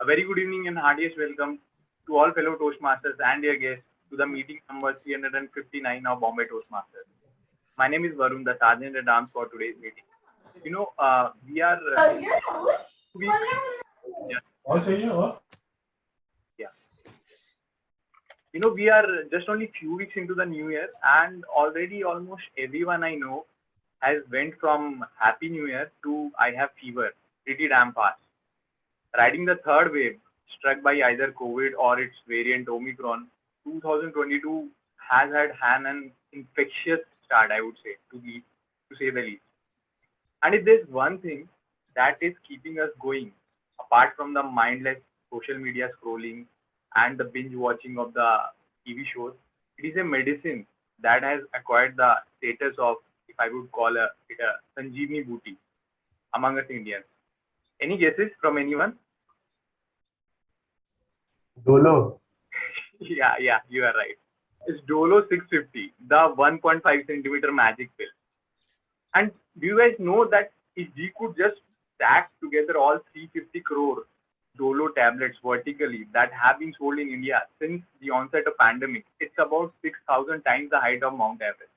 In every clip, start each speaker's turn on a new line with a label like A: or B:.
A: A very good evening and heartiest welcome to all fellow Toastmasters and their guests to the meeting number 359 of Bombay Toastmasters. My name is Varun, the Sergeant at Arms for today's meeting. We are we, yeah, yeah. We are just only few weeks into the new year, and already almost everyone I know has went from Happy New Year to I have fever pretty damn fast. Riding the third wave, struck by either COVID or its variant Omicron, 2022 has had an infectious start, I would say, to say the least. And if there's one thing that is keeping us going, apart from the mindless social media scrolling and the binge watching of the TV shows, it is a medicine that has acquired the status of, if I would call it a Sanjeevani booty among us Indians. Any guesses from anyone?
B: Dolo.
A: Yeah, you are right. It's Dolo 650, the 1.5 centimeter magic pill. And do you guys know that if we could just stack together all 350 crore Dolo tablets vertically that have been sold in India since the onset of pandemic, it's about 6,000 times the height of Mount Everest.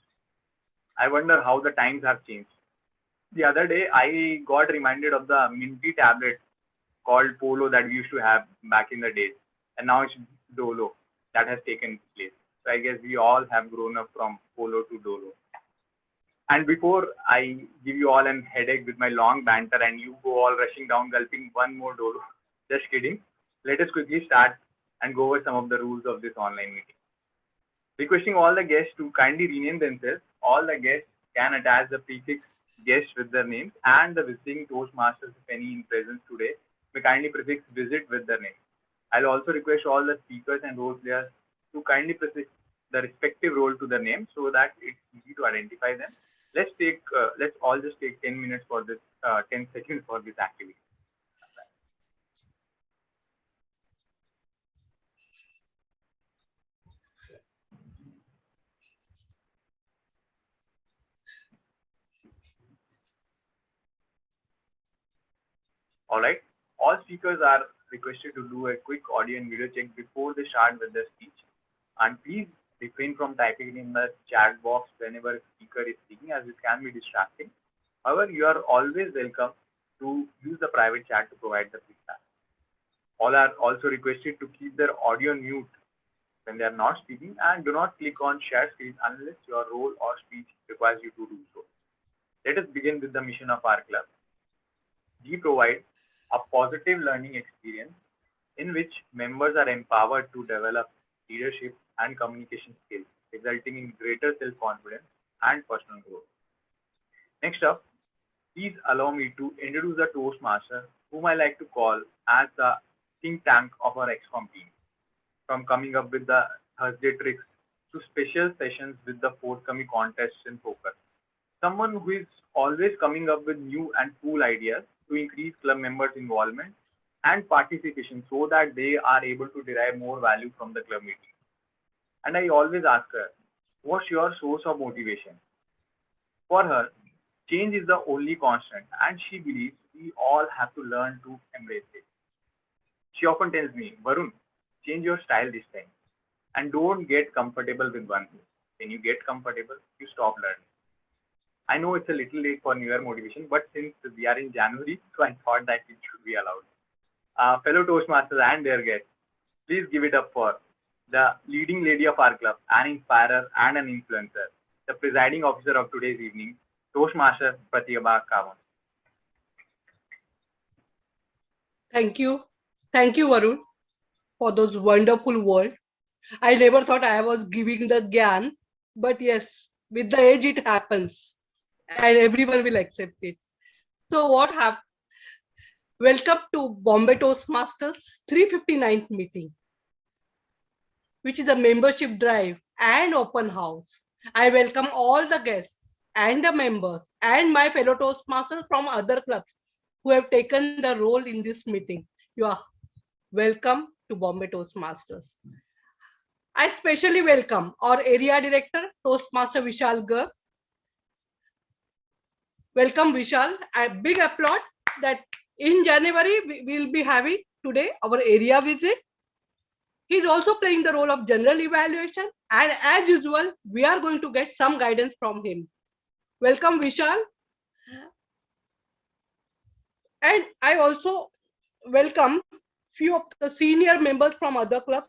A: I wonder how the times have changed. The other day, I got reminded of the minty tablet called Polo that we used to have back in the days. And now it's Dolo that has taken place. So I guess we all have grown up from Polo to Dolo. And before I give you all an headache with my long banter and you go all rushing down gulping one more Dolo, just kidding. Let us quickly start and go over some of the rules of this online meeting. Requesting all the guests to kindly rename themselves. All the guests can attach the prefix guest with their names, and the visiting Toastmasters, if any in presence today, may kindly prefix visit with their name. I'll also request all the speakers and role players to kindly prefix the respective role to their name so that it's easy to identify them. Let's all just take 10 minutes for this, 10 seconds for this activity. All right. All speakers are requested to do a quick audio and video check before they start with their speech. And please refrain from typing in the chat box whenever a speaker is speaking, as it can be distracting. However, you are always welcome to use the private chat to provide the feedback. All are also requested to keep their audio mute when they are not speaking, and do not click on share screen unless your role or speech requires you to do so. Let us begin with the mission of our club. We provide a positive learning experience in which members are empowered to develop leadership and communication skills, resulting in greater self-confidence and personal growth. Next up, please allow me to introduce the Toastmaster, whom I like to call as the think tank of our XCOM team. From coming up with the Thursday tricks to special sessions with the forthcoming contests in focus. Someone who is always coming up with new and cool ideas to increase club members' involvement and participation so that they are able to derive more value from the club meeting. And I always ask her, what's your source of motivation? For her, change is the only constant, and she believes we all have to learn to embrace it. She often tells me, Varun, change your style this time and don't get comfortable with one thing. When you get comfortable, you stop learning. I know it's a little late for New Year motivation, but since we are in January, so I thought that it should be allowed. Fellow Toastmasters and their guests, please give it up for the leading lady of our club, an inspirer and an influencer, the presiding officer of today's evening, Toastmaster Pratibha Kavan.
C: Thank you, Varun, for those wonderful words. I never thought I was giving the gyan, but yes, with the age it happens. And everyone will accept it. So what happened? Welcome to Bombay Toastmasters 359th meeting, which is a membership drive and open house. I welcome all the guests and the members and my fellow Toastmasters from other clubs who have taken the role in this meeting. You are welcome to Bombay Toastmasters. I specially welcome our area director, Toastmaster Vishal Garg. Welcome, Vishal. A big applaud that in January we will be having today, our area visit. He's also playing the role of general evaluation, and as usual, we are going to get some guidance from him. Welcome, Vishal. And I also welcome few of the senior members from other clubs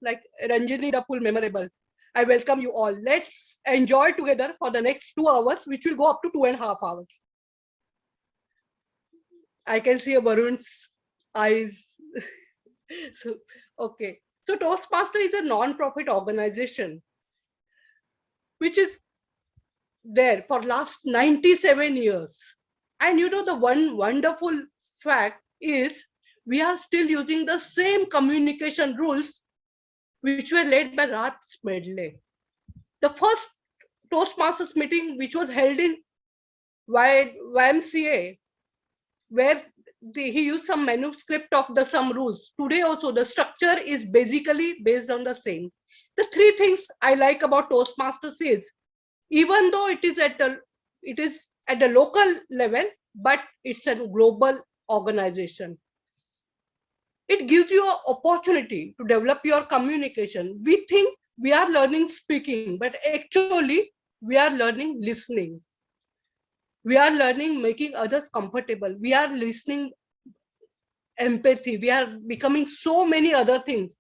C: like Ranjini, the pool memorable. I welcome you all. Let's enjoy together for the next 2 hours, which will go up to 2.5 hours. I can see Varun's eyes. So, okay. So Toastmaster is a non-profit organization which is there for last 97 years. And you know, the one wonderful fact is we are still using the same communication rules which were led by Raj Medley. The first Toastmasters meeting, which was held in YMCA, where he used some manuscript of the some rules. Today also the structure is basically based on the same. The three things I like about Toastmasters is, even though it is at the local level, but it's a global organization. It gives you an opportunity to develop your communication. We think we are learning speaking, but actually we are learning listening. We are learning making others comfortable. We are listening empathy. We are becoming so many other things.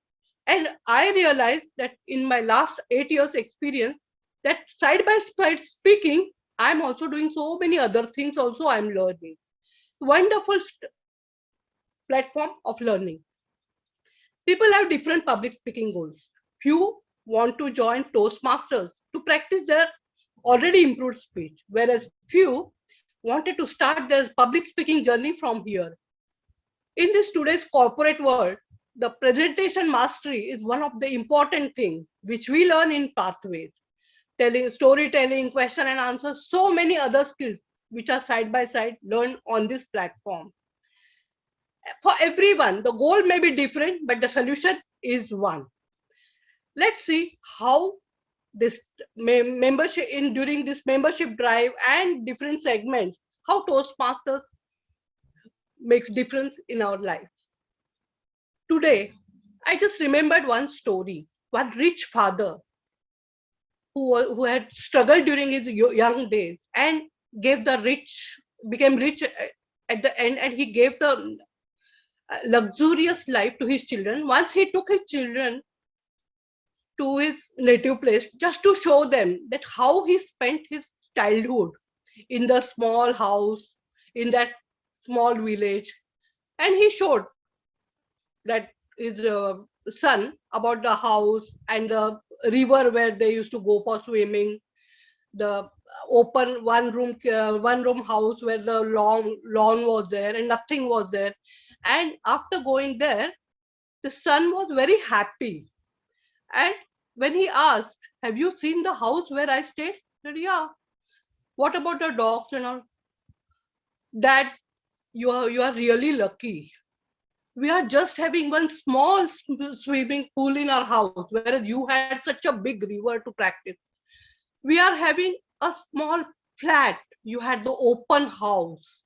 C: And I realized that in my last 8 years experience, that side by side speaking, I'm also doing so many other things also I'm learning. Wonderful platform of learning. People have different public speaking goals. Few want to join Toastmasters to practice their already improved speech, whereas few wanted to start their public speaking journey from here. In this today's corporate world, the presentation mastery is one of the important things which we learn in pathways. Telling, storytelling, question and answer, so many other skills which are side by side learned on this platform. For everyone, the goal may be different, but the solution is one. Let's see how this membership in during this membership drive and different segments, how Toastmasters makes difference in our life. Today, I just remembered one story, one rich father who had struggled during his young days and gave the rich, became rich at the end, and he gave the luxurious life to his children. Once he took his children to his native place just to show them that how he spent his childhood in the small house, in that small village. And he showed that his son about the house and the river where they used to go for swimming, the open one room house where the long lawn was there and nothing was there. And after going there, the son was very happy. And when he asked, have you seen the house where I stayed? He said, yeah. What about the dogs and all? Dad, you are really lucky. We are just having one small swimming pool in our house, whereas you had such a big river to practice. We are having a small flat. You had the open house.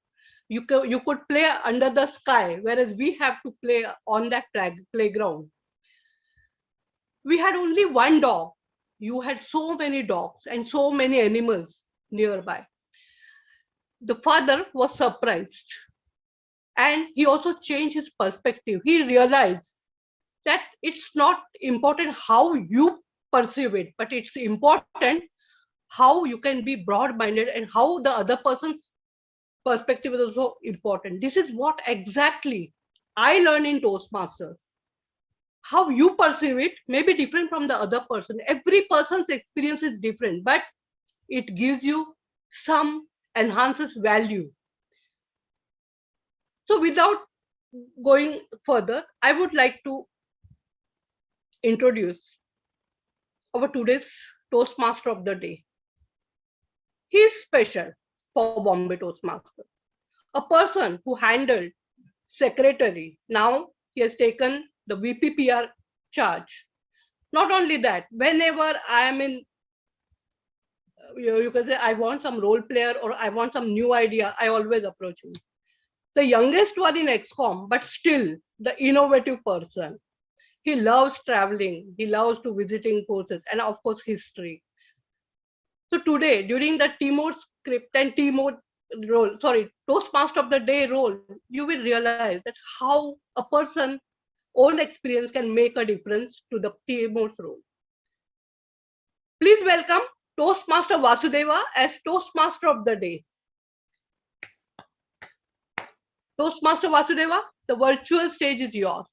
C: You could play under the sky, whereas we have to play on that playground. We had only one dog. You had so many dogs and so many animals nearby. The father was surprised, and he also changed his perspective. He realized that it's not important how you perceive it, but it's important how you can be broad-minded and how the other person's perspective is also important. This is what exactly I learned in Toastmasters. How you perceive it may be different from the other person. Every person's experience is different, but it gives you some enhances value. So without going further, I would like to introduce our today's Toastmaster of the day. He is special for Bombay Toastmasters. A person who handled secretary, now he has taken the VPPR charge. Not only that, whenever I am in you can say, I want some role player or I want some new idea, I always approach him. The youngest one in XCOM, but still the innovative person. He loves traveling, he loves to visiting courses, and of course history. So today, during the Timor script and Timor role, sorry, Toastmaster of the Day role, you will realize that how a person own experience can make a difference to the Timor's role. Please welcome Toastmaster Vasudeva as Toastmaster of the Day. Toastmaster Vasudeva, the virtual stage is yours.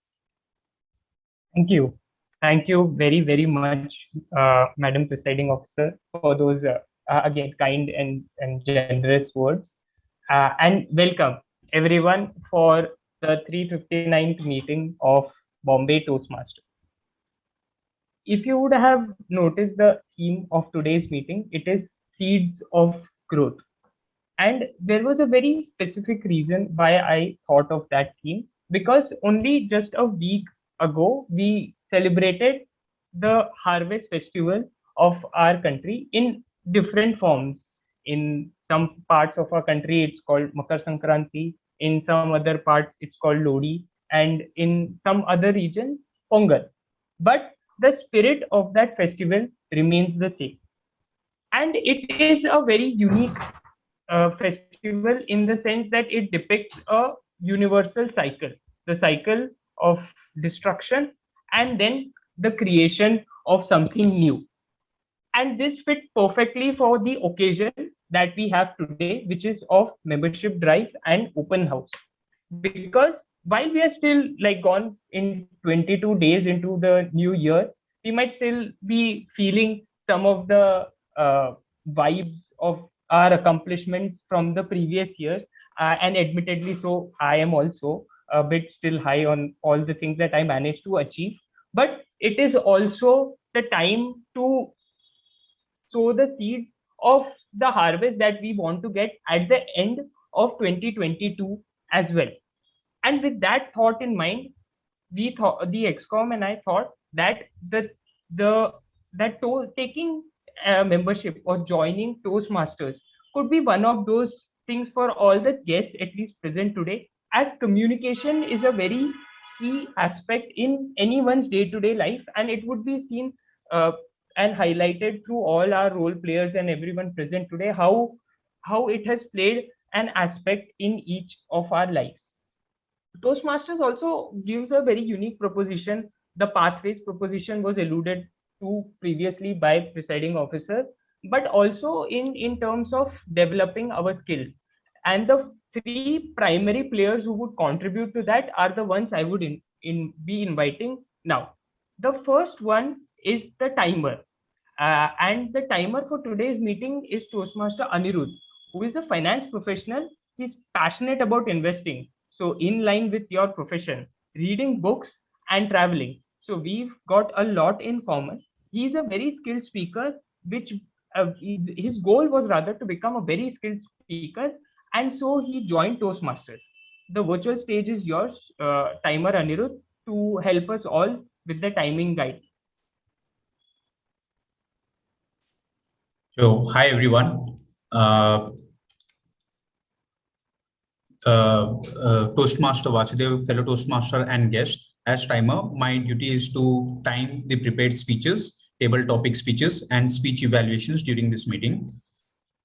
B: Thank you. Thank you very, very much, Madam Presiding Officer, for those, again, kind and generous words. And welcome, everyone, for the 359th meeting of Bombay Toastmasters. If you would have noticed the theme of today's meeting, it is Seeds of Growth. And there was a very specific reason why I thought of that theme, because only just a week ago, we celebrated the harvest festival of our country in different forms. In some parts of our country, it's called Makar Sankranti. In some other parts, it's called Lodi. And in some other regions, Pongal. But the spirit of that festival remains the same. And it is a very unique festival in the sense that it depicts a universal cycle, the cycle of destruction and then the creation of something new. And this fit perfectly for the occasion that we have today, which is of membership drive and open house. Because while we are still like gone in 22 days into the new year, we might still be feeling some of the vibes of our accomplishments from the previous year. And admittedly, so I am also a bit still high on all the things that I managed to achieve. But it is also the time to sow the seeds of the harvest that we want to get at the end of 2022 as well. And with that thought in mind, we thought the XCOM and I thought that taking membership or joining Toastmasters could be one of those things for all the guests at least present today, as communication is a very key aspect in anyone's day-to-day life, and it would be seen and highlighted through all our role players and everyone present today how it has played an aspect in each of our lives. Toastmasters also gives a very unique proposition. The pathways proposition was alluded to previously by presiding officer, but also in terms of developing our skills. And the three primary players who would contribute to that are the ones I would be inviting now. The first one is the timer. And the timer for today's meeting is Toastmaster Anirudh, who is a finance professional. He's passionate about investing. So in line with your profession, reading books and traveling. So we've got a lot in common. He's a very skilled speaker, which his goal was rather to become a very skilled speaker. And so he joined Toastmasters. The virtual stage is yours, timer Anirudh, to help us all with the timing guide.
D: So, hi everyone. Toastmaster Vasudev, fellow Toastmaster and guest. As timer, my duty is to time the prepared speeches, table topic speeches, and speech evaluations during this meeting.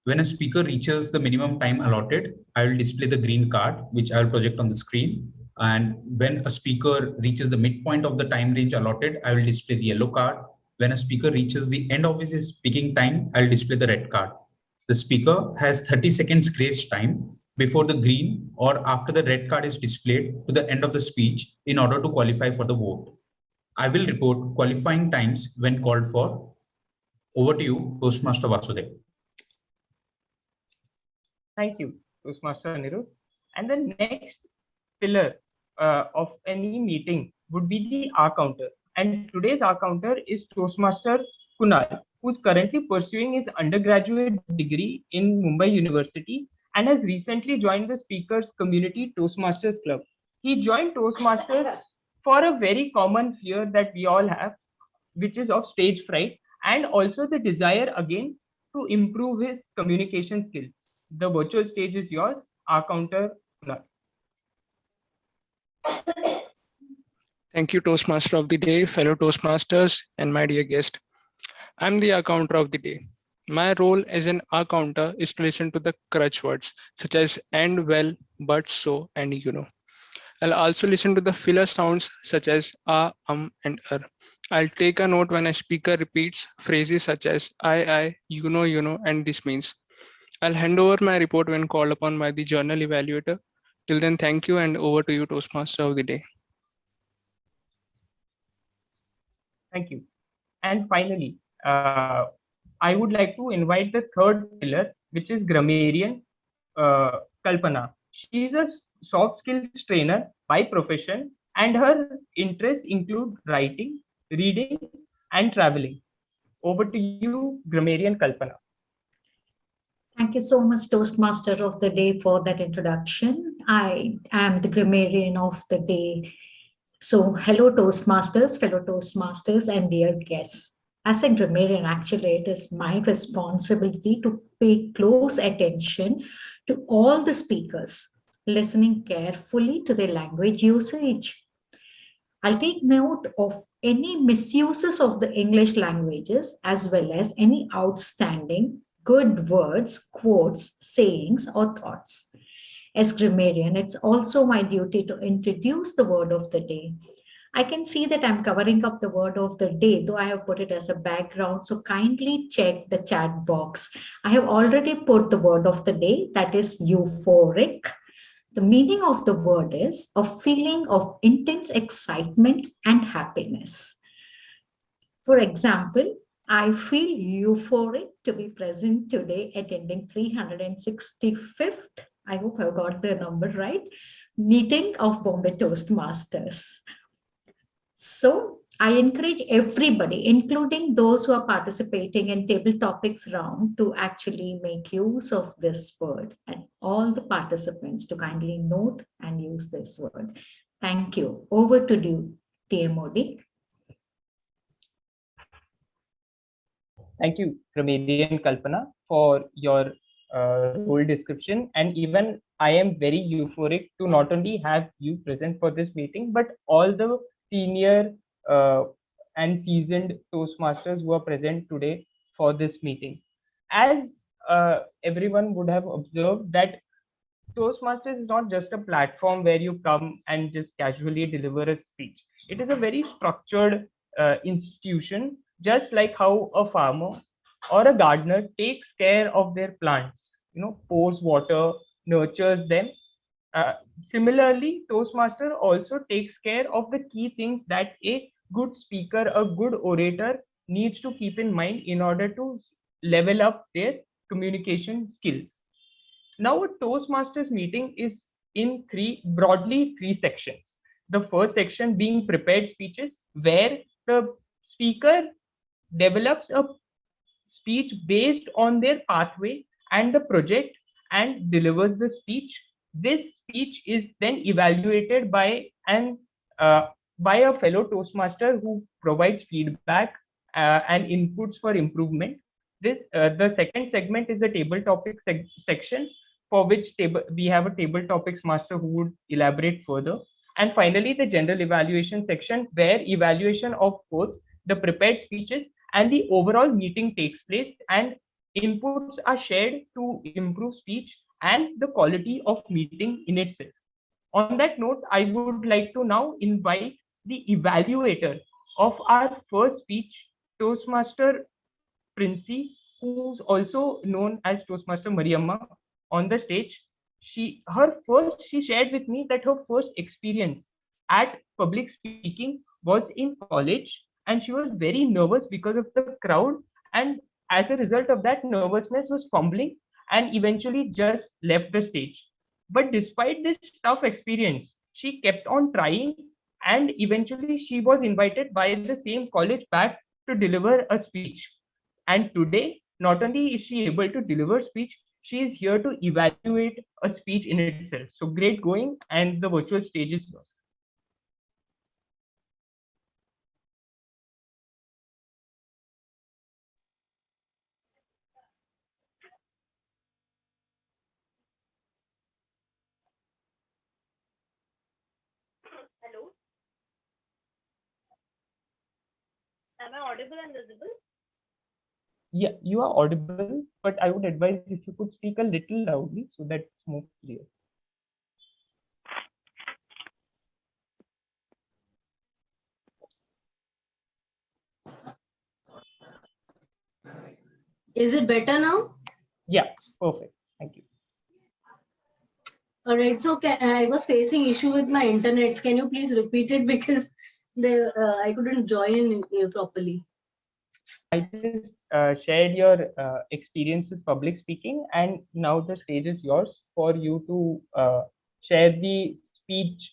D: When a speaker reaches the minimum time allotted, I will display the green card, which I will project on the screen. And when a speaker reaches the midpoint of the time range allotted, I will display the yellow card. When a speaker reaches the end of his speaking time, I'll display the red card. The speaker has 30 seconds grace time before the green or after the red card is displayed to the end of the speech in order to qualify for the vote. I will report qualifying times when called for. Over to you, Toastmaster Vasudev.
B: Thank you, Toastmaster Anirudh. And the next pillar of any meeting would be the R counter. And today's R counter is Toastmaster Kunal, who's currently pursuing his undergraduate degree in Mumbai University and has recently joined the Speakers Community Toastmasters Club. He joined Toastmasters for a very common fear that we all have, which is of stage fright, and also the desire again to improve his communication skills. The virtual stage is yours. Our counter.
E: Thank you, Toastmaster of the Day, fellow Toastmasters, and my dear guest. I'm the accounter of the day. My role as an accounter is to listen to the crutch words such as and, well, but, so, and you know. I'll also listen to the filler sounds such as and I'll take a note when a speaker repeats phrases such as I, you know, and this means. I'll hand over my report when called upon by the journal evaluator. Till then, thank you, and over to you, Toastmaster of the Day.
B: Thank you. And finally, I would like to invite the third pillar, which is grammarian Kalpana. She is a soft skills trainer by profession, and her interests include writing, reading, and traveling. Over to you, grammarian Kalpana.
F: Thank you so much, Toastmaster of the Day, for that introduction. I am the grammarian of the day. So, hello, Toastmasters, fellow Toastmasters, and dear guests. As a grammarian, actually, it is my responsibility to pay close attention to all the speakers, listening carefully to their language usage. I'll take note of any misuses of the English languages, as well as any outstanding good words, quotes, sayings, or thoughts. As grammarian, it's also my duty to introduce the word of the day. I can see that I'm covering up the word of the day, though I have put it as a background. So kindly check the chat box. I have already put the word of the day, that is euphoric. The meaning of the word is a feeling of intense excitement and happiness. For example, I feel euphoric to be present today attending 365th, I hope I got the number right, meeting of Bombay Toastmasters. So I encourage everybody, including those who are participating in table topics round, to actually make use of this word, and all the participants to kindly note and use this word. Thank you. Over to you, TMOD.
B: Thank you, grammarian Kalpana, for your role description. And even I am very euphoric to not only have you present for this meeting, but all the senior and seasoned Toastmasters who are present today for this meeting. As everyone would have observed, that Toastmasters is not just a platform where you come and just casually deliver a speech. It is a very structured institution, just like how a farmer or a gardener takes care of their plants, pours water, nurtures them. Similarly, Toastmaster also takes care of the key things that a good speaker, a good orator needs to keep in mind in order to level up their communication skills. Now, a Toastmasters meeting is in broadly three sections. The first section being prepared speeches, where the speaker develops a speech based on their pathway and the project and delivers the speech. This speech is then evaluated by a fellow Toastmaster who provides feedback and inputs for improvement. The second segment is the table topic section, for which we have a table topics master who would elaborate further. And finally, the general evaluation section, where evaluation of both the prepared speeches and the overall meeting takes place, and inputs are shared to improve speech and the quality of meeting in itself. On that note, I would like to now invite the evaluator of our first speech, Toastmaster Princey, who's also known as Toastmaster Mariamma, on the stage. She shared with me that her first experience at public speaking was in college, and she was very nervous because of the crowd, and as a result of that nervousness was fumbling and eventually just left the stage. But despite this tough experience, she kept on trying, and eventually she was invited by the same college back to deliver a speech. And today, not only is she able to deliver speech, she is here to evaluate a speech in itself. So great going, and the virtual stage is yours.
G: I audible and visible?
B: Yeah, you are audible, but I would advise if you could speak a little loudly so that it's more clear.
G: Is it better now?
B: Yeah, perfect. Thank you.
G: All right. So I was facing issue with my internet. Can you please repeat it because I couldn't join properly.
B: I just shared your experience with public speaking, and now the stage is yours for you to share the speech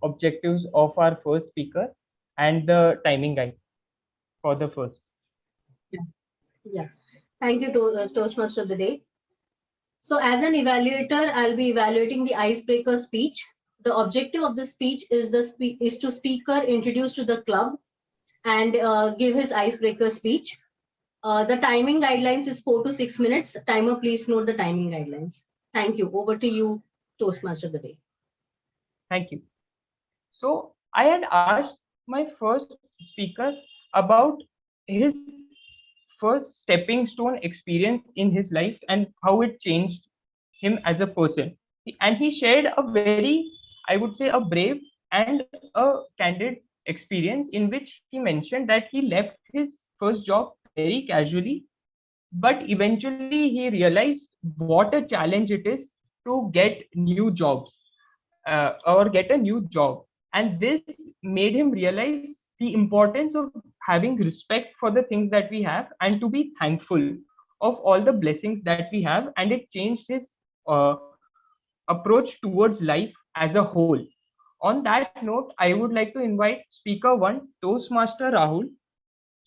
B: objectives of our first speaker and the timing guide for the first.
G: Yeah. Thank you, Toastmaster of the day. So as an evaluator, I'll be evaluating the icebreaker speech. The objective of the speech is to speaker introduce to the club and give his icebreaker speech. The timing guidelines is 4 to 6 minutes. Timer, please note the timing guidelines. Thank you. Over to you, Toastmaster of the day.
B: Thank you. So I had asked my first speaker about his first stepping stone experience in his life and how it changed him as a person. And he shared a very, I would say, a brave and a candid experience in which he mentioned that he left his first job very casually, but eventually he realized what a challenge it is to get new jobs or get a new job. And this made him realize the importance of having respect for the things that we have and to be thankful of all the blessings that we have. And it changed his approach towards life as a whole. On that note, I would like to invite speaker one, Toastmaster Rahul.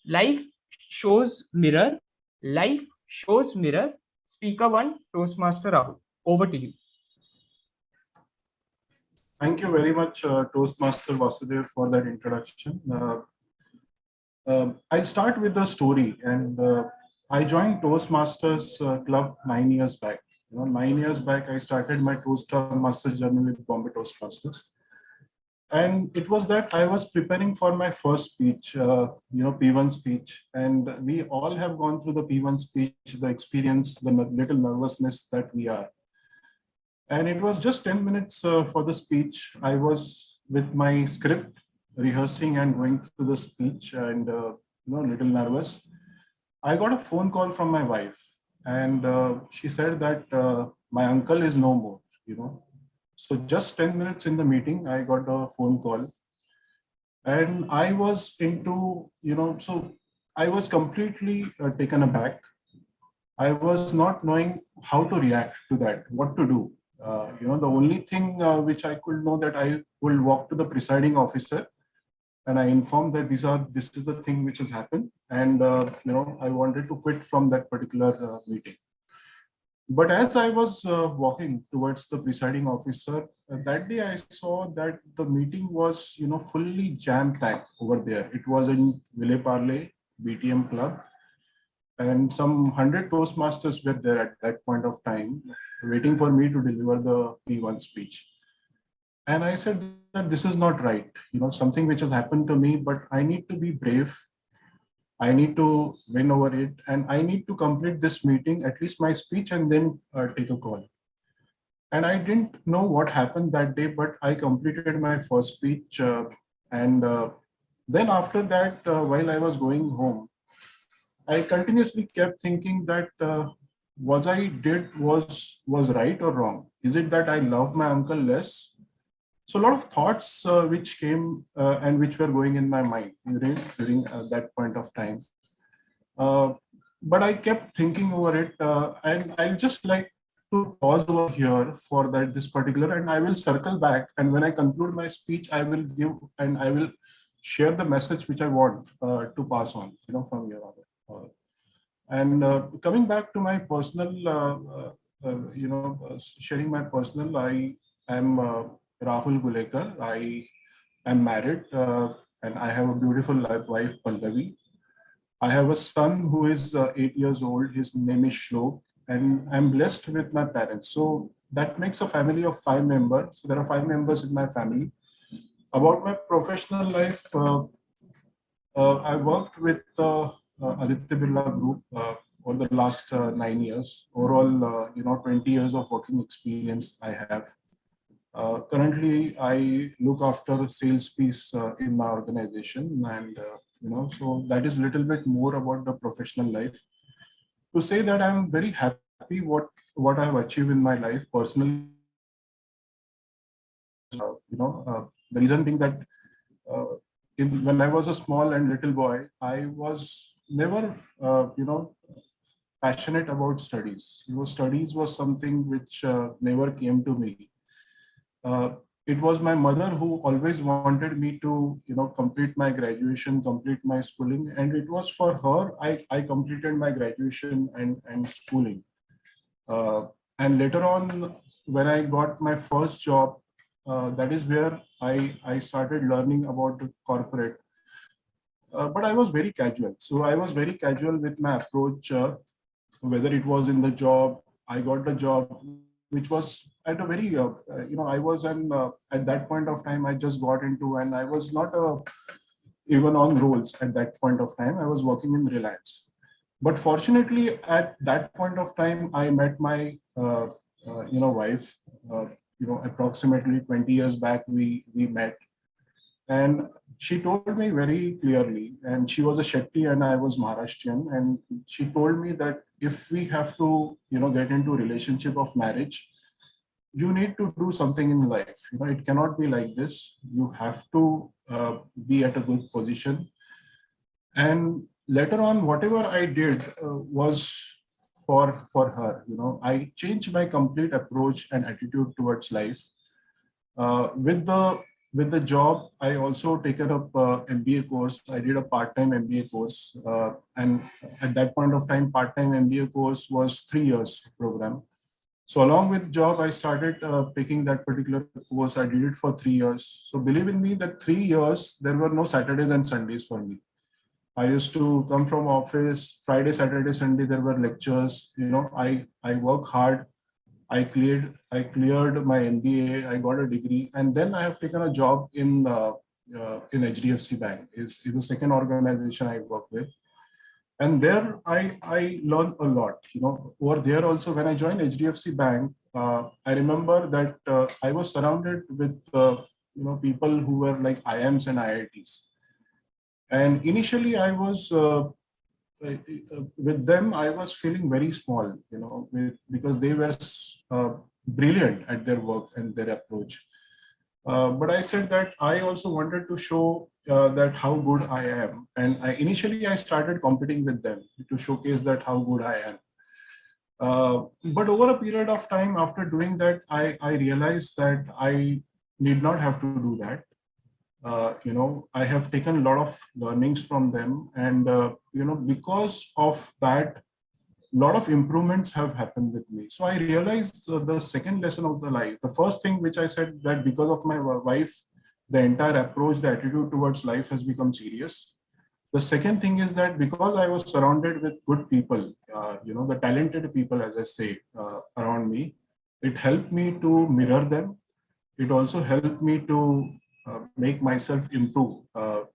B: Life shows mirror. Life shows mirror. Speaker one, Toastmaster Rahul. Over to you.
H: Thank you very much, Toastmaster Vasudev, for that introduction. I'll start with the story. And I joined Toastmasters Club 9 years back. 9 years back, I started my Toastmaster journey with Bombay Toastmasters. And it was that I was preparing for my first speech, P1 speech. And we all have gone through the P1 speech, the experience, the little nervousness that we are. And it was just 10 minutes for the speech. I was with my script, rehearsing and going through the speech and, little nervous. I got a phone call from my wife and she said that my uncle is no more, So just 10 minutes in the meeting, I got a phone call and I was into, so I was completely taken aback. I was not knowing how to react to that, what to do. The only thing which I could know that I will walk to the presiding officer and I informed that this is the thing which has happened. And, I wanted to quit from that particular meeting. But as I was walking towards the presiding officer, that day I saw that the meeting was, fully jam-packed over there. It was in Ville Parle, BTM Club. And some 100 Toastmasters were there at that point of time, waiting for me to deliver the P1 speech. And I said that this is not right, something which has happened to me, but I need to be brave. I need to win over it. And I need to complete this meeting, at least my speech, and then take a call. And I didn't know what happened that day, but I completed my first speech. And then after that, while I was going home, I continuously kept thinking that what I did was right or wrong. Is it that I love my uncle less? So a lot of thoughts which came and which were going in my mind during that point of time. But I kept thinking over it, and I'd just like to pause over here for this particular, and I will circle back. And when I conclude my speech, I will give and I will share the message which I want to pass on, from here on. And coming back to my personal, sharing my personal, I am Rahul Gulekar. I am married and I have a beautiful wife, Pallavi. I have a son who is 8 years old. His name is Shlok, and I'm blessed with my parents. So that makes a family of 5 members. So there are 5 members in my family. About my professional life, I worked with Aditya Birla Group over the last 9 years. Overall, 20 years of working experience I have. Currently, I look after the sales piece in my organization, and so that is a little bit more about the professional life. To say that I'm very happy what I have achieved in my life personally, the reason being that when I was a small and little boy, I was never passionate about studies. Studies was something which never came to me. It was my mother who always wanted me to complete my graduation, complete my schooling, and it was for her I completed my graduation and schooling. And later on, when I got my first job, that is where I started learning about the corporate. But I was very casual. So I was very casual with my approach, whether it was in the job. I got the job, which was at a very, I was at that point of time, I just got into, and I was not even on rolls at that point of time. I was working in Reliance. But fortunately, at that point of time, I met my, wife. Approximately 20 years back, we met, and she told me very clearly. And she was a Shetty, and I was Maharashtrian. And she told me that if we have to, get into relationship of marriage, you need to do something in life. It cannot be like this. You have to be at a good position. And later on, whatever I did was for her. I changed my complete approach and attitude towards life. With the job, I also taken up MBA course. I did a part-time MBA course, and at that point of time, part-time MBA course was 3 years program. So along with job, I started taking that particular course. I did it for 3 years. So believe in me that 3 years, there were no Saturdays and Sundays for me. I used to come from office, Friday, Saturday, Sunday, there were lectures. I work hard. I cleared my MBA. I got a degree, and then I have taken a job in HDFC Bank. Is the second organization I work with, and there I learned a lot. Over there also, when I joined HDFC Bank, I remember that I was surrounded with people who were like IIMs and IITs, and initially I was. With them, I was feeling very small, because they were brilliant at their work and their approach. But I said that I also wanted to show that how good I am. And initially I started competing with them to showcase that how good I am. But over a period of time, after doing that, I realized that I need not have to do that. I have taken a lot of learnings from them, and because of that, a lot of improvements have happened with me. So I realized the second lesson of the life. The first thing which I said, that because of my wife, the entire approach, the attitude towards life has become serious. The second thing is that because I was surrounded with good people, the talented people, as I say, around me, it helped me to mirror them. It also helped me to make myself improve,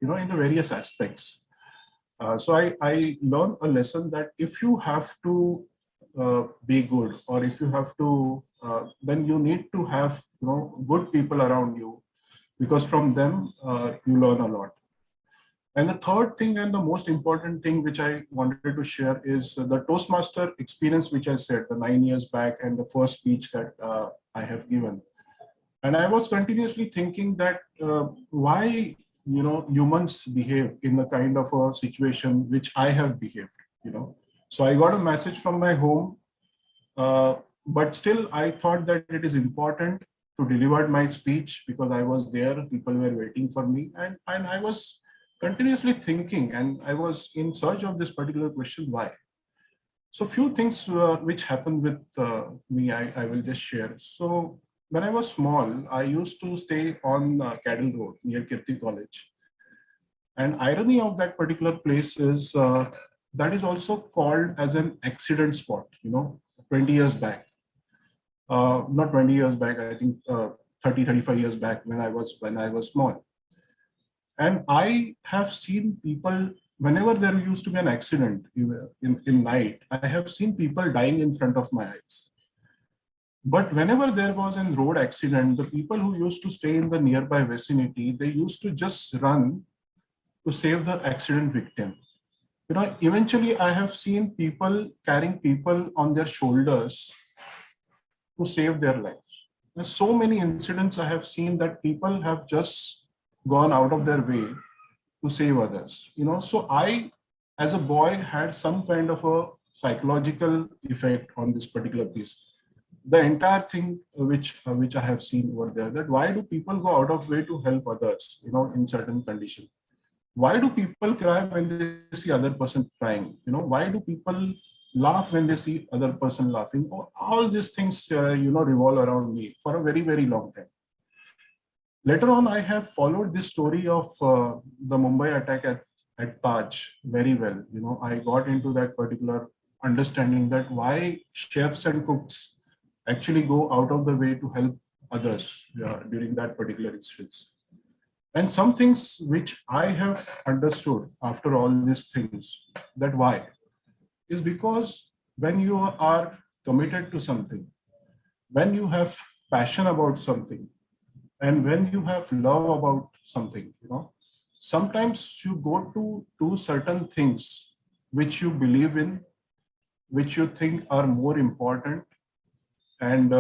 H: in the various aspects. So I learned a lesson that if you have to be good, or if you have to, then you need to have good people around you, because from them you learn a lot. And the third thing, and the most important thing which I wanted to share, is the Toastmaster experience, which I said the 9 years back, and the first speech that I have given. And I was continuously thinking that why humans behave in the kind of a situation which I have behaved. So I got a message from my home, but still I thought that it is important to deliver my speech, because I was there, people were waiting for me, and I was continuously thinking, and I was in search of this particular question, why. So few things which happened with me, I will just share. So when I was small, I used to stay on Cadell Road near Kirti College. And irony of that particular place is that is also called as an accident spot, 20 years back. Not 20 years back, I think 30, 35 years back, when I was small. And I have seen people, whenever there used to be an accident in night, I have seen people dying in front of my eyes. But whenever there was a road accident, the people who used to stay in the nearby vicinity, they used to just run to save the accident victim. Eventually I have seen people carrying people on their shoulders to save their lives. There's so many incidents I have seen that people have just gone out of their way to save others. So I, as a boy, had some kind of a psychological effect on this particular piece. The entire thing which I have seen over there, that why do people go out of way to help others, in certain conditions? Why do people cry when they see other person crying? Why do people laugh when they see other person laughing? All these things, revolve around me for a very, very long time. Later on, I have followed this story of the Mumbai attack at Taj very well. I got into that particular understanding that why chefs and cooks actually go out of the way to help others during that particular instance. And some things which I have understood after all these things, that why is because when you are committed to something, when you have passion about something, and when you have love about something, sometimes you go to do certain things which you believe in, which you think are more important, and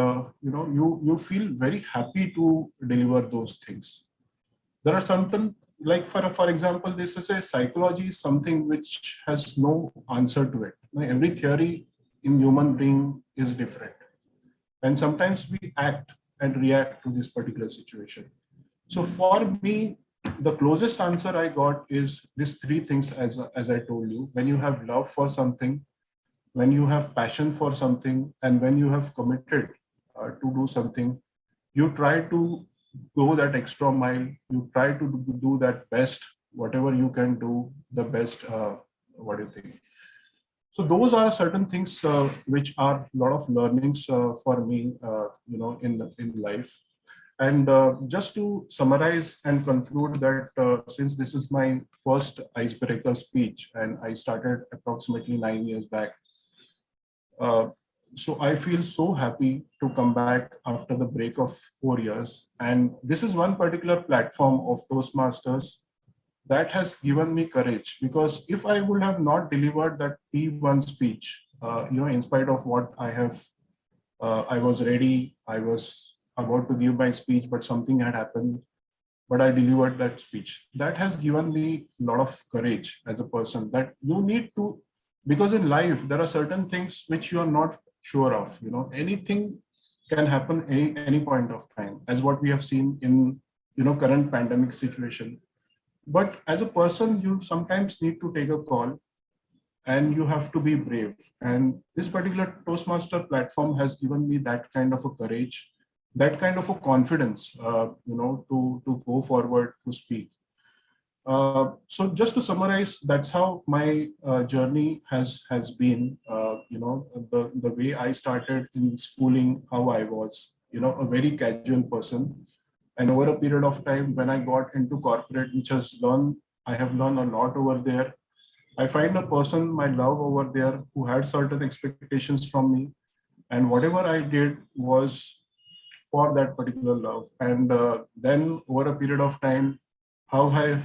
H: you feel very happy to deliver those things. There are something like, for example, this is a psychology is something which has no answer to it. Every theory in human being is different, and sometimes we act and react to this particular situation. So for me, the closest answer I got is these three things, as I told you. When you have love for something, when you have passion for something, and when you have committed to do something, you try to go that extra mile, you try to do that best, whatever you can do the best. What do you think? So those are certain things which are a lot of learnings for me, in life. And just to summarize and conclude that, since this is my first icebreaker speech and I started approximately 9 years back, so I feel so happy to come back after the break of 4 years. And this is one particular platform of Toastmasters that has given me courage, because if I would have not delivered that P1 speech, in spite of what I was ready, I was about to give my speech, but something had happened, but I delivered that speech. That has given me a lot of courage as a person, that you need to, because in life, there are certain things which you are not sure of, anything can happen any point of time, as what we have seen in, current pandemic situation. But as a person, you sometimes need to take a call and you have to be brave. And this particular Toastmaster platform has given me that kind of a courage, that kind of a confidence, to go forward to speak. So just to summarize, that's how my journey has been. The way I started in schooling, how I was, a very casual person. And over a period of time, when I got into corporate, I have learned a lot over there. I find a person, my love over there, who had certain expectations from me. And whatever I did was for that particular love. And then over a period of time, how I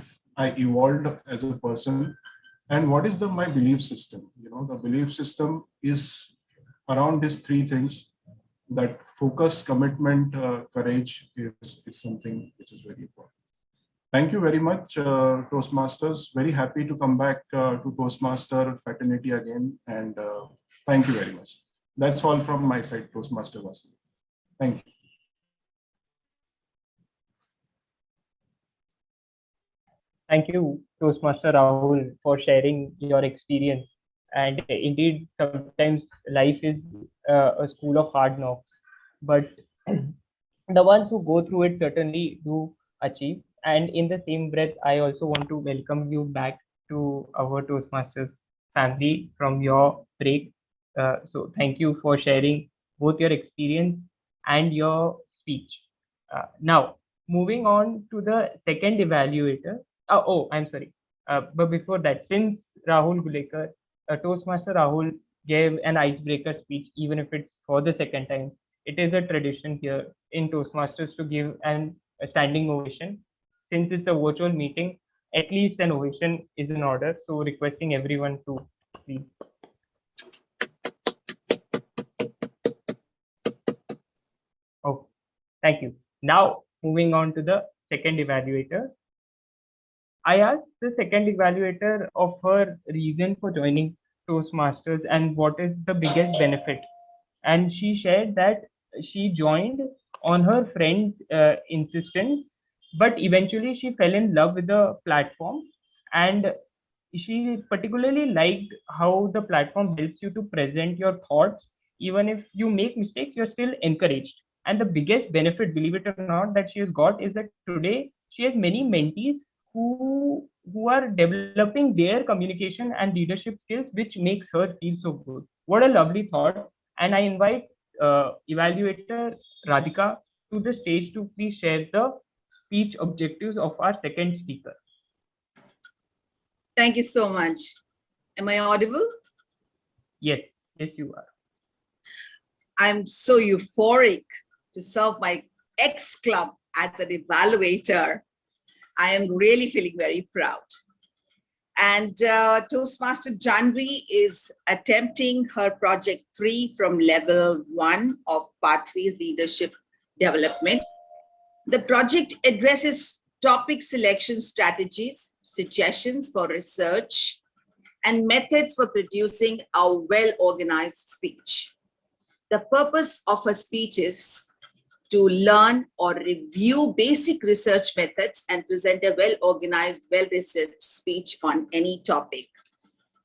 H: evolved as a person, and what is my belief system. The belief system is around these three things, that focus, commitment, courage is something which is very important. Thank you very much, Toastmasters. Very happy to come back to Toastmaster fraternity again, and thank you very much. That's all from my side, Toastmaster Vasi. Thank you.
B: Thank you, Toastmaster Rahul, for sharing your experience. And indeed, sometimes life is a school of hard knocks, but the ones who go through it certainly do achieve. And in the same breath, I also want to welcome you back to our Toastmasters family from your break. So thank you for sharing both your experience and your speech. Now, moving on to the second evaluator, I'm sorry. But before that, since Rahul Gulekar, Toastmaster Rahul gave an icebreaker speech, even if it's for the second time, it is a tradition here in Toastmasters to give a standing ovation. Since it's a virtual meeting, at least an ovation is in order. So requesting everyone to please. Oh, thank you. Now moving on to the second evaluator. I asked the second evaluator of her reason for joining Toastmasters and what is the biggest benefit. And she shared that she joined on her friend's insistence, but eventually she fell in love with the platform, and she particularly liked how the platform helps you to present your thoughts. Even if you make mistakes, you're still encouraged. And the biggest benefit, believe it or not, that she has got is that today she has many mentees who are developing their communication and leadership skills, which makes her feel so good. What a lovely thought. And I invite evaluator Radhika to the stage to please share the speech objectives of our second speaker.
I: Thank you so much. Am I audible?
B: Yes, yes, you are.
I: I'm so euphoric to serve my ex-club as an evaluator. I am really feeling very proud. And Toastmaster Janvi is attempting her project 3 from level 1 of Pathways Leadership Development. The project addresses topic selection strategies, suggestions for research, and methods for producing a well-organized speech. The purpose of her speech is to learn or review basic research methods and present a well-organized, well-researched speech on any topic.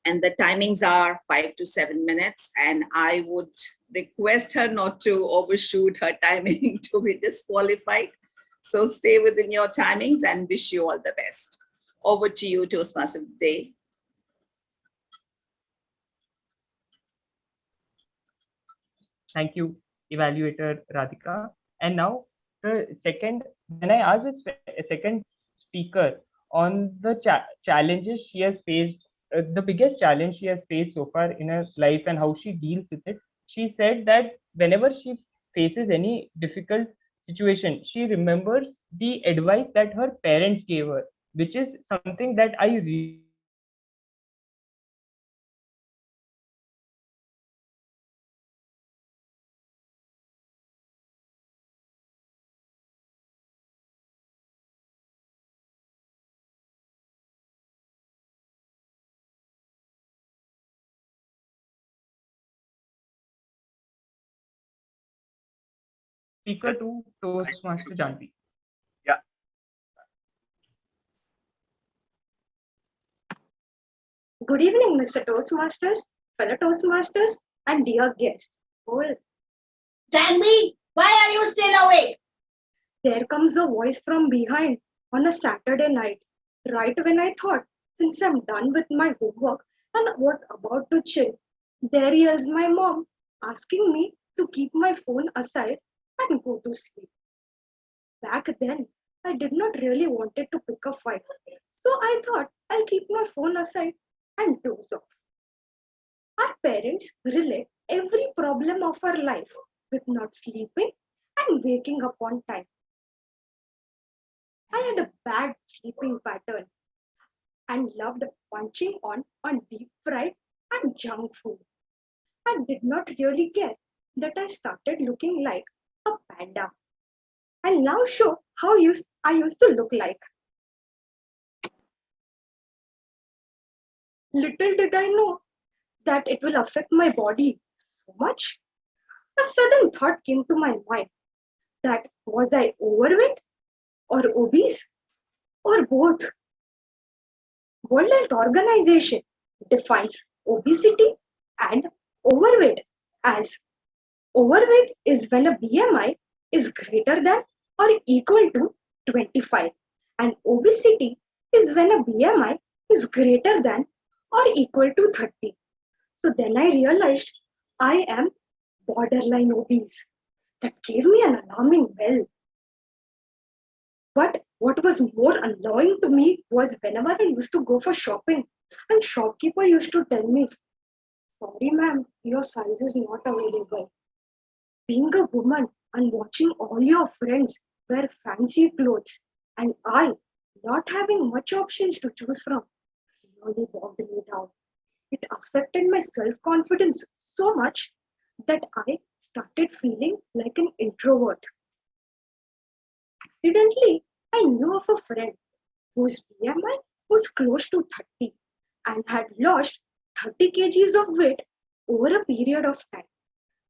I: And the timings are 5 to 7 minutes. And I would request her not to overshoot her timing to be disqualified. So stay within your timings and wish you all the best. Over to you, Toastmaster of the Day.
B: Thank you, evaluator Radhika. And now the second, when I asked the second speaker on the challenges she has faced, the biggest challenge she has faced so far in her life and how she deals with it, she said that whenever she faces any difficult situation, she remembers the advice that her parents gave her, which is something that I really speaker to Toastmaster Janvi.
A: Yeah.
J: Good evening, Mr. Toastmasters, fellow Toastmasters, and dear guests.
G: Janvi, why are you still awake?
J: There comes a voice from behind on a Saturday night, right when I thought, since I'm done with my homework and was about to chill, there yells my mom, asking me to keep my phone aside and go to sleep. Back then, I did not really wanted to pick a fight, so I thought I'll keep my phone aside and doze off. Our parents relate every problem of our life with not sleeping and waking up on time. I had a bad sleeping pattern and loved munching on deep fried and junk food. I did not really get that I started looking like a panda. I'll now show how I used to look like. Little did I know that it will affect my body so much. A sudden thought came to my mind that was I overweight or obese or both? World Health Organization defines obesity and overweight as overweight is when a BMI is greater than or equal to 25 and obesity is when a BMI is greater than or equal to 30. So then I realized I am borderline obese. That gave me an alarming bell. But what was more annoying to me was whenever I used to go for shopping and shopkeeper used to tell me, sorry ma'am, your size is not available. Being a woman and watching all your friends wear fancy clothes and I not having much options to choose from really bogged me down. It affected my self-confidence so much that I started feeling like an introvert. Accidentally, I knew of a friend whose BMI was close to 30 and had lost 30 kgs of weight over a period of time.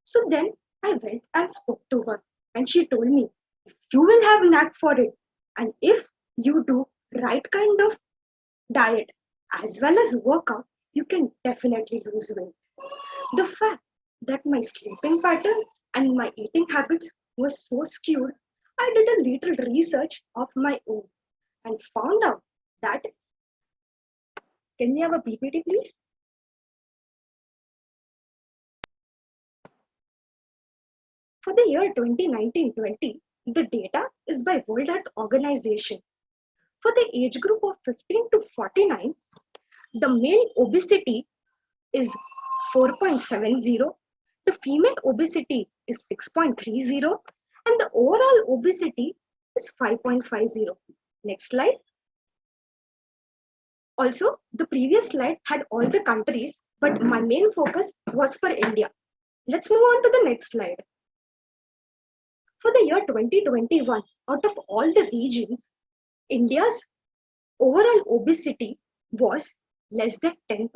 J: So then I went and spoke to her and she told me, if you will have knack for it and if you do right kind of diet as well as workout, you can definitely lose weight. The fact that my sleeping pattern and my eating habits was so skewed, I did a little research of my own and found out that, can we have a PPT please? For the year 2019-20, the data is by World Health Organization. For the age group of 15 to 49, the male obesity is 4.70, the female obesity is 6.30, and the overall obesity is 5.50. Next slide. Also, the previous slide had all the countries, but my main focus was for India. Let's move on to the next slide. For the year 2021, out of all the regions, India's overall obesity was less than 10%.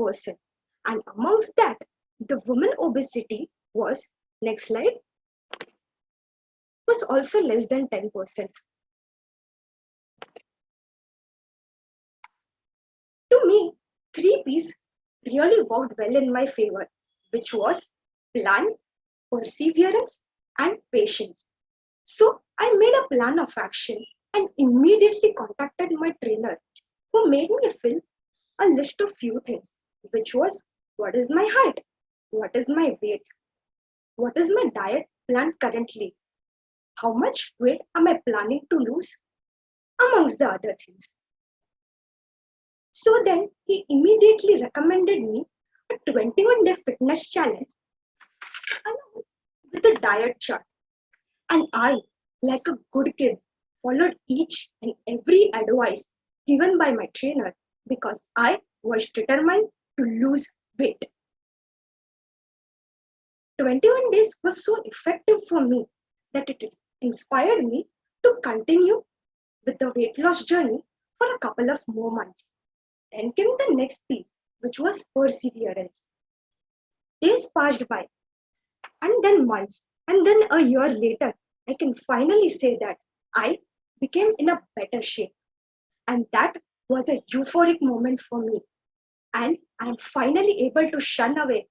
J: And amongst that, the women obesity was, next slide, was also less than 10%. To me, 3Ps really worked well in my favor, which was plan, perseverance, and patience. So I made a plan of action and immediately contacted my trainer, who made me fill a list of few things, which was what is my height, what is my weight, what is my diet plan currently, how much weight am I planning to lose, amongst the other things. So then he immediately recommended me a 21-day fitness challenge with a diet chart. And I, like a good kid, followed each and every advice given by my trainer because I was determined to lose weight. 21 days was so effective for me that it inspired me to continue with the weight loss journey for a couple of more months. Then came the next P, which was perseverance. Days passed by, and then months, and then a year later, I can finally say that I became in a better shape. And that was a euphoric moment for me. And I'm finally able to shun away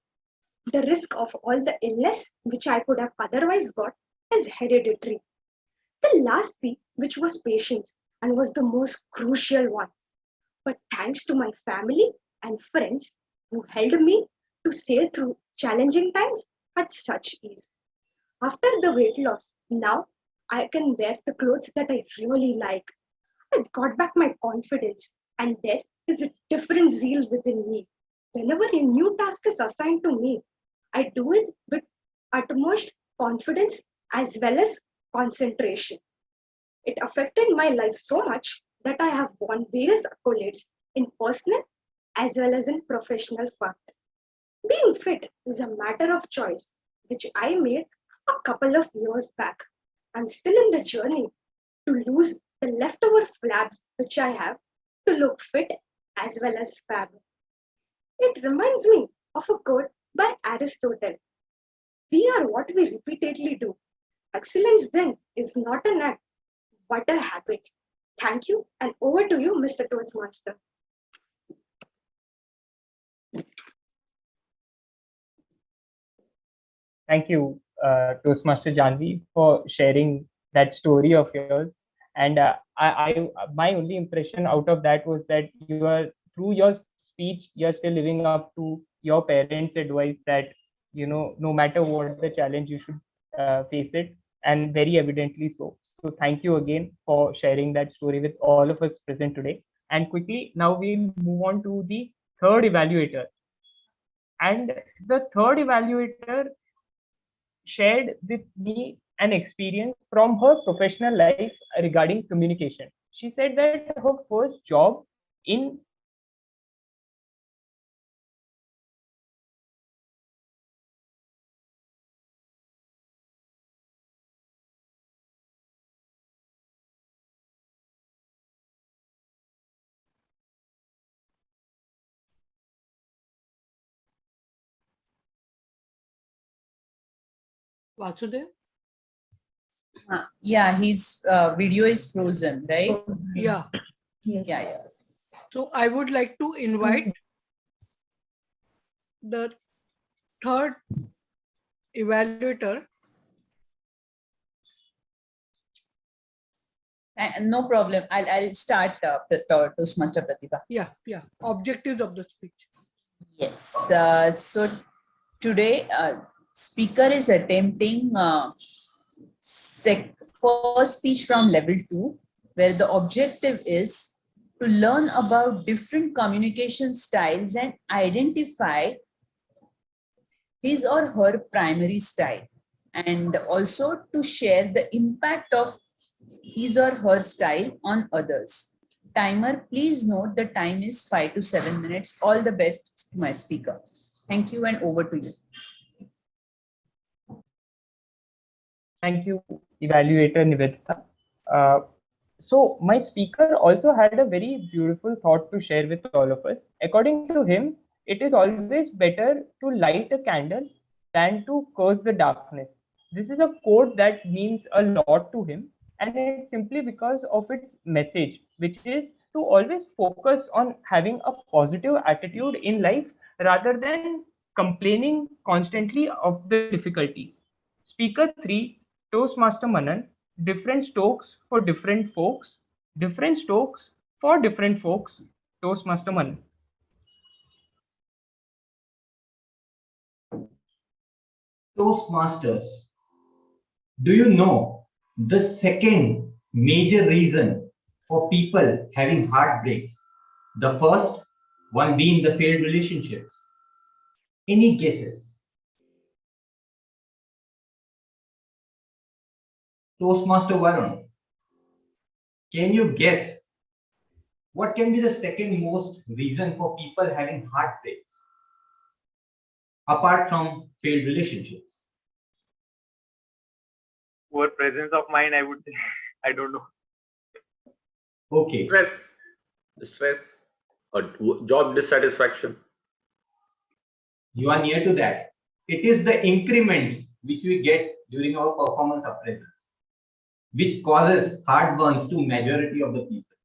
J: the risk of all the illness which I could have otherwise got as hereditary. The last P, which was patience, and was the most crucial one. But thanks to my family and friends who helped me to sail through challenging times at such ease. After the weight loss, now I can wear the clothes that I really like. I got back my confidence, and there is a different zeal within me. Whenever a new task is assigned to me, I do it with utmost confidence as well as concentration. It affected my life so much that I have won various accolades in personal as well as in professional front. Being fit is a matter of choice, which I made a couple of years back. I'm still in the journey to lose the leftover flabs which I have to look fit as well as fab. It reminds me of a quote by Aristotle. We are what we repeatedly do. Excellence then is not an act, but a habit. Thank you, and over to you, Mr. Toastmaster.
B: Thank you, Toastmaster Janvi, for sharing that story of yours. And my only impression out of that was that you are, through your speech, you're still living up to your parents' advice that, no matter what the challenge, you should face it and very evidently so. So thank you again for sharing that story with all of us present today. And quickly, now we'll move on to the third evaluator. And the third evaluator shared with me an experience from her professional life regarding communication. She said that her first job in
C: Vasudev?
I: Yeah, his video is frozen, right?
C: Yeah.
F: Yes.
I: Yeah.
C: So I would like to invite the third evaluator.
I: No problem. I'll start, Toastmaster Pratibha.
C: Yeah. Objectives of the speech.
I: Yes. So today, speaker is attempting first speech from level 2, where the objective is to learn about different communication styles and identify his or her primary style, and also to share the impact of his or her style on others. Timer, please note the time is 5 to 7 minutes. All the best to my speaker. Thank you, and over to you.
B: Thank you, evaluator Nivedita. So my speaker also had a very beautiful thought to share with all of us. According to him, it is always better to light a candle than to curse the darkness. This is a quote that means a lot to him, and it's simply because of its message, which is to always focus on having a positive attitude in life rather than complaining constantly of the difficulties. Speaker 3, Toastmaster Manan, different strokes for different folks, different strokes for different folks, Toastmaster Manan.
K: Toastmasters, do you know the second major reason for people having heartbreaks? The first one being the failed relationships. Any guesses? Toastmaster Varun, can you guess what can be the second most reason for people having heartbreaks apart from failed relationships?
A: Poor presence of mind, I would say. I don't know.
K: Okay.
L: Stress or job dissatisfaction.
K: You are near to that. It is the increments which we get during our performance appraisals, which causes heartburns to majority of the people.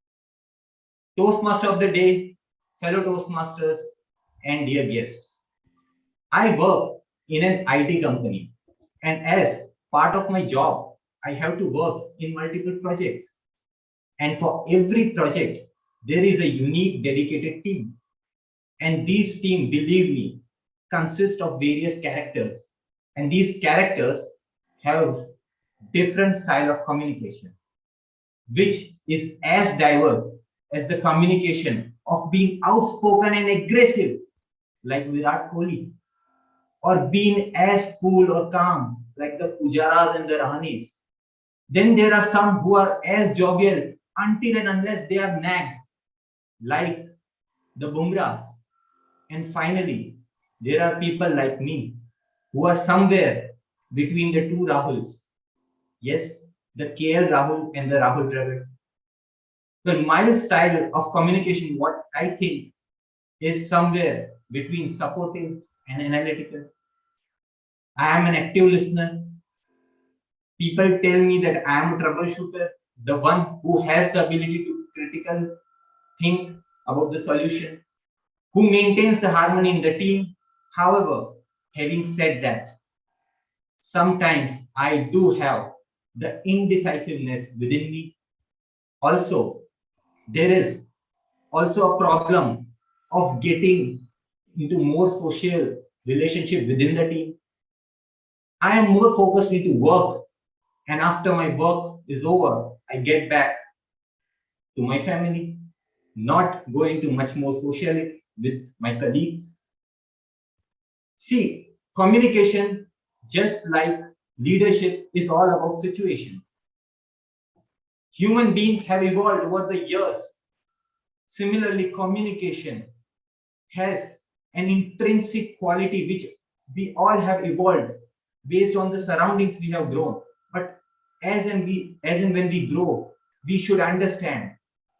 K: Toastmaster of the day, fellow Toastmasters, and dear guests. I work in an IT company, and as part of my job, I have to work in multiple projects. And for every project, there is a unique dedicated team. And these team, believe me, consist of various characters. And these characters have different style of communication, which is as diverse as the communication of being outspoken and aggressive, like Virat Kohli, or being as cool or calm, like the Pujaras and the Rahanes. Then there are some who are as jovial until and unless they are nagged, like the Bumras. And finally, there are people like me who are somewhere between the two Rahuls. Yes, the KL Rahul and the Rahul Dravid. The my style of communication, what I think, is somewhere between supportive and analytical. I am an active listener. People tell me that I am a troubleshooter, the one who has the ability to critical think about the solution, who maintains the harmony in the team. However, having said that, sometimes I do have the indecisiveness within me. Also, there is also a problem of getting into more social relationship within the team. I am more focused into work And after my work is over, I get back to my family, not go into much more sociality with my colleagues. See, communication, just like leadership, is all about situation. Human beings have evolved over the years. Similarly, communication has an intrinsic quality which we all have evolved based on the surroundings we have grown. But as and when we grow, we should understand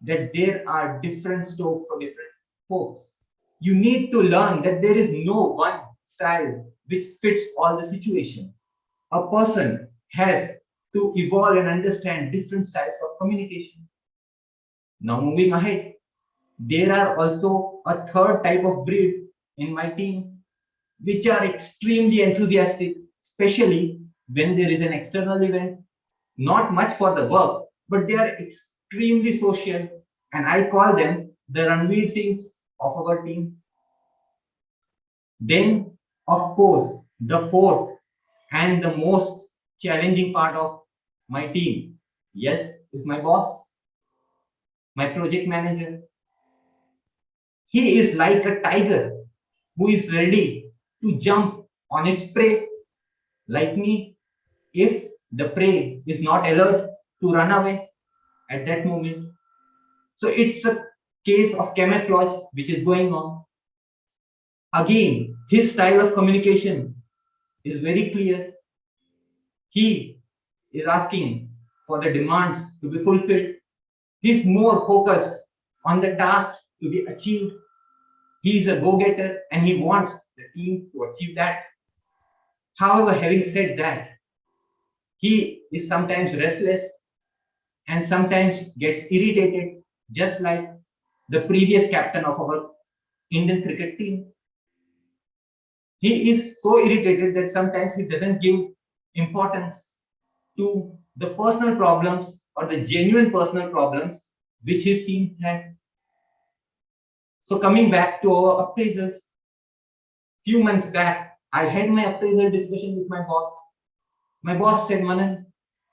K: that there are different strokes for different folks. You need to learn that there is no one style which fits all the situation. A person has to evolve and understand different styles of communication. Now moving ahead, there are also a third type of breed in my team, which are extremely enthusiastic, especially when there is an external event, not much for the work, but they are extremely social, and I call them the Ranveer Singhs of our team. Then, of course, the fourth and the most challenging part of my team, yes, is my boss, my project manager. He is like a tiger who is ready to jump on its prey. Like me, if the prey is not alert to run away at that moment. So it's a case of camouflage which is going on. Again, his style of communication is very clear. He is asking for the demands to be fulfilled. He's more focused on the task to be achieved. He is a go-getter and he wants the team to achieve that. However, having said that, he is sometimes restless and sometimes gets irritated, just like the previous captain of our Indian cricket team. He is so irritated that sometimes he doesn't give importance to the personal problems or the genuine personal problems which his team has. So coming back to our appraisals, few months back, I had my appraisal discussion with my boss. My boss said, Manan,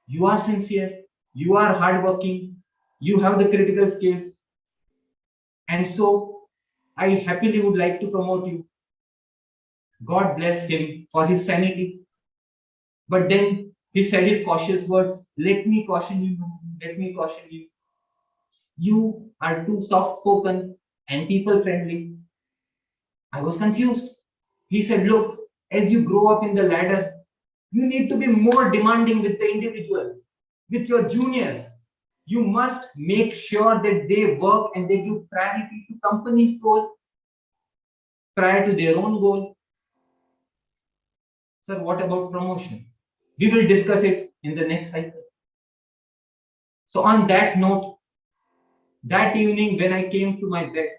K: you are sincere, you are hardworking, you have the critical skills, and so I happily would like to promote you. God bless him for his sanity. But then he said his cautious words, let me caution you, let me caution you. You are too soft-spoken and people-friendly. I was confused. He said, look, as you grow up in the ladder, you need to be more demanding with the individuals, with your juniors. You must make sure that they work and they give priority to company's goal prior to their own goal. Sir, what about promotion? We will discuss it in the next cycle. So on that note, that evening when I came to my bed,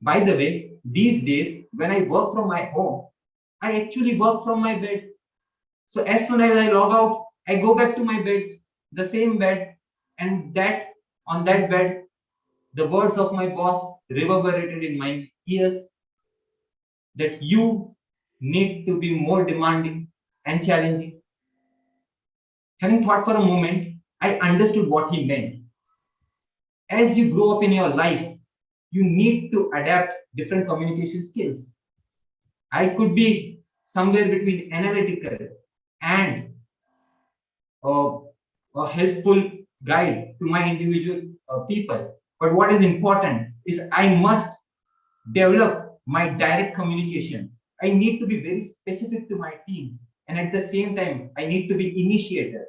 K: by the way, these days when I work from my home, I actually work from my bed. So as soon as I log out, I go back to my bed, the same bed, and that on that bed, the words of my boss reverberated in my ears that you need to be more demanding and challenging. Having thought for a moment, I understood what he meant. As you grow up in your life, you need to adapt different communication skills. I could be somewhere between analytical and a helpful guide to my individual people. But what is important is I must develop my direct communication. I need to be very specific to my team. And at the same time, I need to be initiator.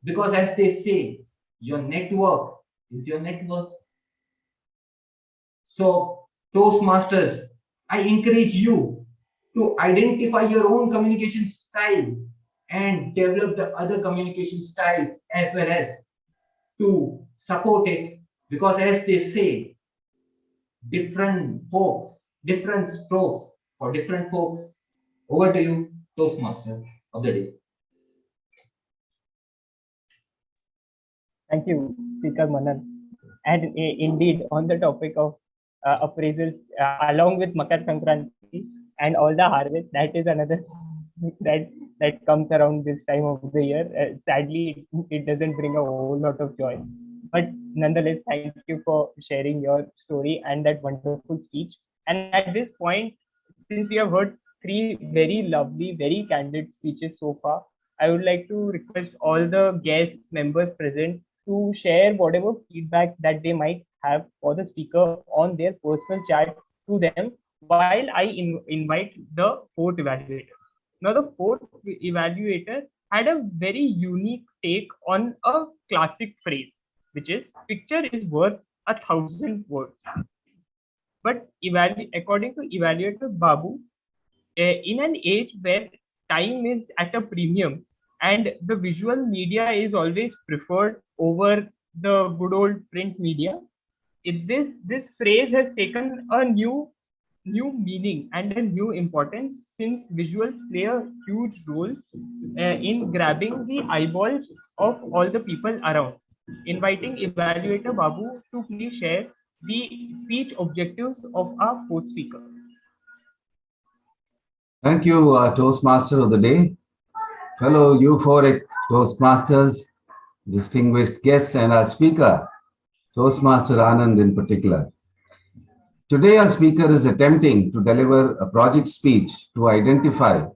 K: Because as they say, your network is your net worth. So, Toastmasters, I encourage you to identify your own communication style and develop the other communication styles as well as to support it. Because as they say, different folks, different strokes for different folks. Over to you, Toastmaster of the day.
B: Thank you, Speaker Manan. And indeed, on the topic of appraisals, along with Makar Sankranti and all the harvest, that is another that that comes around this time of the year. Sadly, it doesn't bring a whole lot of joy. But nonetheless, thank you for sharing your story and that wonderful speech. And at this point, since we have heard three very lovely, very candid speeches so far, I would like to request all the guest members present to share whatever feedback that they might have for the speaker on their personal chat to them while I invite the fourth evaluator. Now, the fourth evaluator had a very unique take on a classic phrase, which is picture is worth 1,000 words. But according to evaluator Babu, in an age where time is at a premium and the visual media is always preferred over the good old print media, this phrase has taken a new meaning and a new importance since visuals play a huge role in grabbing the eyeballs of all the people around. Inviting evaluator Babu to please share the speech objectives of our fourth speaker.
M: Thank you, Toastmaster of the Day, fellow euphoric Toastmasters, distinguished guests, and our speaker, Toastmaster Anand in particular. Today, our speaker is attempting to deliver a project speech to identify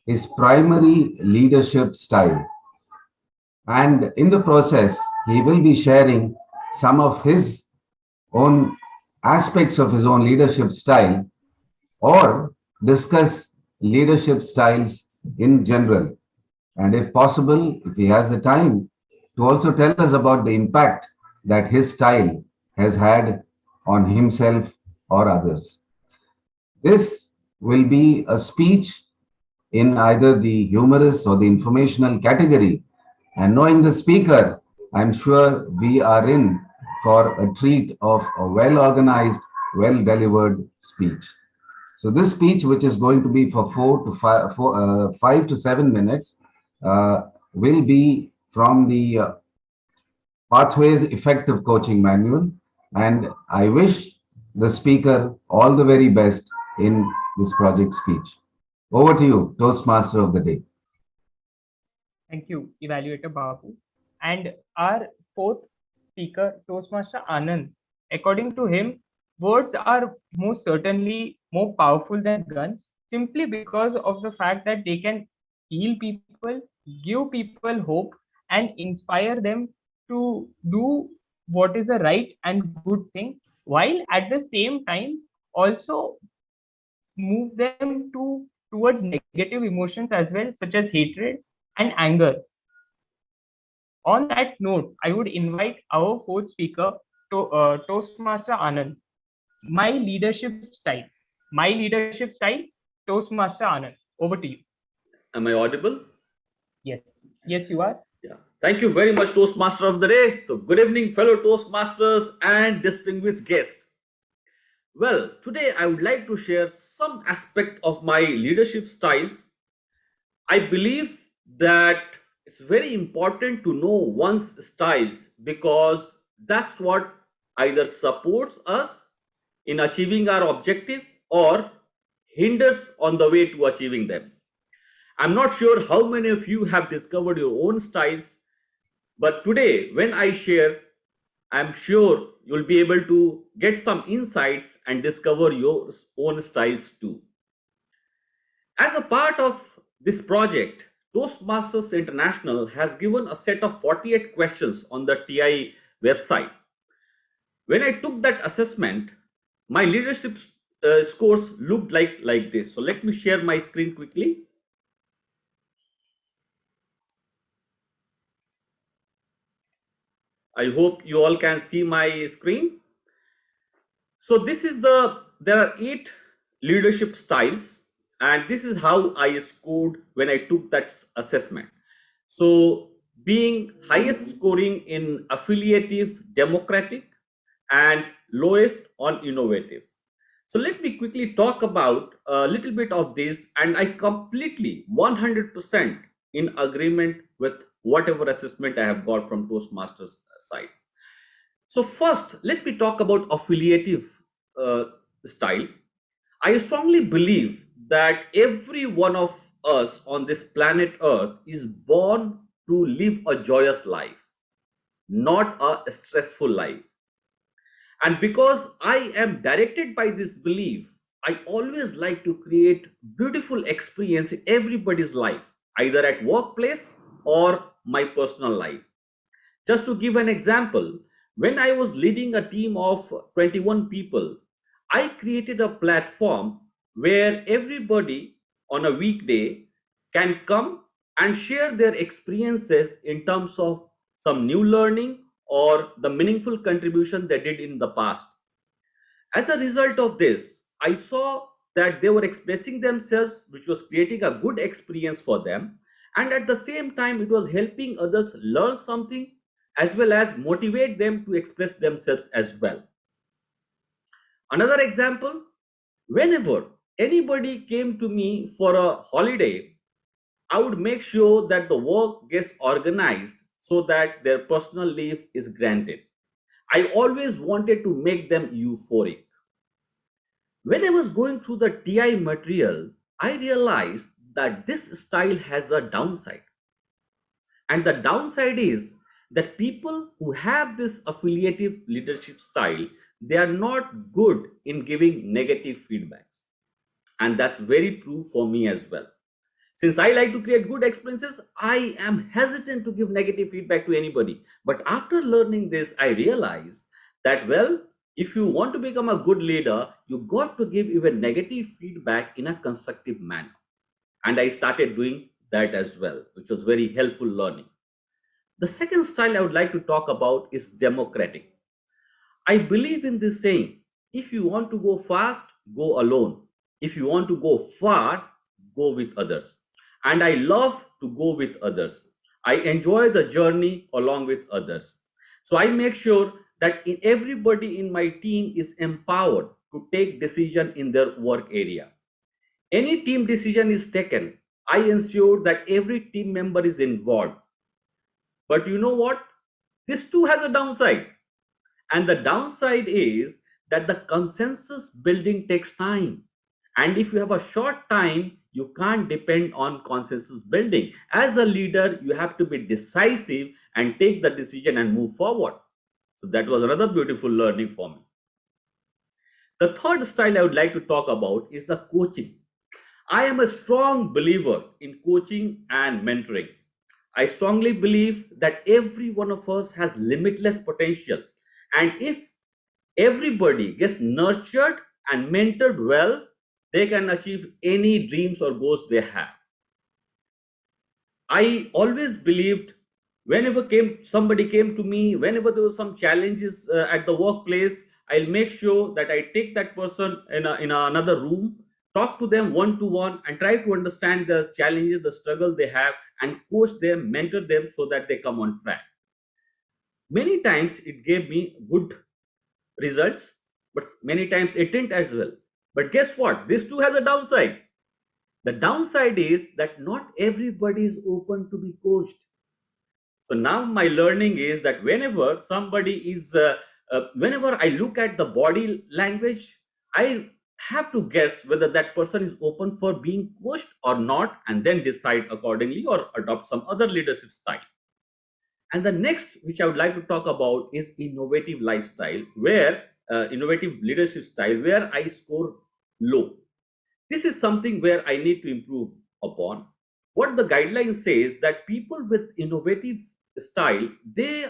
M: his primary leadership style. And in the process, he will be sharing some of his own aspects of his own leadership style or discuss leadership styles in general. And if possible, if he has the time, to also tell us about the impact that his style has had on himself or others. This will be a speech in either the humorous or the informational category. And knowing the speaker, I'm sure we are in for a treat of a well-organized, well-delivered speech. So this speech, which is going to be for 5 to 7 minutes, will be from the Pathways Effective Coaching Manual. And I wish the speaker all the very best in this project speech. Over to you, Toastmaster of the Day.
B: Thank you, Evaluator Babu. And our fourth speaker, Toastmaster Anand, according to him, words are most certainly more powerful than guns simply because of the fact that they can heal people, give people hope, and inspire them to do what is the right and good thing, while at the same time also move them towards negative emotions as well, such as hatred and anger. On that note, I would invite our fourth speaker, Toastmaster Anand. My leadership style. My leadership style, Toastmaster Anand. Over to you.
L: Am I audible?
B: Yes. Yes, you are.
L: Yeah. Thank you very much, Toastmaster of the Day. So, good evening, fellow Toastmasters and distinguished guests. Well, today I would like to share some aspect of my leadership styles. I believe that it's very important to know one's styles because that's what either supports us in achieving our objective or hinders on the way to achieving them. I'm not sure how many of you have discovered your own styles, but today when I share, I'm sure you'll be able to get some insights and discover your own styles too. As a part of this project, Toastmasters International has given a set of 48 questions on the TI website. When I took that assessment, my leadership scores looked like this. So let me share my screen quickly. I hope you all can see my screen. So this is there are 8 leadership styles, and this is how I scored when I took that assessment. So being highest scoring in affiliative, democratic, and lowest on innovative. So let me quickly talk about a little bit of this, and I completely 100% in agreement with whatever assessment I have got from Toastmasters side. So first, let me talk about affiliative style. I strongly believe that every one of us on this planet Earth is born to live a joyous life, not a stressful life. And because I am directed by this belief, I always like to create beautiful experience in everybody's life, either at workplace or my personal life. Just to give an example, when I was leading a team of 21 people, I created a platform where everybody on a weekday can come and share their experiences in terms of some new learning or the meaningful contribution they did in the past. As a result of this, I saw that they were expressing themselves, which was creating a good experience for them. And at the same time, it was helping others learn something as well as motivate them to express themselves as well. Another example, whenever anybody came to me for a holiday, I would make sure that the work gets organized so that their personal leave is granted. I always wanted to make them euphoric. When I was going through the TI material, I realized that this style has a downside. And the downside is that people who have this affiliative leadership style, they are not good in giving negative feedbacks. And that's very true for me as well. Since I like to create good experiences, I am hesitant to give negative feedback to anybody. But after learning this, I realized that, well, if you want to become a good leader, you got to give even negative feedback in a constructive manner. And I started doing that as well, which was very helpful learning. The second style I would like to talk about is democratic. I believe in this saying, if you want to go fast, go alone. If you want to go far, go with others. And I love to go with others. I enjoy the journey along with others. So I make sure that everybody in my team is empowered to take decision in their work area. Any team decision is taken, I ensure that every team member is involved. But you know what? This too has a downside. And the downside is that the consensus building takes time. And if you have a short time, you can't depend on consensus building. As a leader, you have to be decisive and take the decision and move forward. So that was another beautiful learning for me. The third style I would like to talk about is the coaching. I am a strong believer in coaching and mentoring. I strongly believe that every one of us has limitless potential. And if everybody gets nurtured and mentored well, they can achieve any dreams or goals they have. I always believed whenever somebody came to me, whenever there were some challenges at the workplace, I'll make sure that I take that person in another room, talk to them one-to-one, and try to understand the challenges, the struggle they have, and coach them, mentor them so that they come on track. Many times it gave me good results, but many times it didn't as well. But guess what? This too has a downside. The downside is that not everybody is open to be coached. So now my learning is that whenever somebody is, whenever I look at the body language, I have to guess whether that person is open for being coached or not, and then decide accordingly or adopt some other leadership style. And the next, which I would like to talk about, is innovative lifestyle, where innovative leadership style, where I score low. This is something where I need to improve upon. What the guideline says that people with innovative style, they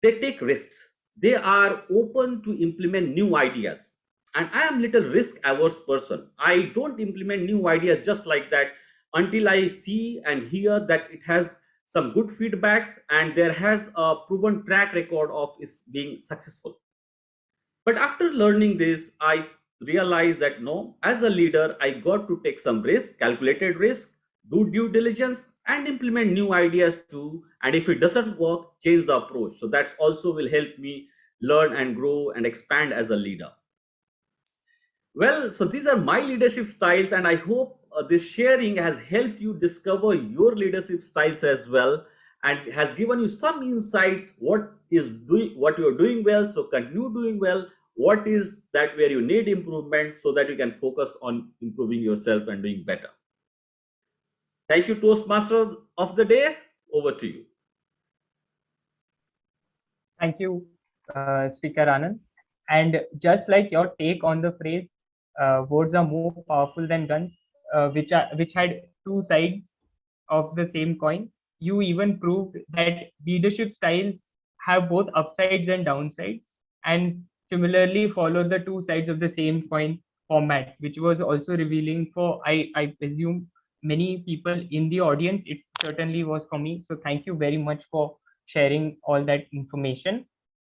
L: take risks. They are open to implement new ideas. And I am little risk averse person. I don't implement new ideas just like that until I see and hear that it has some good feedbacks and there has a proven track record of its being successful. But after learning this, I realized that no, as a leader, I got to take some risk, calculated risk, do due diligence, and implement new ideas too. And if it doesn't work, change the approach. So that's also will help me learn and grow and expand as a leader. Well, so these are my leadership styles, and I hope this sharing has helped you discover your leadership styles as well, and has given you some insights what you're doing well. So continue doing well. what is that where you need improvement so that you can focus on improving yourself and doing better. Thank you, Toastmaster of the day. Over to you.
B: Thank you, Speaker Anand. And just like your take on the phrase, words are more powerful than guns, which had two sides of the same coin, you even proved that leadership styles have both upsides and downsides, and similarly follow the two sides of the same coin format, which was also revealing for, I presume, many people in the audience. It certainly was for me. So thank you very much for sharing all that information.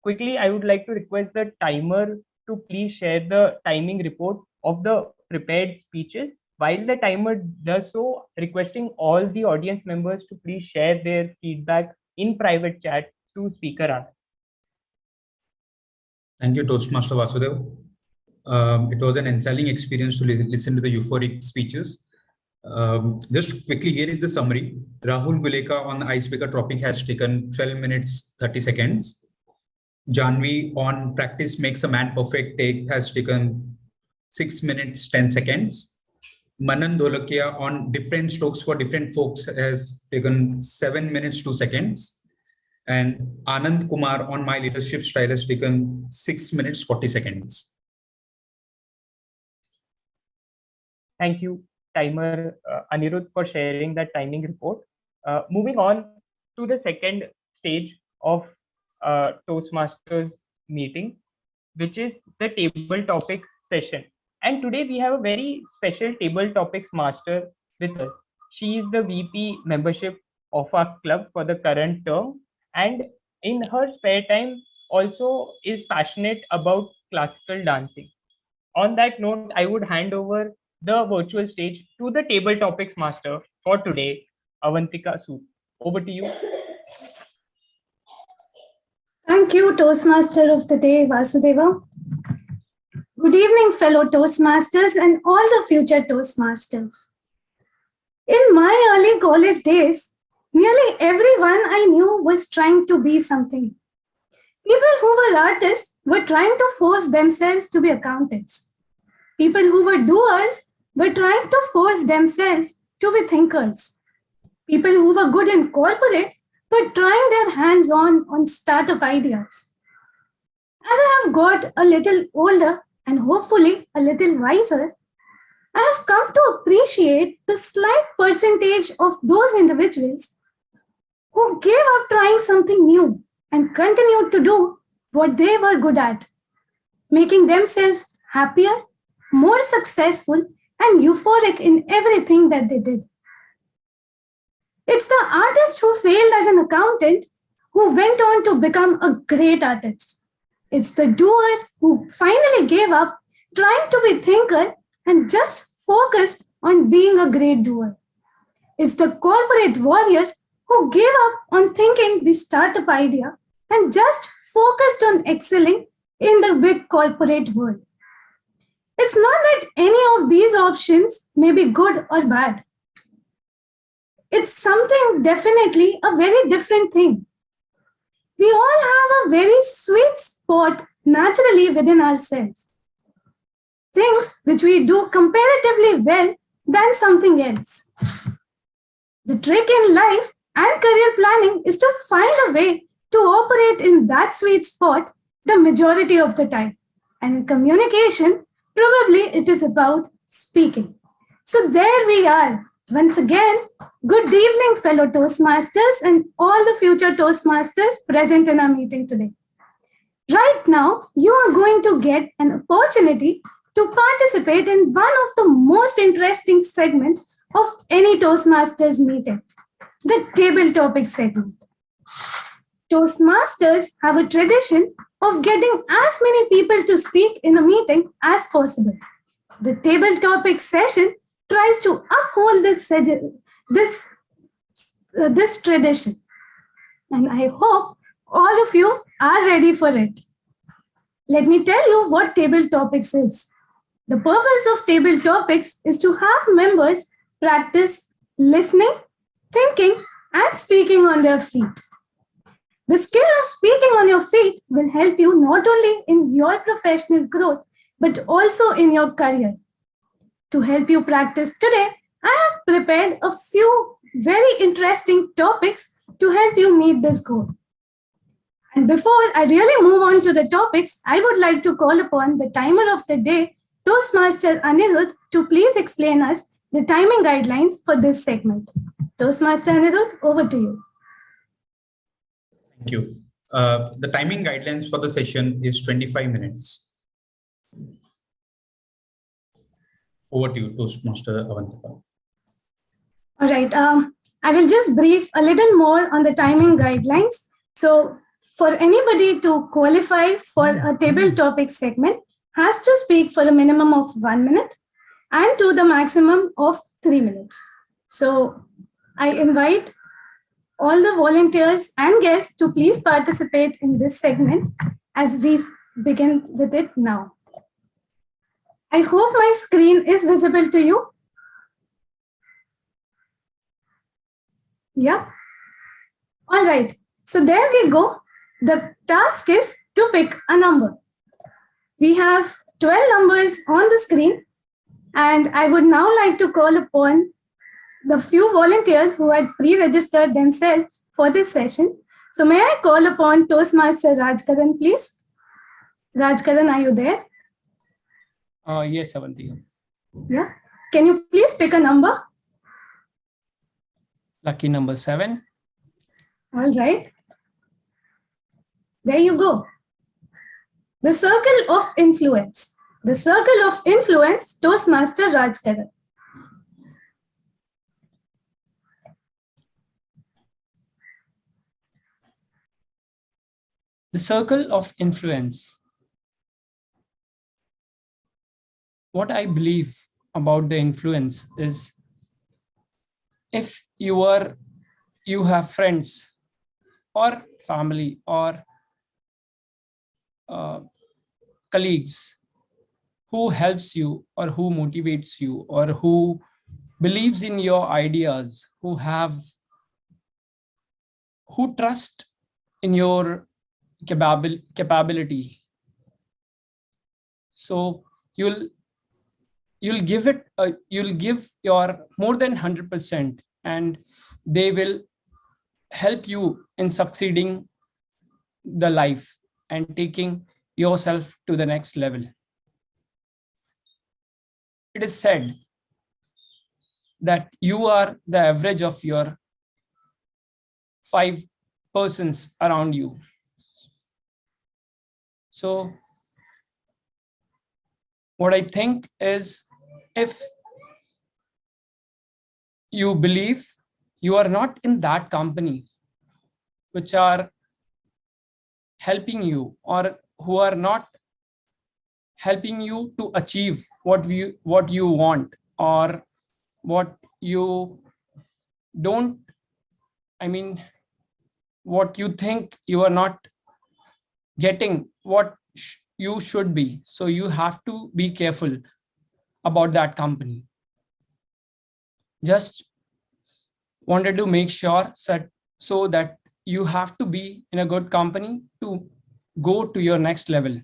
B: Quickly, I would like to request the timer to please share the timing report of the prepared speeches. While the timer does so, requesting all the audience members to please share their feedback in private chat to Speaker Anand.
D: Thank you, Toastmaster Vasudev. It was an enthralling experience to listen to the euphoric speeches. Just quickly, here is the summary. Rahul Guleka on the icebreaker topic has taken 12 minutes, 30 seconds. Janvi on practice makes a man perfect take has taken 6 minutes, 10 seconds. Manan Dholakia on different strokes for different folks has taken 7 minutes, 2 seconds. And Anand Kumar on my leadership style has taken 6 minutes, 40 seconds.
B: Thank you, timer Anirudh, for sharing that timing report. Moving on to the second stage of Toastmasters meeting, which is the table topics session. And today we have a very special table topics master with us. She is the VP membership of our club for the current term, and in her spare time also is passionate about classical dancing. On that note, I would hand over the virtual stage to the table topics master for today, Avantika Sood. Over to you.
N: Thank you, Toastmaster of the day, Vasudeva. Good evening, fellow Toastmasters and all the future Toastmasters. In my early college days, nearly everyone I knew was trying to be something. People who were artists were trying to force themselves to be accountants. People who were doers were trying to force themselves to be thinkers. People who were good in corporate were trying their hands on startup ideas. As I have got a little older and hopefully a little wiser, I have come to appreciate the slight percentage of those individuals who gave up trying something new and continued to do what they were good at, making themselves happier, more successful, and euphoric in everything that they did. It's the artist who failed as an accountant who went on to become a great artist. It's the doer who finally gave up trying to be thinker and just focused on being a great doer. It's the corporate warrior who gave up on thinking the startup idea and just focused on excelling in the big corporate world. It's not that any of these options may be good or bad. It's something definitely a very different thing. We all have a very sweet spot naturally within ourselves. Things which we do comparatively well than something else. The trick in life and career planning is to find a way to operate in that sweet spot the majority of the time. And in communication, probably it is about speaking. So there we are. Once again, good evening, fellow Toastmasters and all the future Toastmasters present in our meeting today. Right now, you are going to get an opportunity to participate in one of the most interesting segments of any Toastmasters meeting, the table topic segment. Toastmasters have a tradition of getting as many people to speak in a meeting as possible. The table topic session tries to uphold this tradition. And I hope all of you are ready for it. Let me tell you what table topics is. The purpose of table topics is to have members practice listening, thinking, and speaking on their feet. The skill of speaking on your feet will help you not only in your professional growth, but also in your career. To help you practice today, I have prepared a few very interesting topics to help you meet this goal. And before I really move on to the topics, I would like to call upon the timer of the day, Toastmaster Anirudh, to please explain us the timing guidelines for this segment. Toastmaster Anirudh, over to you.
D: Thank you. The timing guidelines for the session is 25 minutes. Over to you, Toastmaster Avantika.
N: All right. I will just brief a little more on the timing guidelines. So for anybody to qualify for a table topic segment has to speak for a minimum of 1 minute and to the maximum of 3 minutes. So I invite all the volunteers and guests to please participate in this segment as we begin with it now. I hope my screen is visible to you. Yeah. All right. So there we go. The task is to pick a number. We have 12 numbers on the screen, and I would now like to call upon the few volunteers who had pre-registered themselves for this session. So may I call upon Toastmaster Rajkaran, please? Rajkaran, are you there?
E: Yes, Avantika.
N: Yeah. Can you please pick a number?
E: Lucky number 7.
N: All right. There you go. The circle of influence. The circle of influence, Toastmaster Rajkaran.
E: The circle of influence. What I believe about the influence is if you have friends or family or colleagues who helps you or who motivates you or who believes in your ideas, who trust in your capability. So you'll give your more than 100%, and they will help you in succeeding the life and taking yourself to the next level. It is said that you are the average of your 5 persons around you. So what I think is, if you believe you are not in that company which are helping you or who are not helping you to achieve what you want, or what you don't, what you think you are not getting what you should be. So you have to be careful about that company. Just wanted to make sure so that you have to be in a good company to go to your next level.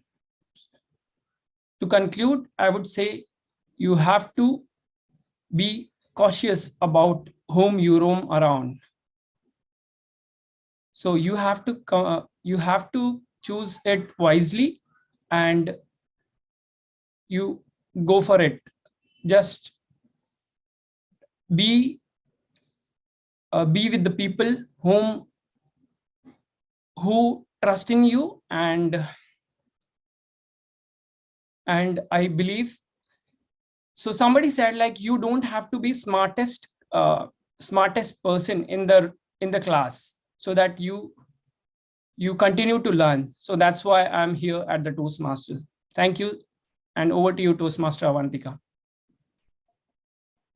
E: To conclude, I would say you have to be cautious about whom you roam around. So you have to choose it wisely and you go for it. Just be with the people who trust in you, and I believe so. Somebody said, like, you don't have to be smartest person in the class, so that you continue to learn. So that's why I'm here at the Toastmasters. Thank you, and over to you, Toastmaster Avantika.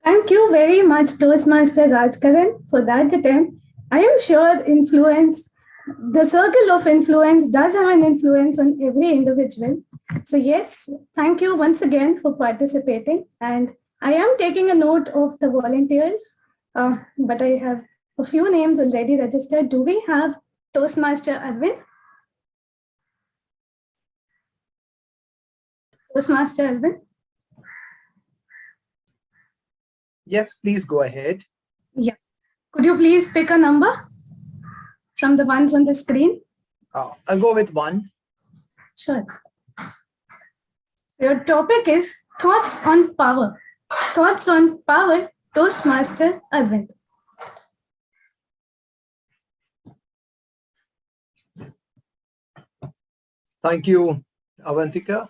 N: Thank you very much, Toastmaster Rajkaran, for that attempt. I am sure the circle of influence does have an influence on every individual. So yes, thank you once again for participating. And I am taking a note of the volunteers, but I have a few names already registered. Do we have Toastmaster Arvind. Toastmaster Arvind.
O: Yes, please go ahead.
N: Yeah. Could you please pick a number from the ones on the screen?
O: I'll go with 1.
N: Sure. Your topic is thoughts on power. Thoughts on power, Toastmaster Arvind.
O: Thank you, Avantika.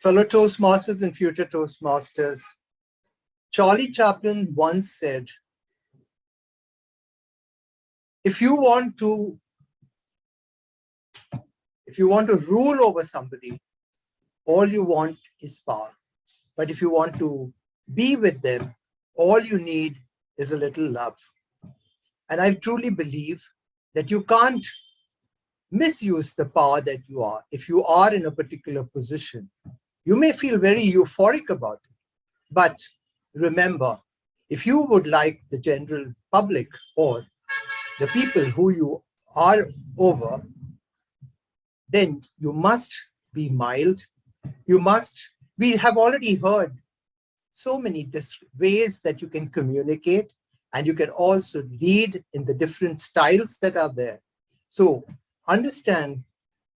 O: Fellow Toastmasters and future Toastmasters, Charlie Chaplin once said, if you want to rule over somebody, all you want is power. But if you want to be with them, all you need is a little love. And I truly believe that you can't misuse the power that you are. If you are in a particular position, you may feel very euphoric about it. But remember, if you would like the general public or the people who you are over, then you must be mild. We have already heard so many ways that you can communicate, and you can also lead in the different styles that are there. So understand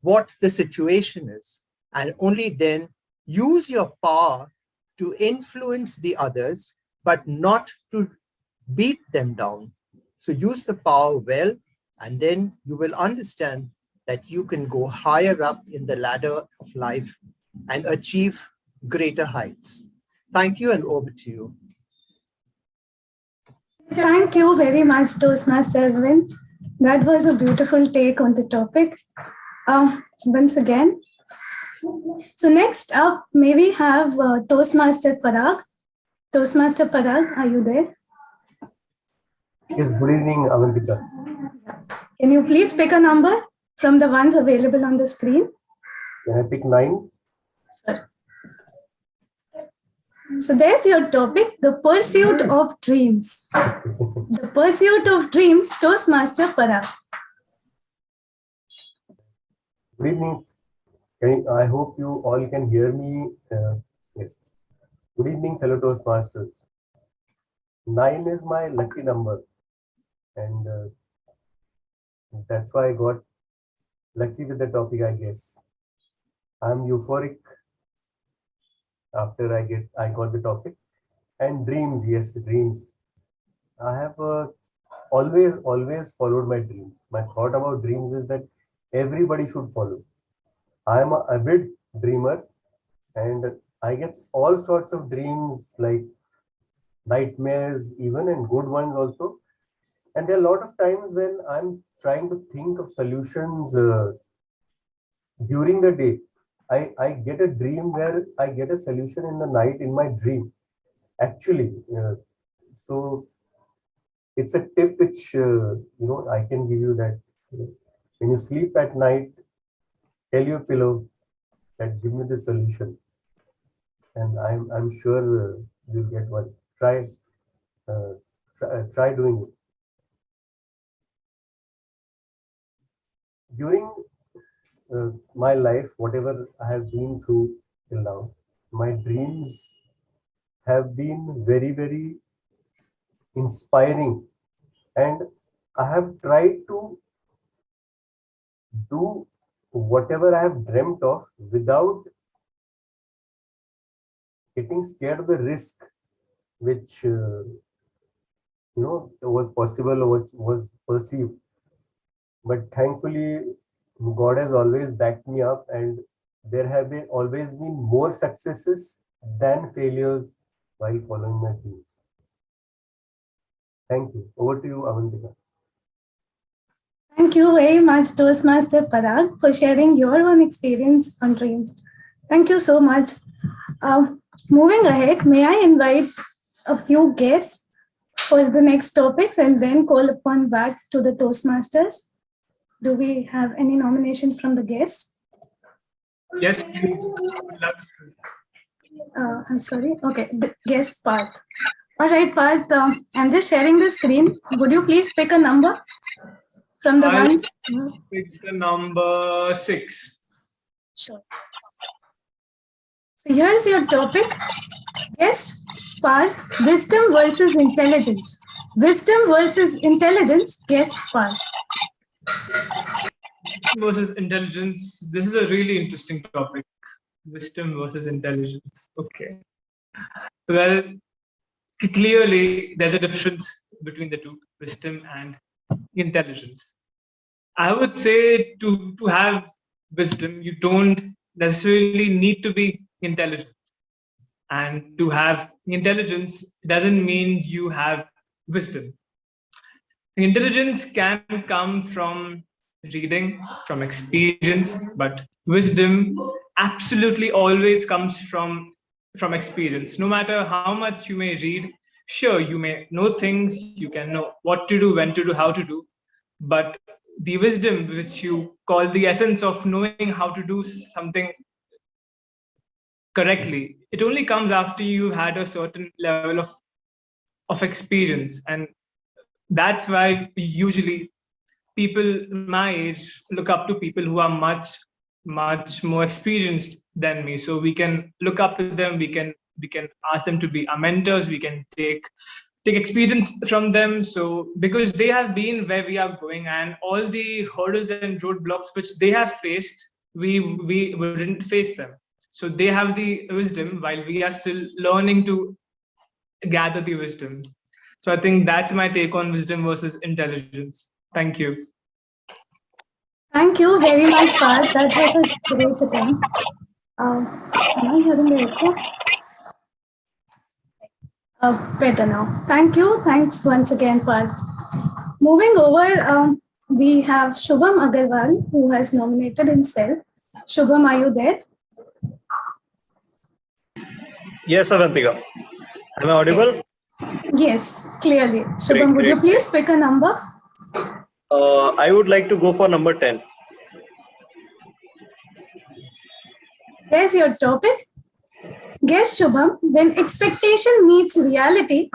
O: what the situation is, and only then use your power to influence the others, but not to beat them down. So use the power well, and then you will understand that you can go higher up in the ladder of life and achieve greater heights. Thank you, and over to you.
N: Thank you very much, Toastmaster Arvind. That was a beautiful take on the topic. Once again. So next up, may we have Toastmaster Parag. Toastmaster Parag, are you there?
P: Yes, good evening, Avantika.
N: Can you please pick a number from the ones available on the screen?
P: Can I pick 9?
N: Sure. So there's your topic, the pursuit of dreams. The pursuit of dreams, Toastmaster Parag.
P: Good evening. I hope you all can hear me. Yes. Good evening, fellow Toastmasters. 9 is my lucky number, and that's why I got lucky with the topic, I guess. I'm euphoric after I got the topic. And dreams, yes, dreams. I have always followed my dreams. My thought about dreams is that everybody should follow. I am an avid dreamer, and I get all sorts of dreams, like nightmares even, and good ones also. And there are a lot of times when I'm trying to think of solutions during the day. I get a dream where I get a solution in the night in my dream, actually. So it's a tip which I can give you, that when you sleep at night, tell your pillow that give me the solution, and I'm sure you'll get one. Try doing it. During my life, whatever I have been through till now, my dreams have been very, very inspiring, and I have tried to do whatever I have dreamt of without getting scared of the risk which was possible or was perceived. But thankfully, God has always backed me up, and there have always been more successes than failures while following my dreams. Thank you. Over to you, Avantika.
N: Thank you very much, Toastmaster Parag, for sharing your own experience on dreams. Thank you so much. Moving ahead, may I invite a few guests for the next topics and then call upon back to the Toastmasters. Do we have any nomination from the guests?
B: Yes, please.
N: I'm sorry. Okay, the guest Parth. All right, Parth, I'm just sharing the screen. Would you please pick a number from the
E: I'll
N: ones.
E: pick the number 6.
N: Sure. So here's your topic. Guest part, wisdom versus intelligence. Wisdom versus intelligence, guest part.
E: Versus intelligence. This is a really interesting topic. Wisdom versus intelligence. Okay. Well, clearly there's a difference between the two, wisdom and intelligence. I would say to have wisdom, you don't necessarily need to be intelligent. And to have intelligence doesn't mean you have wisdom. Intelligence can come from reading, from experience, but wisdom absolutely always comes from experience. No matter how much you may read, sure, you may know things, you can know what to do, when to do, how to do, but the wisdom which you call the essence of knowing how to do something correctly, it only comes after you've had a certain level of experience. And that's why usually people my age look up to people who are much more experienced than me. So we can look up to them, we can ask them to be our mentors, we can take experience from them. So because they have been where we are going, and all the hurdles and roadblocks which they have faced, we wouldn't face them. So they have the wisdom while we are still learning to gather the wisdom. So I think that's my take on wisdom versus intelligence. Thank you.
N: Thank you very much, Parth. That was a great attempt. Am I hearing the echo? Better now. Thank you. Thanks once again, Parth. Moving over, we have Shubham Agarwal, who has nominated himself. Shubham, are you there?
Q: Yes, Avantika. Am I audible?
N: Yes, clearly. Shubham, would you please pick a number?
Q: I would like to go for number 10.
N: There's your topic. Guess, Shubham, when expectation meets reality,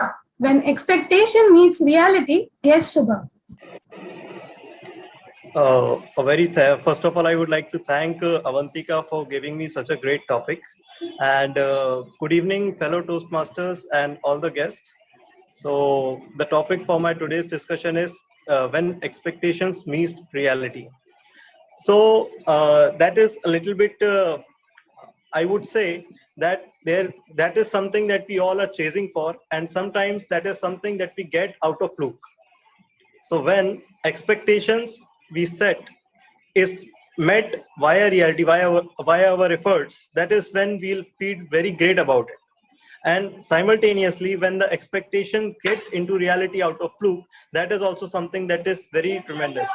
N: guess, Shubham.
Q: First of all, I would like to thank Avantika for giving me such a great topic. And good evening, fellow Toastmasters and all the guests. So the topic for my today's discussion is when expectations meet reality. So that is a little bit, I would say that that is something that we all are chasing for, and sometimes that is something that we get out of fluke. So when expectations we set is met via reality, via our efforts, that is when we'll feel very great about it. And simultaneously, when the expectations get into reality out of fluke, that is also something that is very tremendous.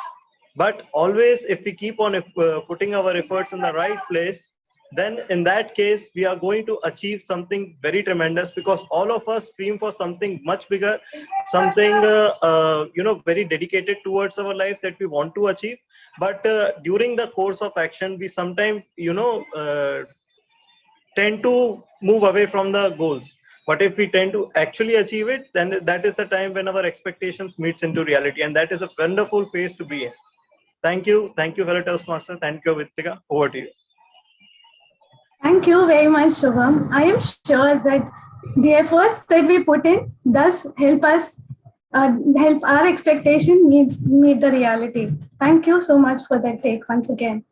Q: But always, if we keep on putting our efforts in the right place, then in that case, we are going to achieve something very tremendous, because all of us dream for something much bigger, something very dedicated towards our life that we want to achieve. But during the course of action, we sometimes tend to move away from the goals. But if we tend to actually achieve it, then that is the time when our expectations meets into reality, and that is a wonderful phase to be in. Thank you, fellow Toastmaster. Thank you, Vitika. Over to you.
N: Thank you very much, Shubham. I am sure that the efforts that we put in does help us, help our expectation meet the reality. Thank you so much for that take once again.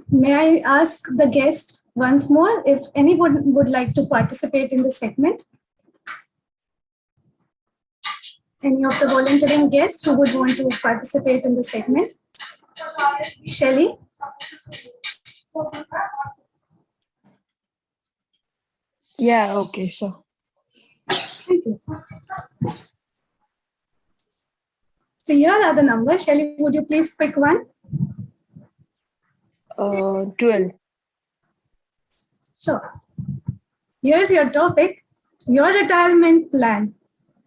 N: May I ask the guest once more if anyone would like to participate in the segment? Any of the volunteering guests who would want to participate in the segment? Shelley?
R: Yeah, okay, sure.
N: Thank you. So here are the numbers. Shelley, would you please pick one?
R: 12.
N: Sure. Here's your topic, your retirement plan.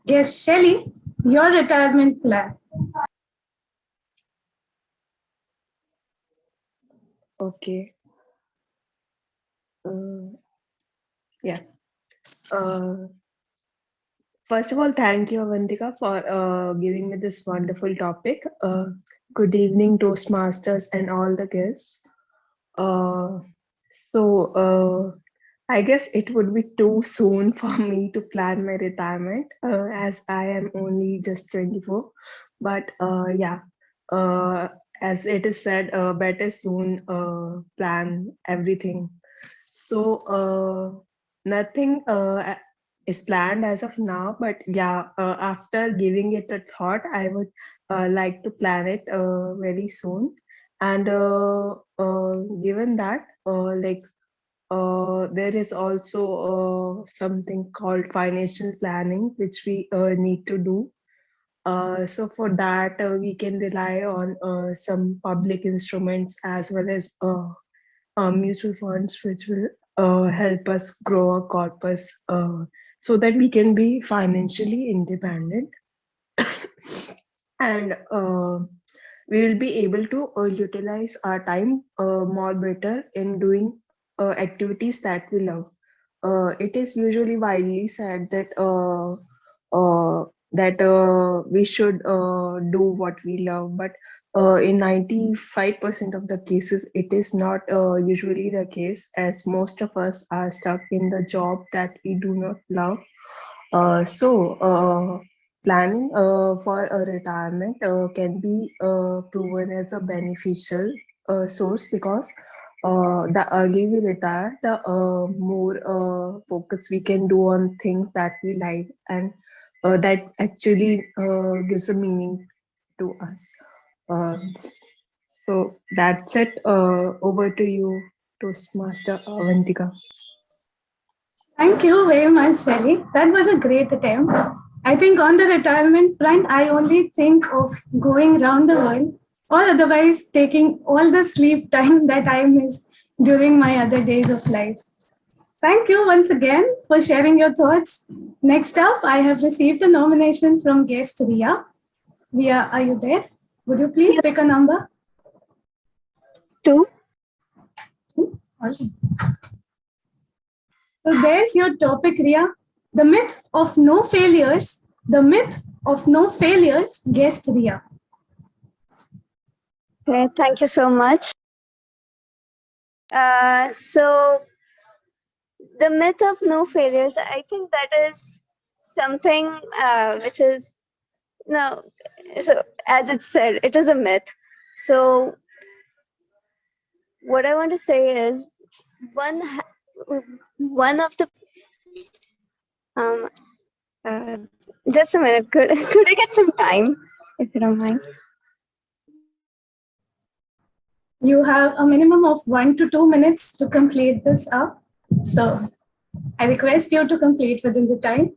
N: Guess, Shelley, your retirement plan.
R: Okay. Yeah. First of all, thank you, Avantika, for giving me this wonderful topic. Good evening, Toastmasters and all the guests. Uh, so, I guess it would be too soon for me to plan my retirement, as I am only just 24. But yeah, uh, as it is said, better soon plan everything. So, nothing is planned as of now, but yeah, after giving it a thought, I would like to plan it very soon. And given that, there is also something called financial planning, which we need to do. So for that, we can rely on some public instruments as well as mutual funds, which will help us grow our corpus so that we can be financially independent. And we will be able to utilize our time more better in doing activities that we love. It is usually widely said that we should do what we love, but in 95% of the cases, it is not usually the case, as most of us are stuck in the job that we do not love. So, planning for a retirement can be proven as a beneficial source, because the early we retire, the more focus we can do on things that we like, and that actually gives a meaning to us. Uh, so that's it. Over to you, Toastmaster Avantika.
N: Thank you very much, Shelly. That was a great attempt. I think on the retirement front, I only think of going around the world, or otherwise taking all the sleep time that I missed during my other days of life. Thank you once again for sharing your thoughts. Next up, I have received a nomination from guest Ria. Ria, are you there? Would you please pick a number?
S: 2.
N: Okay. So there's your topic, Ria. The myth of no failures. The myth of no failures. Guest Ria.
S: Okay, thank you so much. So the myth of no failures, I think that is something which is, no, so as it said, it is a myth. So what I want to say is, one of the just a minute, could I get some time, if you don't mind?
N: You have a minimum of 1 to 2 minutes to complete this up. So I request you to complete within the time.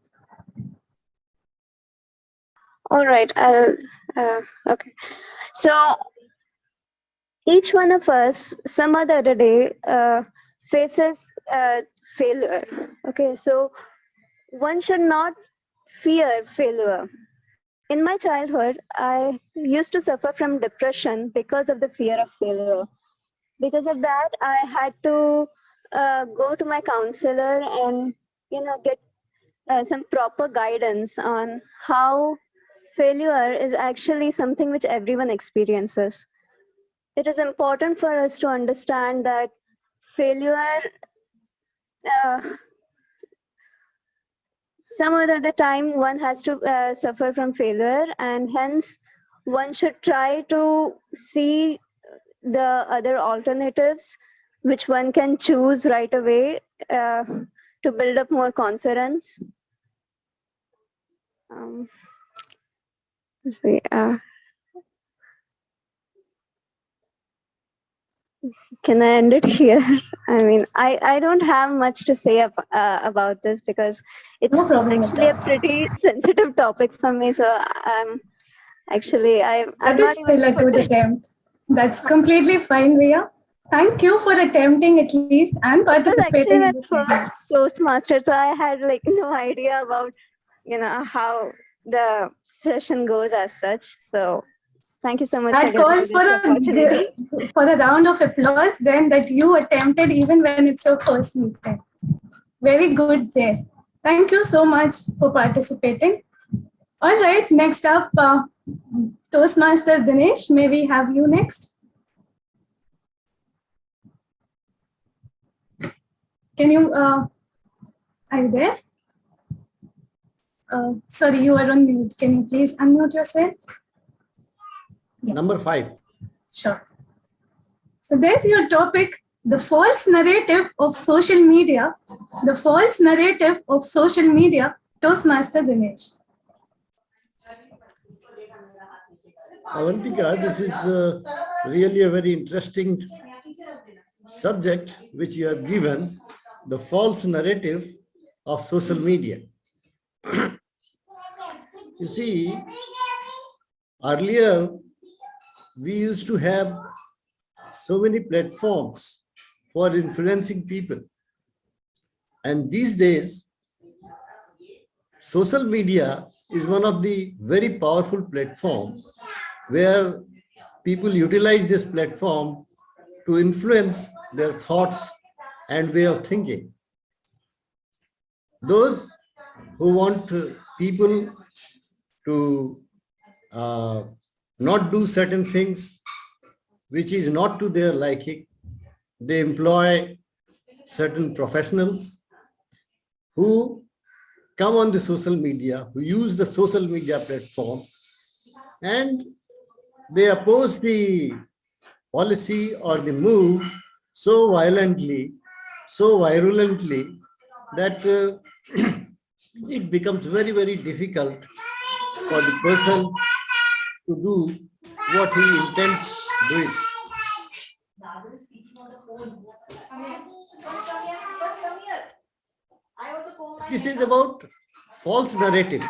S: All right, okay. So each one of us, some other day, faces failure. Okay, so one should not fear failure. In my childhood, I used to suffer from depression because of the fear of failure. Because of that, I had to go to my counselor and get some proper guidance on how failure is actually something which everyone experiences. It is important for us to understand that failure, some other time one has to suffer from failure, and hence one should try to see the other alternatives which one can choose right away to build up more confidence. Let's see. Can I end it here? I mean, I don't have much to say about this, because it's actually a pretty sensitive topic for me. So actually, I'm
N: That
S: not
N: is still a good attempt. That's completely fine, Ria. Thank you for attempting at least and participating in
S: the
N: this
S: first Toastmaster, so I had like no idea about how the session goes as such. So thank you so much
N: That
S: for giving me
N: calls for
S: this opportunity.
N: a round of applause then, that you attempted even when it's your first meeting. Very good there. Thank you so much for participating. All right, next up, Toastmaster Dinesh, may we have you next? Can you, are you there? Sorry, you are on mute. Can you please unmute yourself? Yeah.
T: Number 5.
N: Sure. So there's your topic, the false narrative of social media. The false narrative of social media, Toastmaster Dinesh.
T: Avantika, this is really a very interesting subject which you have given, the false narrative of social media. You see, earlier we used to have so many platforms for influencing people. And these days, social media is one of the very powerful platforms where people utilize this platform to influence their thoughts and way of thinking. Those who want people to not do certain things which is not to their liking, they employ certain professionals who come on the social media, who use the social media platform, and they oppose the policy or the move so violently, so virulently, that it becomes very, very difficult for the person to do what he intends doing. This is about false narrative.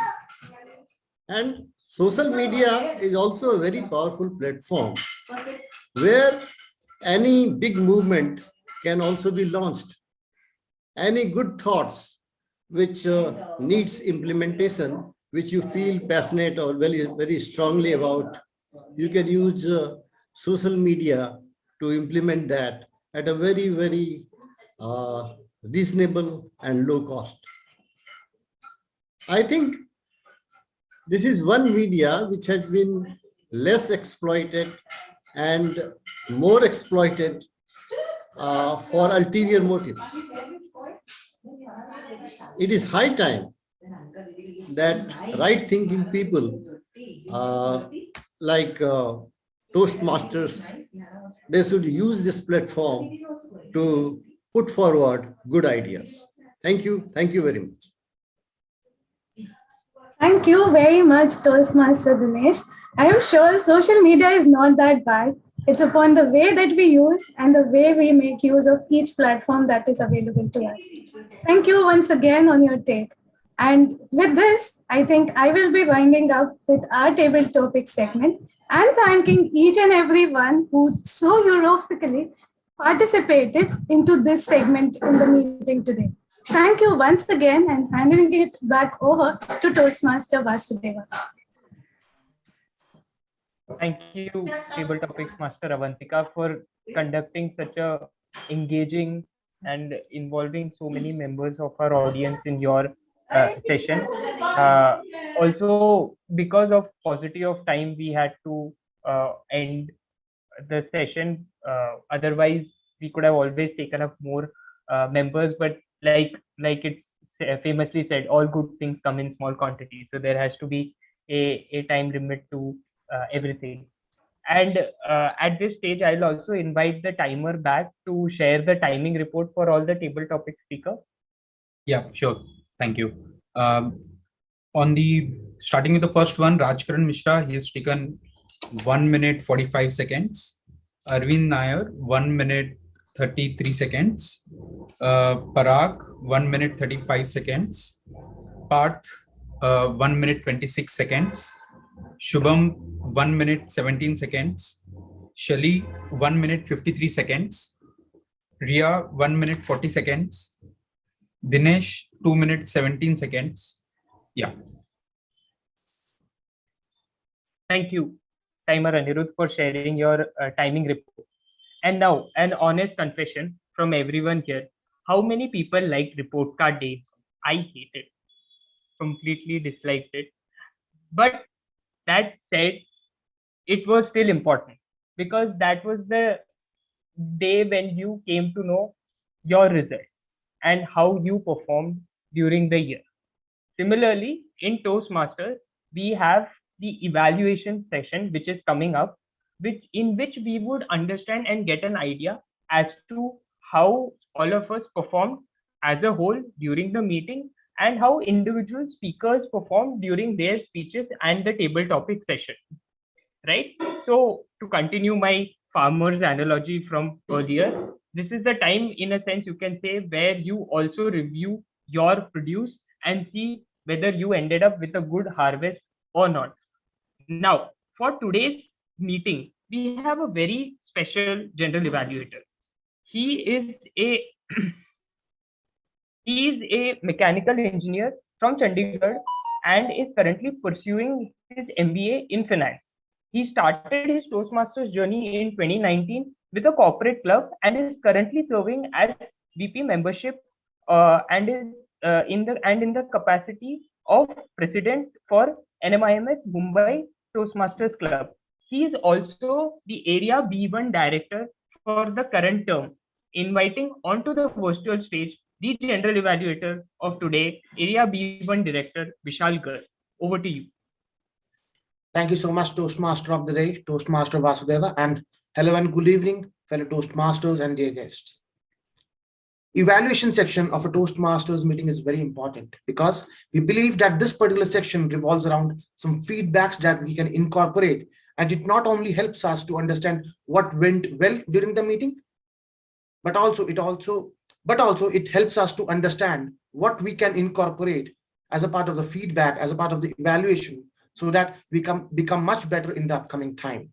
T: And social media is also a very powerful platform where any big movement can also be launched. Any good thoughts which needs implementation, which you feel passionate or very, very strongly about, you can use social media to implement that at a very, very reasonable and low cost. I think this is one media which has been less exploited and more exploited for ulterior motives. It is high time that right-thinking people like Toastmasters, they should use this platform to put forward good ideas. Thank you. Thank you very much.
N: Thank you very much, Toastmaster Dinesh. I am sure social media is not that bad. It's upon the way that we use and the way we make use of each platform that is available to us. Thank you once again on your take. And with this, I think I will be winding up with our table topic segment and thanking each and everyone who so heroically participated into this segment in the meeting today. Thank you once again and handing it back over to Toastmaster Vasudeva.
B: Thank you, Table Topics Master Avantika, for conducting such a engaging and involving so many members of our audience in your session. Also, because of paucity of time, we had to end the session. Otherwise, we could have always taken up more members, but like it's famously said, all good things come in small quantities. So there has to be a time limit to everything. And at this stage, I'll also invite the timer back to share the timing report for all the table topic speaker.
D: Yeah, sure. Thank you. Starting with the first one, Rajkaran Mishra, he has taken 1 minute 45 seconds. Arvind Nair, 1 minute 33 seconds. Parag, 1 minute 35 seconds. Parth, 1 minute 26 seconds. Shubham, 1 minute 17 seconds. Shali, 1 minute 53 seconds. Ria, 1 minute 40 seconds. Dinesh, 2 minutes 17 seconds. Yeah.
B: Thank you, Timer Anirudh, for sharing your timing report. And now, an honest confession from everyone here. How many people liked report card days I hated, completely disliked it. But that said, it was still important because that was the day when you came to know your results and how you performed during the year. Similarly, in Toastmasters, we have the evaluation session which is coming up, in which we would understand and get an idea as to how all of us performed as a whole during the meeting and how individual speakers performed during their speeches and the table topic session. Right? So, to continue my farmer's analogy from earlier, this is the time, in a sense, you can say, where you also review your produce and see whether you ended up with a good harvest or not. Now, for today's meeting, we have a very special general evaluator. He is a he is a mechanical engineer from Chandigarh and is currently pursuing his MBA in finance. He started his Toastmasters journey in 2019 with a corporate club and is currently serving as VP membership and is in the capacity of president for NMIMS Mumbai Toastmasters Club. He is also the area B1 director for the current term, inviting onto the virtual stage the general evaluator of today, area B1 director Vishal Garg. Over to you.
U: Thank you so much, Toastmaster of the Day, Toastmaster Vasudeva, and hello and good evening, fellow Toastmasters and dear guests. Evaluation section of a Toastmasters meeting is very important because we believe that this particular section revolves around some feedbacks that we can incorporate, and it not only helps us to understand what went well during the meeting, but also it helps us to understand what we can incorporate as a part of the feedback, as a part of the evaluation, so that we can become much better in the upcoming time.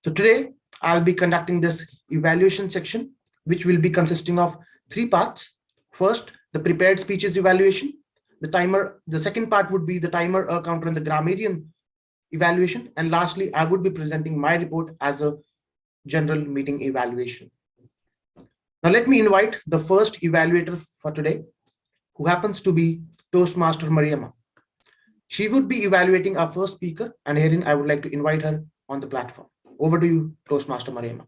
U: So today, I'll be conducting this evaluation section, which will be consisting of 3 parts. First, the prepared speeches evaluation. The second part would be the timer, counter, and the grammarian evaluation. And lastly, I would be presenting my report as a general meeting evaluation. Now, let me invite the first evaluator for today, who happens to be Toastmaster Mariama. She would be evaluating our first speaker, and herein I would like to invite her on the platform. Over to you, Toastmaster Mariama.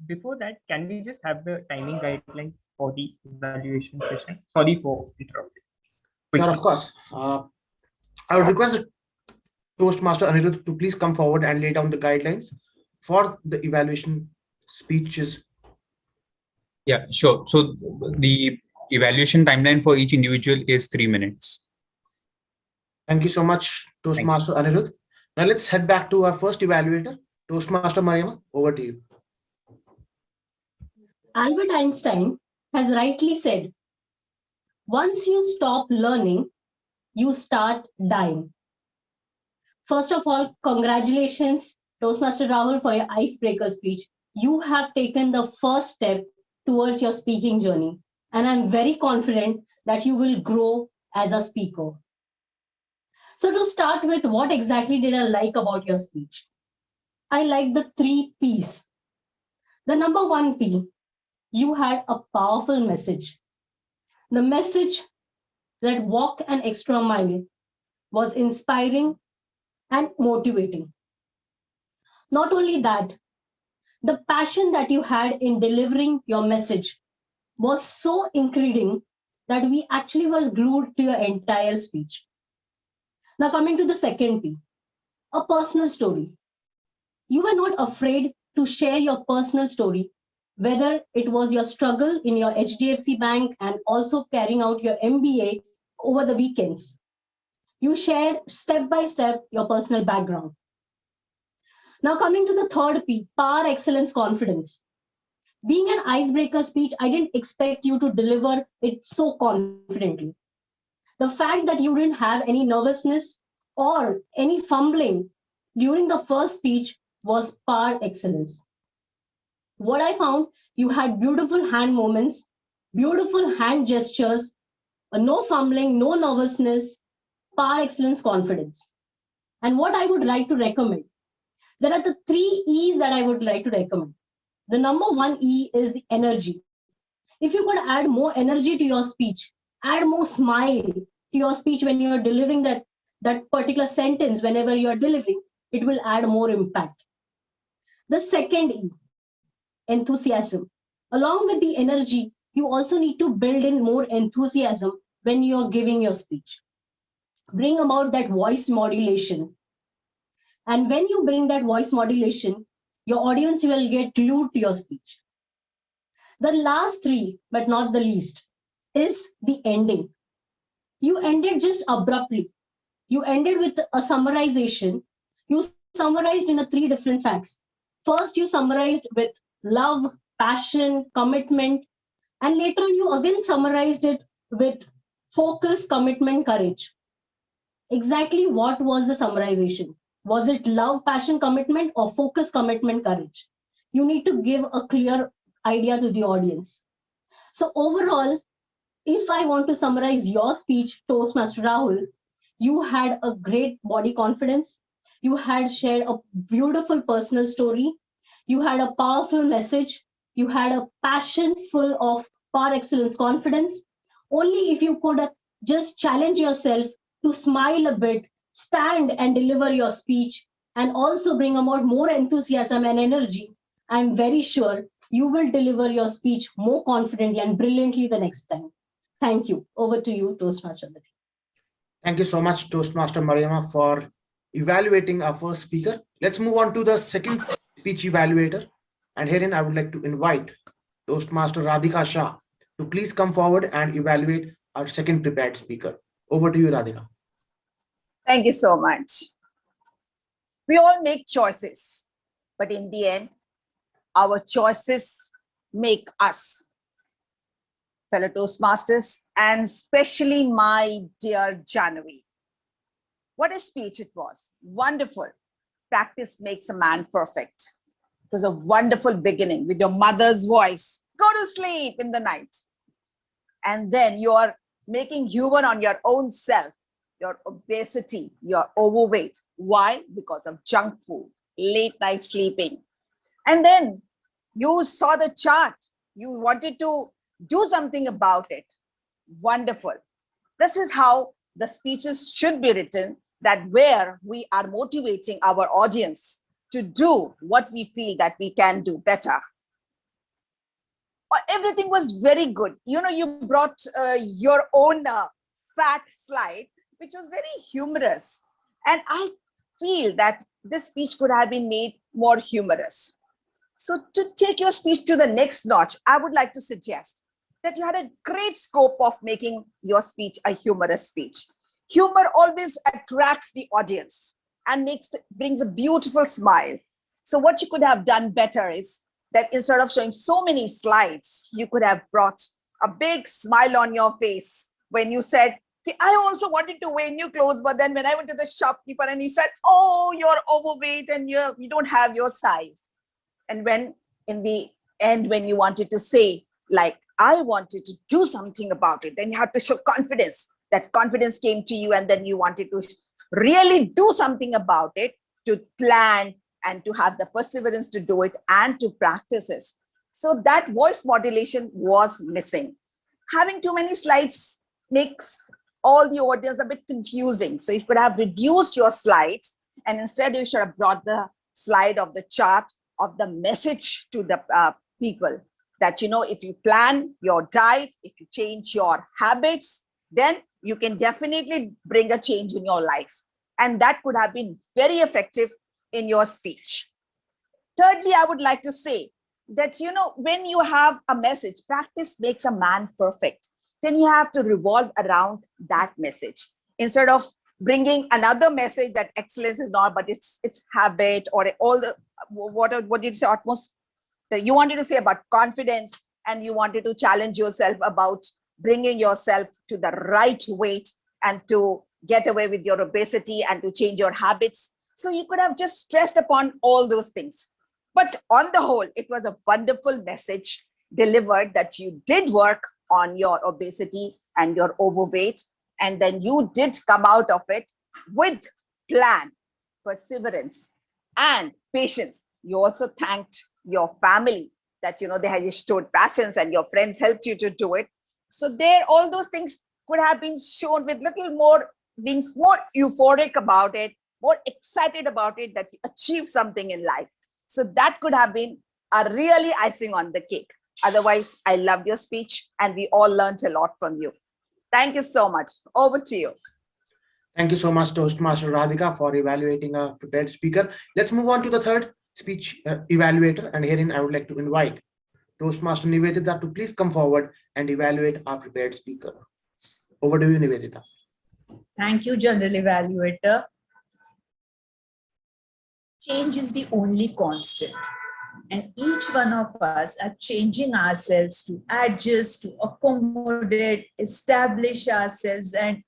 B: Before that, can we just have the timing guidelines for the evaluation session? Sorry for interrupting.
U: Sure, of course. I would request Toastmaster Anirudh to please come forward and lay down the guidelines for the evaluation speeches.
D: Yeah, sure. So the evaluation timeline for each individual is 3 minutes.
U: Thank you so much, Toastmaster Anirudh. Now let's head back to our first evaluator, Toastmaster Mariama. Over to you.
G: Albert Einstein has rightly said, once you stop learning, you start dying. First of all, congratulations, Toastmaster Rahul, for your icebreaker speech. You have taken the first step towards your speaking journey, and I'm very confident that you will grow as a speaker. So to start with, what exactly did I like about your speech? I like the 3 P's. The number 1 P, you had a powerful message. The message that walk an extra mile was inspiring and motivating. Not only that, the passion that you had in delivering your message was so incredible that we actually was glued to your entire speech. Now coming to the second P, a personal story. You were not afraid to share your personal story, whether it was your struggle in your HDFC bank and also carrying out your MBA over the weekends. You shared step by step your personal background. Now coming to the third P, power, excellence, confidence. Being an icebreaker speech, I didn't expect you to deliver it so confidently. The fact that you didn't have any nervousness or any fumbling during the first speech was par excellence. What I found, you had beautiful hand movements, beautiful hand gestures, no fumbling, no nervousness, par excellence, confidence. And what I would like to recommend, there are the 3 E's that I would like to recommend. The number 1 E is the energy. If you could add more energy to your speech, add more smile to your speech when you're delivering that particular sentence, whenever you're delivering, it will add more impact. The second E, enthusiasm. Along with the energy, you also need to build in more enthusiasm when you're giving your speech. Bring about that voice modulation. And when you bring that voice modulation, your audience will get glued to your speech. The last three, but not the least, is the ending. You ended just abruptly. You ended with a summarization. You summarized in a 3 different facts. First, you summarized with love, passion, commitment, and later you again summarized it with focus, commitment, courage. Exactly what was the summarization? Was it love, passion, commitment, or focus, commitment, courage? You need to give a clear idea to the audience. So overall, if I want to summarize your speech, Toastmaster Rahul, you had a great body confidence. You had shared a beautiful personal story. You had a powerful message. You had a passion full of par excellence confidence. Only if you could just challenge yourself to smile a bit, stand and deliver your speech, and also bring about more enthusiasm and energy, I'm very sure you will deliver your speech more confidently and brilliantly the next time. Thank you. Over to you, Toastmaster.
U: Thank you so much, Toastmaster Mariama, for evaluating our first speaker. Let's move on to the second speech evaluator. And herein, I would like to invite Toastmaster Radhika Shah to please come forward and evaluate our second prepared speaker. Over to you, Radhika.
I: Thank you so much. We all make choices, but in the end, our choices make us. Fellow Toastmasters, and especially my dear Jahnavi. What a speech it was. Wonderful. Practice makes a man perfect. It was a wonderful beginning with your mother's voice. Go to sleep in the night. And then you are making humor on your own self, your obesity, your overweight. Why? Because of junk food, late night sleeping. And then you saw the chart. You wanted to do something about it. Wonderful. This is how the speeches should be written, that where we are motivating our audience to do what we feel that we can do better. Everything was very good. You know, you brought your own fat slide, which was very humorous. And I feel that this speech could have been made more humorous. So to take your speech to the next notch, I would like to suggest that you had a great scope of making your speech a humorous speech. Humor always attracts the audience and brings a beautiful smile. So what you could have done better is that instead of showing so many slides, you could have brought a big smile on your face when you said, I also wanted to wear new clothes, but then when I went to the shopkeeper and he said, oh, you're overweight and you don't have your size. And when in the end, when you wanted to say, like, I wanted to do something about it, then you had to show confidence. That confidence came to you and then you wanted to really do something about it, to plan and to have the perseverance to do it and to practice it. So that voice modulation was missing. Having too many slides makes all the audience a bit confusing. So you could have reduced your slides and instead you should have brought the slide of the chart of the message to the people that, you know, if you plan your diet, if you change your habits, then you can definitely bring a change in your life. And that could have been very effective in your speech. Thirdly, I would like to say that, you know, when you have a message, practice makes a man perfect. Then you have to revolve around that message. Instead of bringing another message that excellence is not, but it's habit or all the, what did you say, utmost, you wanted to say about confidence and you wanted to challenge yourself about bringing yourself to the right weight and to get away with your obesity and to change your habits. So you could have just stressed upon all those things. But on the whole, it was a wonderful message delivered that you did work on your obesity and your overweight. And then you did come out of it with plan, perseverance, and patience. You also thanked your family that, they had showed passions and your friends helped you to do it. So there, all those things could have been shown with little more, being more euphoric about it, more excited about it, that you achieved something in life. So that could have been a really icing on the cake. Otherwise, I loved your speech and we all learned a lot from you. Thank you so much. Over to you.
U: Thank you so much, Toastmaster Radhika, for evaluating a prepared speaker. Let's move on to the third speech evaluator. And herein, I would like to invite Toastmaster Nivedita to please come forward and evaluate our prepared speaker. Over to you, Nivedita.
H: Thank you, General Evaluator. Change is the only constant, and each one of us are changing ourselves to adjust, to accommodate, establish ourselves, and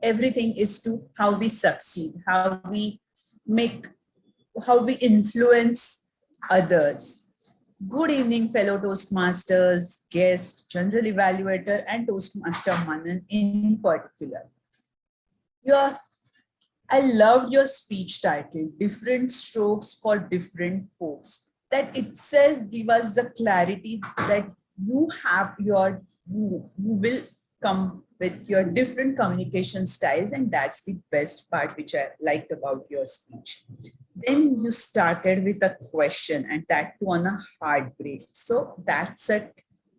H: everything is to how we succeed, how we influence others. Good evening, fellow Toastmasters, guests, General Evaluator, and Toastmaster Manan in particular. I loved your speech title, Different Strokes for Different Folks. That itself gives us the clarity that you will come with your different communication styles, and that's the best part which I liked about your speech. Then you started with a question, and that too on a heartbreak. So that's a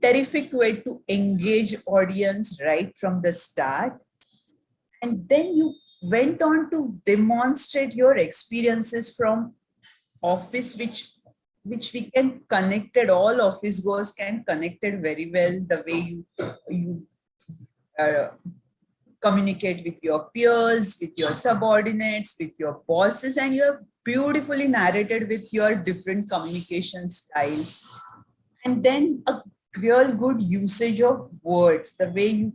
H: terrific way to engage audience right from the start. And then you went on to demonstrate your experiences from office, which we can connected, all office goers can connected very well, the way you communicate with your peers, with your subordinates, with your bosses, and you have beautifully narrated with your different communication styles. And then a real good usage of words, the way you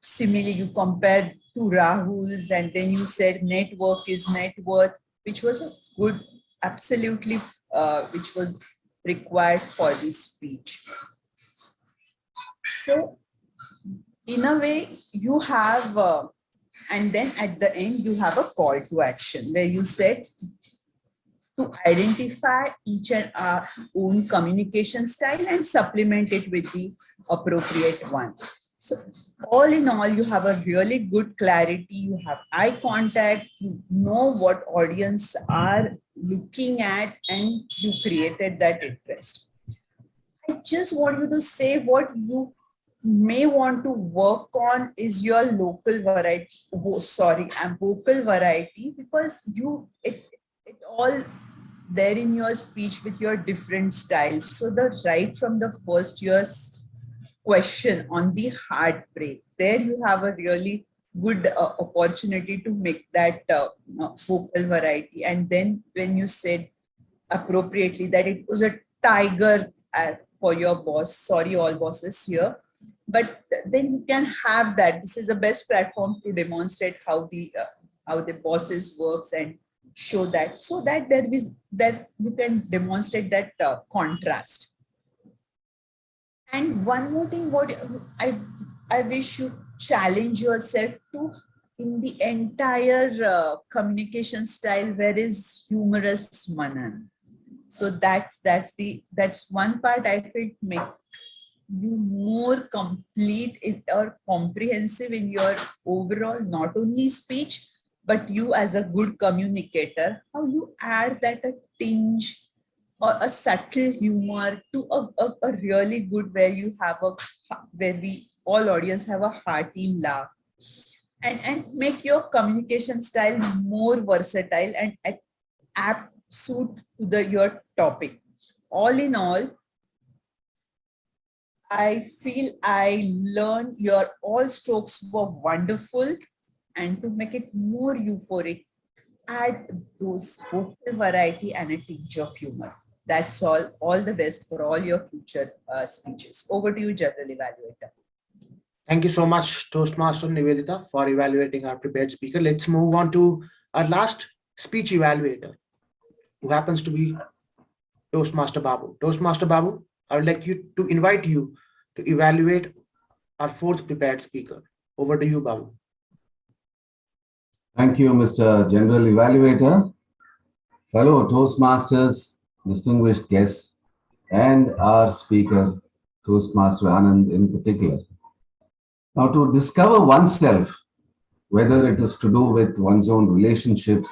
H: simile, you compared to Rahul's, and then you said network is net worth, which was a good, absolutely, which was required for this speech. So in a way, you have, and then at the end, you have a call to action where you said to identify each and our own communication style and supplement it with the appropriate one. So all in all, you have a really good clarity, you have eye contact, you know what audience are looking at, and you created that interest. I just want you to say what you may want to work on is your local variety, vocal variety, because it all there in your speech with your different styles. So the right from the first year's question on the heartbreak, there you have a really good opportunity to make that vocal variety. And then when you said appropriately that it was a tiger for your boss, sorry all bosses here, but then you can have that. This is the best platform to demonstrate how the bosses works and show that, so that you can demonstrate that contrast. And one more thing, what I wish you challenge yourself to in the entire communication style, where is humorous Manan. So that's one part I think make you more complete or comprehensive in your overall, not only speech, but you as a good communicator, how you add that a tinge or a subtle humor to a really good, where you have where we all audience have a hearty laugh, and make your communication style more versatile and apt suit to your topic. All in all, I feel I learned your all strokes were wonderful, and to make it more euphoric, add those vocal variety and a tinge of humor. That's all. All the best for all your future speeches. Over to you, General Evaluator.
U: Thank you so much, Toastmaster Nivedita, for evaluating our prepared speaker. Let's move on to our last speech evaluator, who happens to be Toastmaster Babu. Toastmaster Babu, I would like to invite you to evaluate our fourth prepared speaker. Over to you, Babu.
M: Thank you, Mr. General Evaluator. Fellow Toastmasters, distinguished guests, and our speaker, Toastmaster Anand in particular. Now, to discover oneself, whether it is to do with one's own relationships,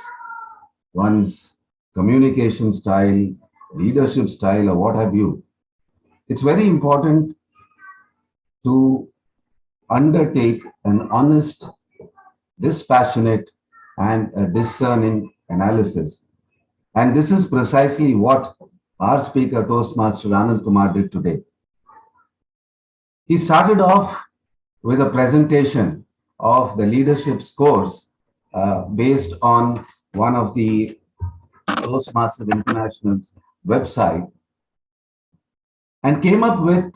M: one's communication style, leadership style, or what have you, it's very important to undertake an honest, dispassionate, and a discerning analysis. And this is precisely what our speaker, Toastmaster Anand Kumar, did today. He started off with a presentation of the leadership scores based on one of the Toastmasters International's website, and came up with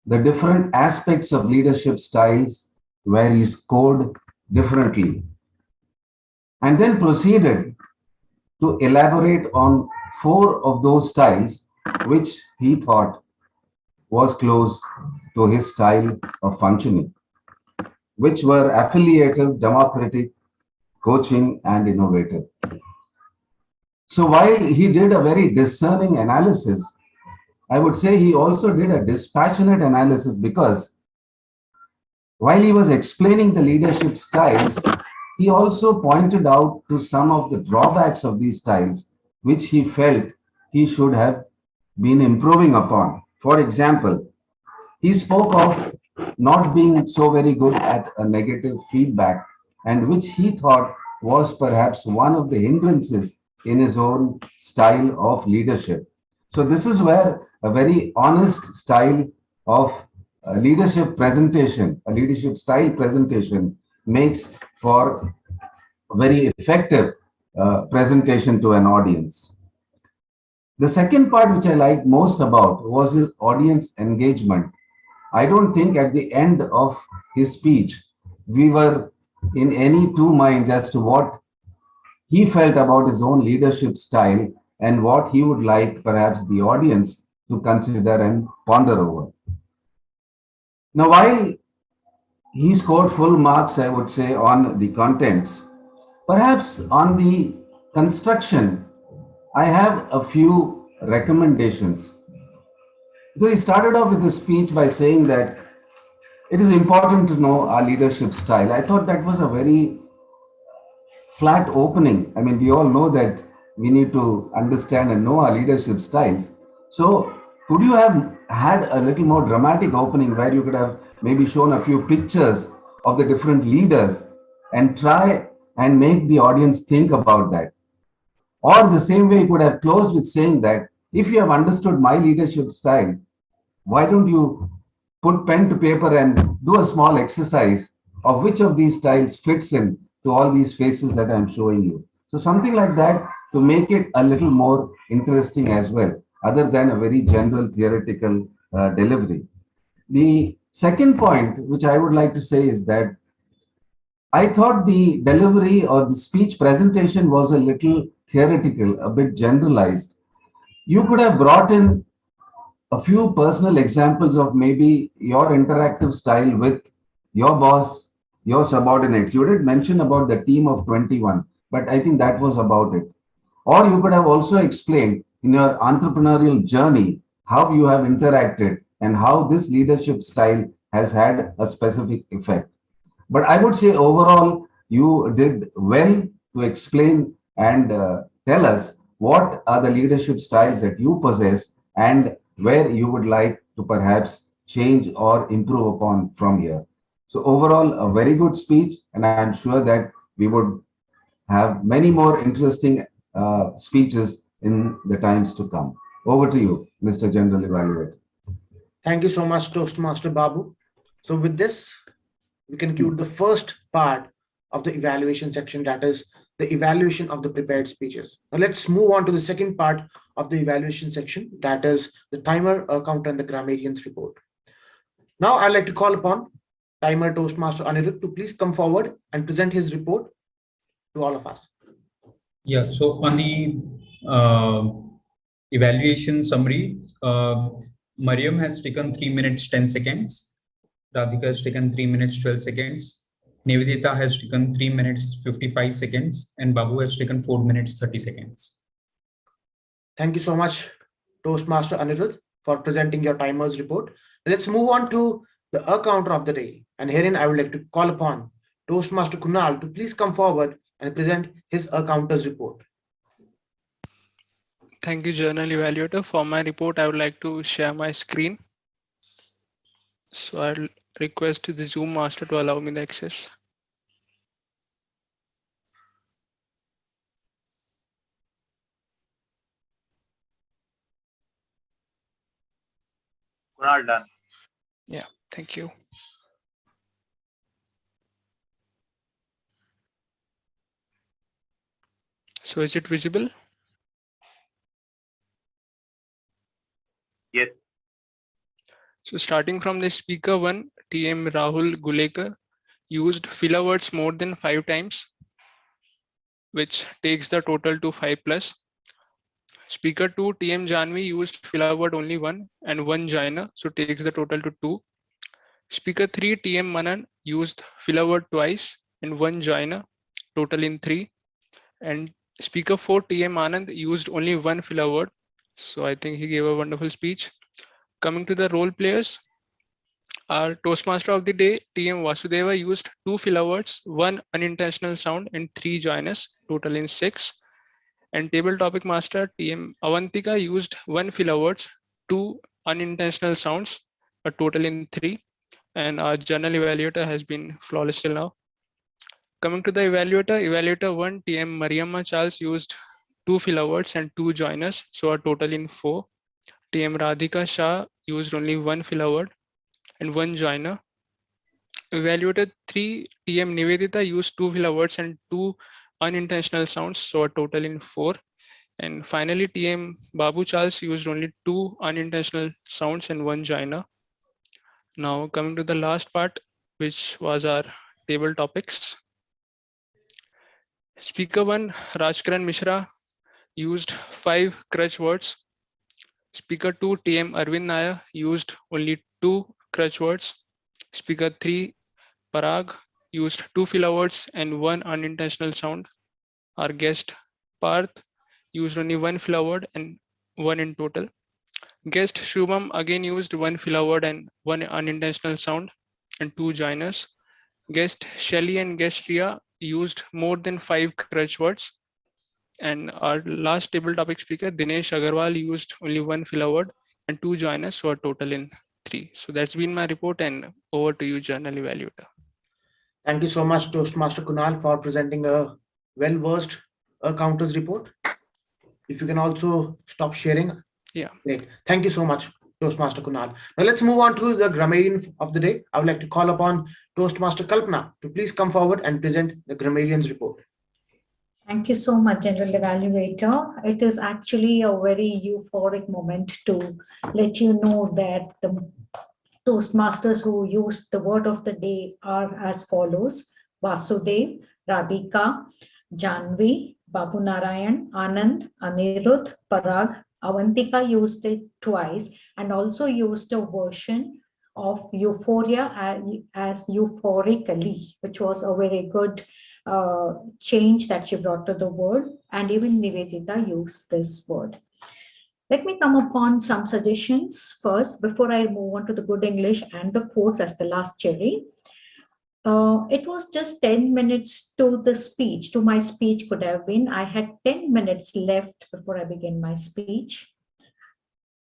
M: the different aspects of leadership styles where he scored differently, and then proceeded to elaborate on 4 of those styles which he thought was close to his style of functioning, which were affiliative, democratic, coaching, and innovative. So while he did a very discerning analysis, I would say he also did a dispassionate analysis, because while he was explaining the leadership styles, he also pointed out to some of the drawbacks of these styles, which he felt he should have been improving upon. For example, he spoke of not being so very good at a negative feedback, and which he thought was perhaps one of the hindrances in his own style of leadership. So this is where a very honest style of leadership presentation, a leadership style presentation, makes for a very effective presentation to an audience. The second part which I liked most about was his audience engagement. I don't think at the end of his speech, we were in any two minds as to what he felt about his own leadership style and what he would like perhaps the audience to consider and ponder over. Now, while he scored full marks, I would say, on the contents, perhaps on the construction, I have a few recommendations. Because he started off with the speech by saying that it is important to know our leadership style. I thought that was a very flat opening. I mean, we all know that we need to understand and know our leadership styles. So could you have had a little more dramatic opening where you could have maybe shown a few pictures of the different leaders and try and make the audience think about that? Or the same way you could have closed with saying that if you have understood my leadership style, why don't you put pen to paper and do a small exercise of which of these styles fits in to all these faces that I'm showing you. So something like that to make it a little more interesting as well, other than a very general theoretical delivery. The second point, which I would like to say, is that I thought the delivery or the speech presentation was a little theoretical, a bit generalized. You could have brought in a few personal examples of maybe your interactive style with your boss, your subordinates. You did mention about the team of 21, but I think that was about it. Or you could have also explained in your entrepreneurial journey how you have interacted and how this leadership style has had a specific effect. But I would say overall, you did well to explain and tell us what are the leadership styles that you possess and where you would like to perhaps change or improve upon from here. So overall, a very good speech, and I'm sure that we would have many more interesting speeches in the times to come. Over to you, Mr. General Evaluator.
U: Thank you so much, Toastmaster Babu. So with this, we conclude the first part of the evaluation section, that is the evaluation of the prepared speeches. Now let's move on to the second part of the evaluation section, that is the timer, counter, and the Grammarians Report. Now I'd like to call upon timer Toastmaster Anirudh to please come forward and present his report to all of us.
D: Yeah, so on the evaluation summary, Mariam has taken 3 minutes 10 seconds. Radhika has taken 3 minutes 12 seconds. Nivedita has taken 3 minutes 55 seconds, and Babu has taken 4 minutes 30 seconds.
U: Thank you so much, Toastmaster Anirudh for presenting your timers report. Let's move on to the counter of the day. And herein I would like to call upon Toastmaster Kunal to please come forward and present his counters report.
E: Thank you, Journal Evaluator. For my report, I would like to share my screen. So I'll request the Zoom master to allow me the access.
A: Kunal, done.
E: Yeah, thank you. So is it visible?
A: Yes.
E: So starting from the speaker 1, TM Rahul Gulekar used filler words more than 5 times, which takes the total to 5 plus. Speaker 2, TM Janvi used filler word only 1 and 1 joiner, so takes the total to 2. Speaker 3, TM Manan used filler word twice and 1 joiner, total in 3. And speaker 4, TM Anand used only 1 filler word. So I think he gave a wonderful speech. Coming to the role players, our Toastmaster of the day, TM Vasudeva, used 2 filler words, 1 unintentional sound and 3 joiners, total in 6. And table topic master, TM Avantika, used 1 filler words, 2 unintentional sounds, a total in 3. And our journal evaluator has been flawless till now. Coming to the evaluator, evaluator 1, TM Mariamma Charles used 2 filler words and 2 joiners, so a total in 4. TM Radhika Shah used only 1 filler word and 1 joiner. Evaluator 3, TM Nivedita used 2 filler words and 2 unintentional sounds, so a total in 4. And finally, TM Babu Charles used only 2 unintentional sounds and 1 joiner. Now coming to the last part, which was our table topics. Speaker 1, Rajkaran Mishra used 5 crutch words. Speaker 2, TM Arvind Naya used only 2 crutch words. Speaker 3, Parag used 2 filler words and 1 unintentional sound. Our guest Parth used only 1 filler word and 1 in total. Guest Shubham again used 1 filler word and 1 unintentional sound and 2 joiners. Guest Shelly and guest Ria used more than 5 crutch words. And our last table topic speaker, Dinesh Agarwal, used only 1 filler word and 2 joiners, so a total in 3. So that's been my report, and over to you, Journal Evaluator.
U: Thank you so much, Toastmaster Kunal, for presenting a well-versed counters report. If you can also stop sharing.
E: Yeah.
U: Great. Thank you so much, Toastmaster Kunal. Now let's move on to the grammarian of the day. I would like to call upon Toastmaster Kalpana to please come forward and present the grammarians report.
F: Thank you so much, General Evaluator. It is actually a very euphoric moment to let you know that the Toastmasters who used the word of the day are as follows: Vasudev, Radhika, Janvi, Babu Narayan, Anand, Anirudh, Parag. Avantika used it twice and also used a version of euphoria as euphorically, which was a very good change that she brought to the word, and even Nivedita used this word. Let me come upon some suggestions first before I move on to the good English and the quotes as the last cherry. It was just 10 minutes to the speech, to my speech could have been. I had 10 minutes left before I began my speech.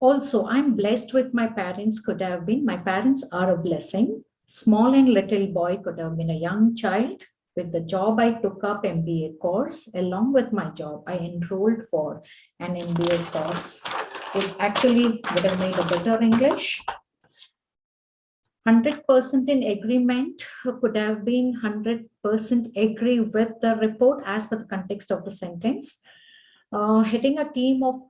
F: Also, I'm blessed with my parents could have been. My parents are a blessing. Small and little boy could have been a young child. With the job, I took up MBA course. Along with my job, I enrolled for an MBA course. It actually would have made a better English. 100% in agreement could have been 100% agree with the report as per the context of the sentence. Heading a team of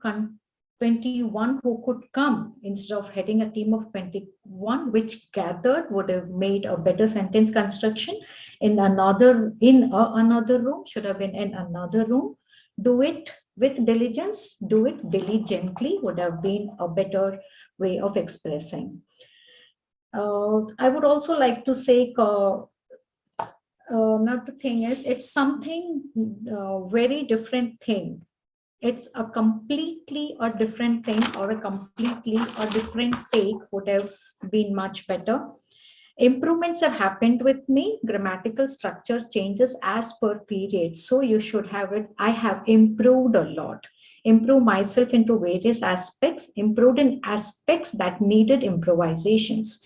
F: 21 who could come instead of heading a team of 21 which gathered would have made a better sentence construction. In another room should have been in another room. Do it with diligence, do it diligently would have been a better way of expressing. I would also like to say another thing is it's something very different thing it's a completely a different thing, or a completely a different take would have been much better. Improvements have happened with me. Grammatical structure changes as per period. So you should have it. I have improved a lot. Improved myself into various aspects, improved in aspects that needed improvisations.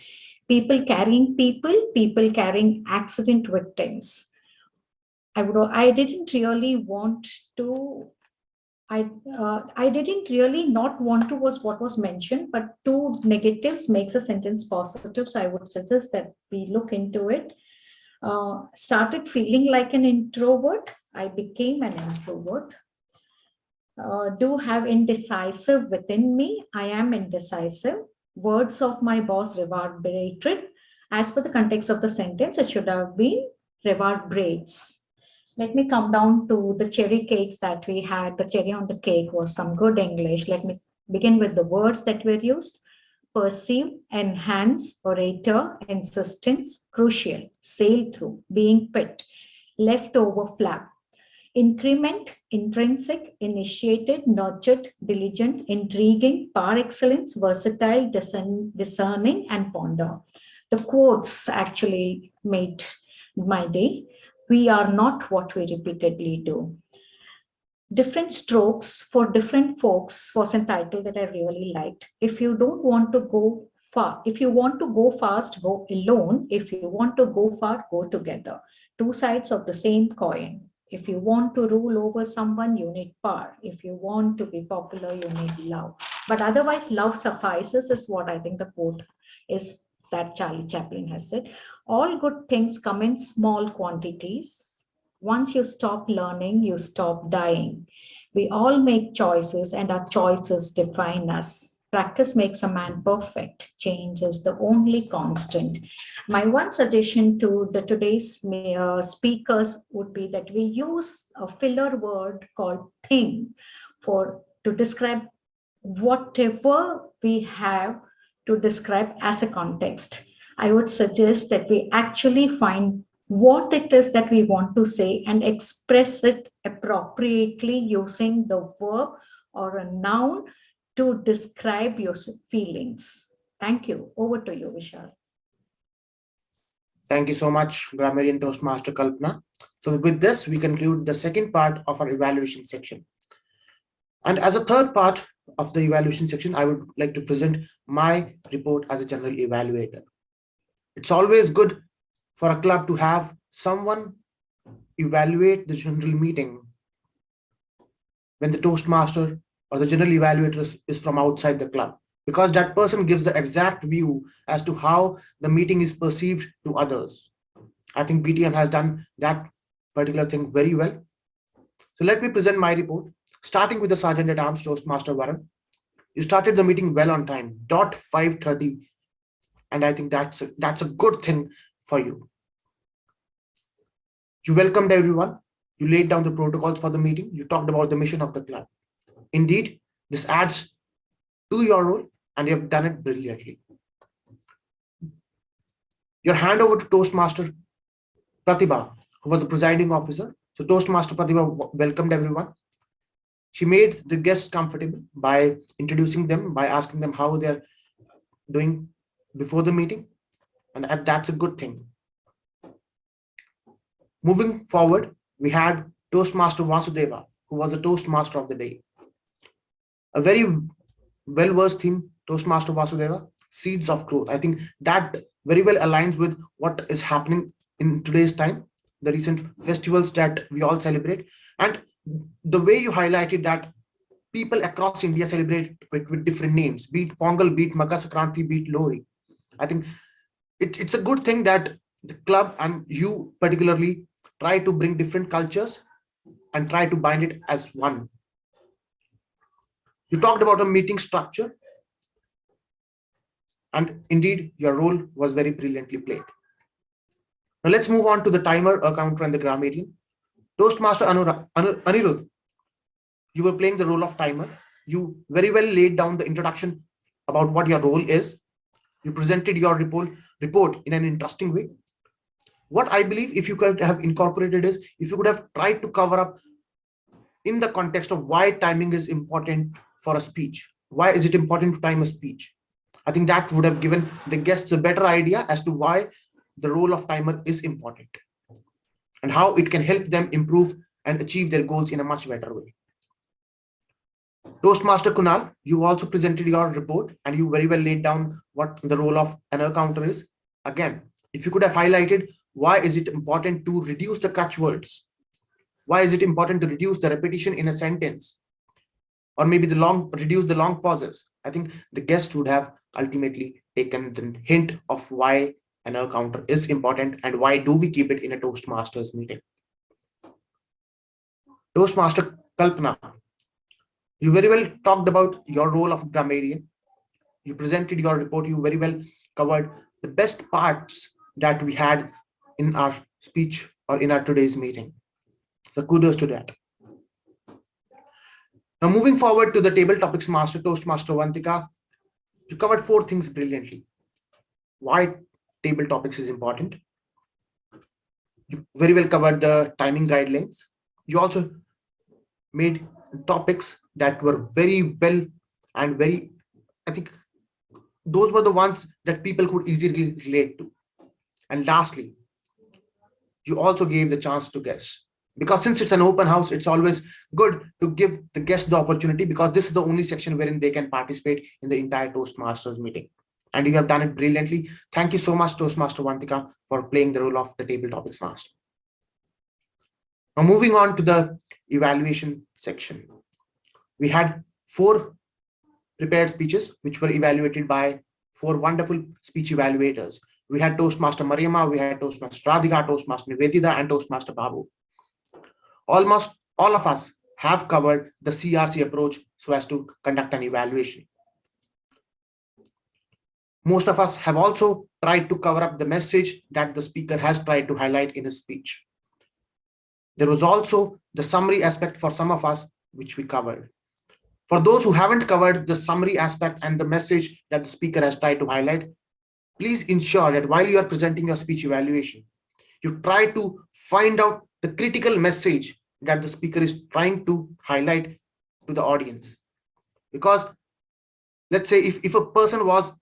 F: People carrying people, people carrying accident victims. I didn't really want to I didn't really not want to was what was mentioned, but two negatives makes a sentence positive. So I would suggest that we look into it. Started feeling like an introvert. I became an introvert. Do have indecisive within me. I am indecisive. Words of my boss reverberated. As per the context of the sentence, it should have been reverberates. Let me come down to the cherry cakes that we had. The cherry on the cake was some good English. Let me begin with the words that were used. Perceive, enhance, orator, insistence, crucial, sail through, being fit, leftover flap, increment, intrinsic, initiated, nurtured, diligent, intriguing, par excellence, versatile, discerning, and ponder. The quotes actually made my day. We are not what we repeatedly do. Different strokes for different folks was a title that I really liked. If you don't want to go far, if you want to go fast, go alone. If you want to go far, go together. Two sides of the same coin. If you want to rule over someone, you need power. If you want to be popular, you need love. But otherwise, love suffices is what I think the quote is that Charlie Chaplin has said. All good things come in small quantities. Once you stop learning, you stop dying. We all make choices, and our choices define us. Practice makes a man perfect. Change is the only constant. My one suggestion to the today's speakers would be that we use a filler word called thing to describe whatever we have to describe as a context. I would suggest that we actually find what it is that we want to say and express it appropriately using the verb or a noun to describe your feelings. Thank you. Over to you, Vishal.
U: Thank you so much, Grammarian Toastmaster Kalpana. So with this, we conclude the second part of our evaluation section. And as a third part of the evaluation section, I would like to present my report as a general evaluator. It's always good for a club to have someone evaluate the general meeting when the Toastmaster or the general evaluator is from outside the club, because that person gives the exact view as to how the meeting is perceived to others. I think BTM has done that particular thing very well. So let me present my report, starting with the Sergeant at Arms, Toastmaster Varun. You started the meeting well on time, .5:30, and I think that's a good thing for you. You welcomed everyone. You laid down the protocols for the meeting. You talked about the mission of the club. Indeed, this adds to your role, and you have done it brilliantly. Your handover to Toastmaster Pratibha, who was the presiding officer. So Toastmaster Pratibha welcomed everyone. She made the guests comfortable by introducing them, by asking them how they're doing before the meeting, and that's a good thing. Moving forward, we had Toastmaster Vasudeva, who was the Toastmaster of the day. A very well-versed theme, Toastmaster Vasudeva, Seeds of Growth. I think that very well aligns with what is happening in today's time, the recent festivals that we all celebrate. And the way you highlighted that people across India celebrate with different names, be it Pongal, be it Makar Sankranti, be it Lohri. I think it's a good thing that the club and you particularly try to bring different cultures and try to bind it as one. You talked about a meeting structure, and indeed your role was very brilliantly played. Now let's move on to the timer, a counter, and the grammarian. Toastmaster Anirudh, you were playing the role of timer. You very well laid down the introduction about what your role is. You presented your report in an interesting way. What I believe if you could have incorporated is if you could have tried to cover up in the context of why timing is important for a speech. Why is it important to time a speech? I think that would have given the guests a better idea as to why the role of timer is important and how it can help them improve and achieve their goals in a much better way. Toastmaster Kunal, you also presented your report and you very well laid down what the role of an counter is. Again, if you could have highlighted why is it important to reduce the crutch words? Why is it important to reduce the repetition in a sentence? Or maybe reduce the long pauses? I think the guest would have ultimately taken the hint of why an counter is important and why do we keep it in a Toastmasters meeting. Toastmaster Kalpana, you very well talked about your role of grammarian. You presented your report. You very well covered the best parts that we had in our speech or in our today's meeting. So kudos to that. Now moving forward to the table topics master, Toastmaster Avantika, you covered 4 things brilliantly. Why table topics is important. You very well covered the timing guidelines. You also made topics that were very well and very, I think those were the ones that people could easily relate to. And lastly, you also gave the chance to guess, because since it's an open house, it's always good to give the guests the opportunity, because this is the only section wherein they can participate in the entire Toastmasters meeting. And you have done it brilliantly. Thank you so much, Toastmaster Avantika, for playing the role of the table topics master. Now moving on to the evaluation section. We had 4 prepared speeches which were evaluated by 4 wonderful speech evaluators. We had Toastmaster Mariama, we had Toastmaster Radhika, Toastmaster Nivedita, and Toastmaster Babu. Almost all of us have covered the CRC approach so as to conduct an evaluation. Most of us have also tried to cover up the message that the speaker has tried to highlight in his speech. There was also the summary aspect for some of us, which we covered. For those who haven't covered the summary aspect and the message that the speaker has tried to highlight, please ensure that while you are presenting your speech evaluation, you try to find out the critical message that the speaker is trying to highlight to the audience. Because let's say if a person was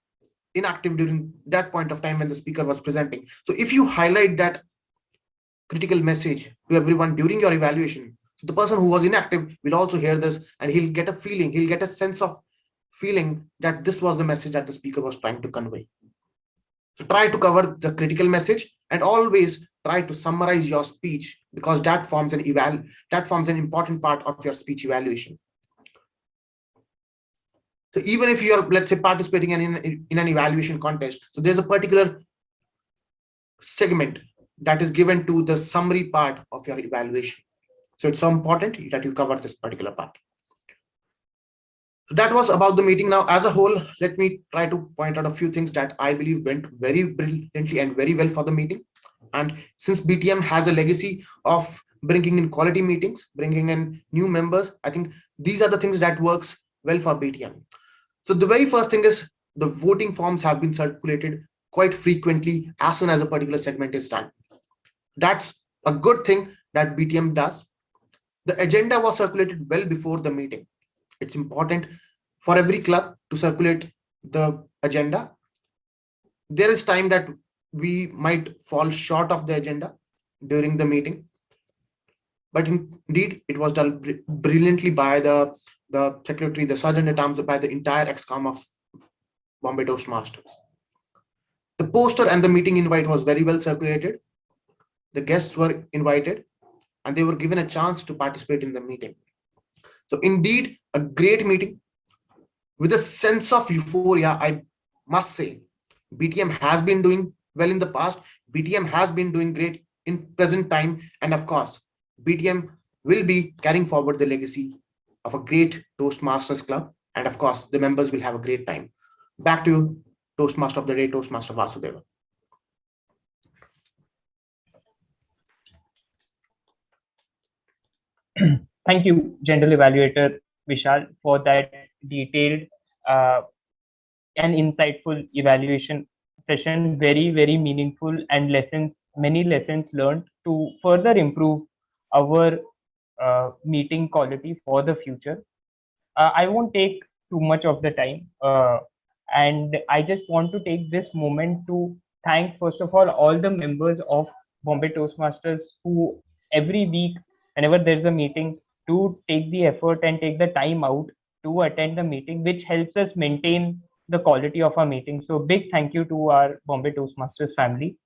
U: inactive during that point of time when the speaker was presenting, so if you highlight that critical message to everyone during your evaluation, so the person who was inactive will also hear this and he'll get a feeling, he'll get a sense of feeling that this was the message that the speaker was trying to convey. So try to cover the critical message and always try to summarize your speech, because that forms an important part of your speech evaluation. So even if you're, let's say, participating in an evaluation contest, so there's a particular segment that is given to the summary part of your evaluation. So it's so important that you cover this particular part. So that was about the meeting. Now, as a whole, let me try to point out a few things that I believe went very brilliantly and very well for the meeting. And since BTM has a legacy of bringing in quality meetings, bringing in new members, I think these are the things that works well for BTM. So the very first thing is the voting forms have been circulated quite frequently as soon as a particular segment is done. That's a good thing that BTM does. The agenda was circulated well before the meeting. It's important for every club to circulate the agenda. There is time that we might fall short of the agenda during the meeting, but indeed it was done brilliantly by the secretary, the sergeant at arms, by the entire ExCom of Bombay Toastmasters. The poster and the meeting invite was very well circulated. The guests were invited and they were given a chance to participate in the meeting. So indeed, a great meeting with a sense of euphoria. I must say, BTM has been doing well in the past. BTM has been doing great in present time. And of course, BTM will be carrying forward the legacy of a great Toastmasters club. And of course, the members will have a great time. Back to you, Toastmaster of the Day, Toastmaster Vasudeva.
B: Thank you, General Evaluator Vishal, for that detailed and insightful evaluation session. Very, very meaningful, and many lessons learned to further improve our meeting quality for the future. I won't take too much of the time, and I just want to take this moment to thank, first of all the members of Bombay Toastmasters who every week, whenever there's a meeting, to take the effort and take the time out to attend the meeting, which helps us maintain the quality of our meeting. So big thank you to our Bombay Toastmasters family.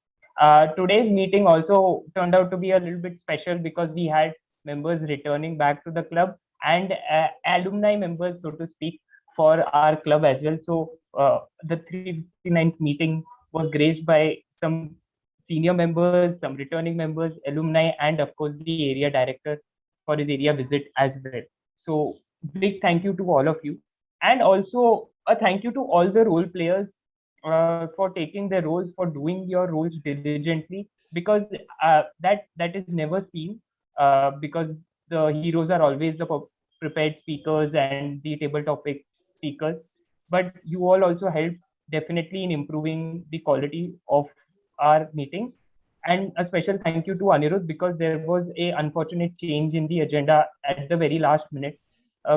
B: Today's meeting also turned out to be a little bit special because we had members returning back to the club and alumni members, so to speak, for our club as well. So the 359th meeting was graced by some senior members, some returning members, alumni, and of course the area director for his area visit as well. So big thank you to all of you, and also a thank you to all the role players for taking their roles, for doing your roles diligently, because that is never seen, because the heroes are always the prepared speakers and the table topic speakers, but you all also helped definitely in improving the quality of our meeting. And a special thank you to Anirudh, because there was a unfortunate change in the agenda at the very last minute,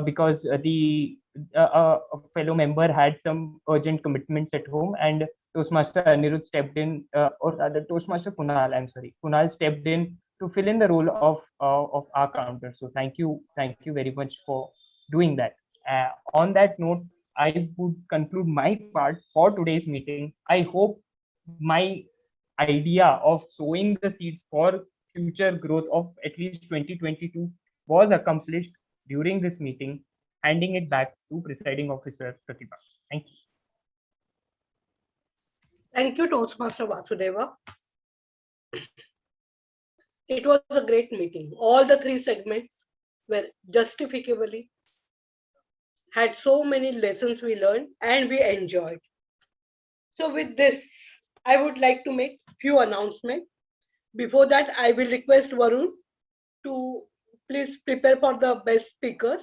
B: because the a fellow member had some urgent commitments at home, and Toastmaster Anirudh stepped in, or rather Toastmaster Kunal, I'm sorry, Kunal stepped in to fill in the role of our counter. So thank you very much for doing that. On that note, I would conclude my part for today's meeting. I hope my idea of sowing the seeds for future growth of at least 2022 was accomplished during this meeting. Handing it back to Presiding Officer Pratibha. Thank you.
C: Thank you, Toastmaster Vasudeva. It was a great meeting. All the three segments were justifiably had so many lessons we learned and we enjoyed. So with this, I would like to make few announcements. Before that, I will request Varun to please prepare for the best speakers.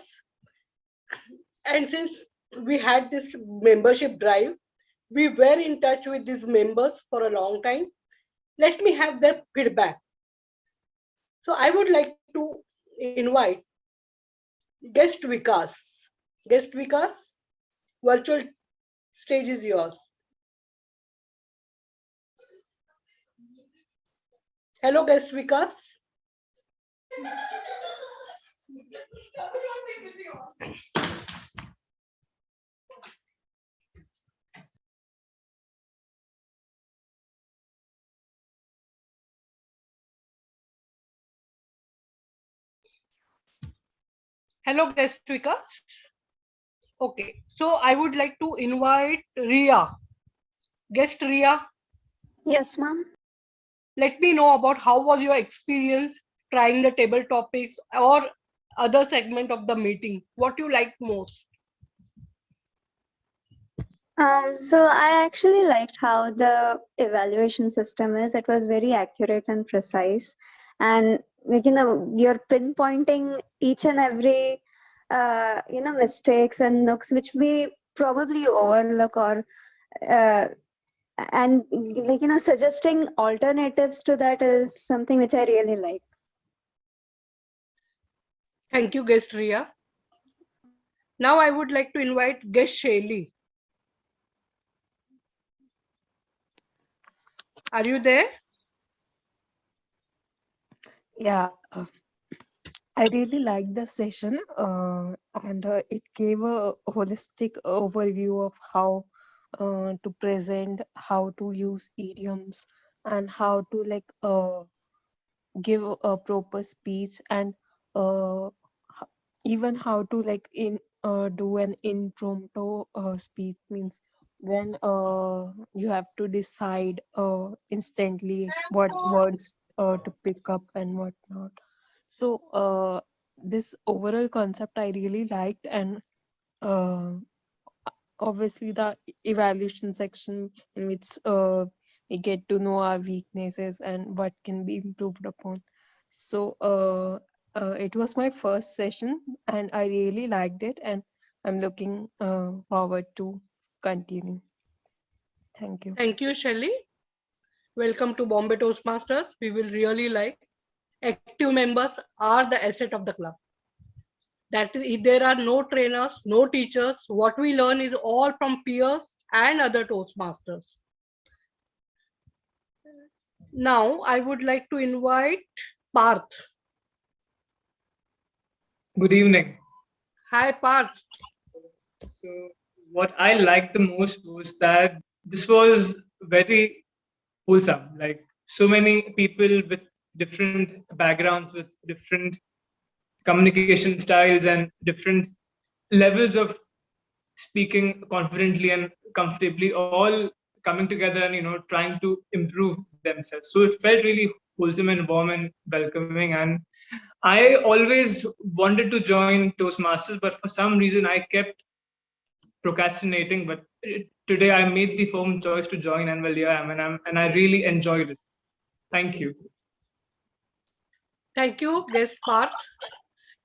C: And since we had this membership drive, we were in touch with these members for a long time. Let me have their feedback. So I would like to invite guest Vikas. Guest Vikas, virtual stage is yours. Hello, guest Vikas. Hello, guest Vikas. Okay, so I would like to invite Ria. Guest Ria.
S: Yes, ma'am.
C: Let me know about how was your experience trying the table topics or other segment of the meeting. What you liked most?
S: So I actually liked how the evaluation system is. It was very accurate and precise, and you're pinpointing each and every mistakes and nooks which we probably overlook, or and suggesting alternatives to that is something which I really like.
C: Thank you, guest Ria. Now I would like to invite guest Shaylee. Are you there?
J: Yeah, I really liked the session, and it gave a holistic overview of how to present, how to use idioms, and how to give a proper speech, and even how to do an impromptu speech, means when you have to decide instantly what words to pick up and what not. So this overall concept I really liked, and obviously the evaluation section in which we get to know our weaknesses and what can be improved upon. So it was my first session and I really liked it, and I'm looking forward to continue. Thank you.
C: Thank you, Shelly. Welcome to Bombay Toastmasters. We will really like active members are the asset of the club. That is, there are no trainers, no teachers. What we learn is all from peers and other Toastmasters. Now, I would like to invite Parth.
K: Good evening.
C: Hi, Parth.
K: So, what I liked the most was that this was very wholesome. Like, so many people with different backgrounds, with different communication styles, and different levels of speaking confidently and comfortably, all coming together and trying to improve themselves. So it felt really wholesome and warm and welcoming. And I always wanted to join Toastmasters, but for some reason I kept procrastinating. But today I made the firm choice to join, and well, yeah, and I really enjoyed it. Thank you.
C: Thank you, guest Parth.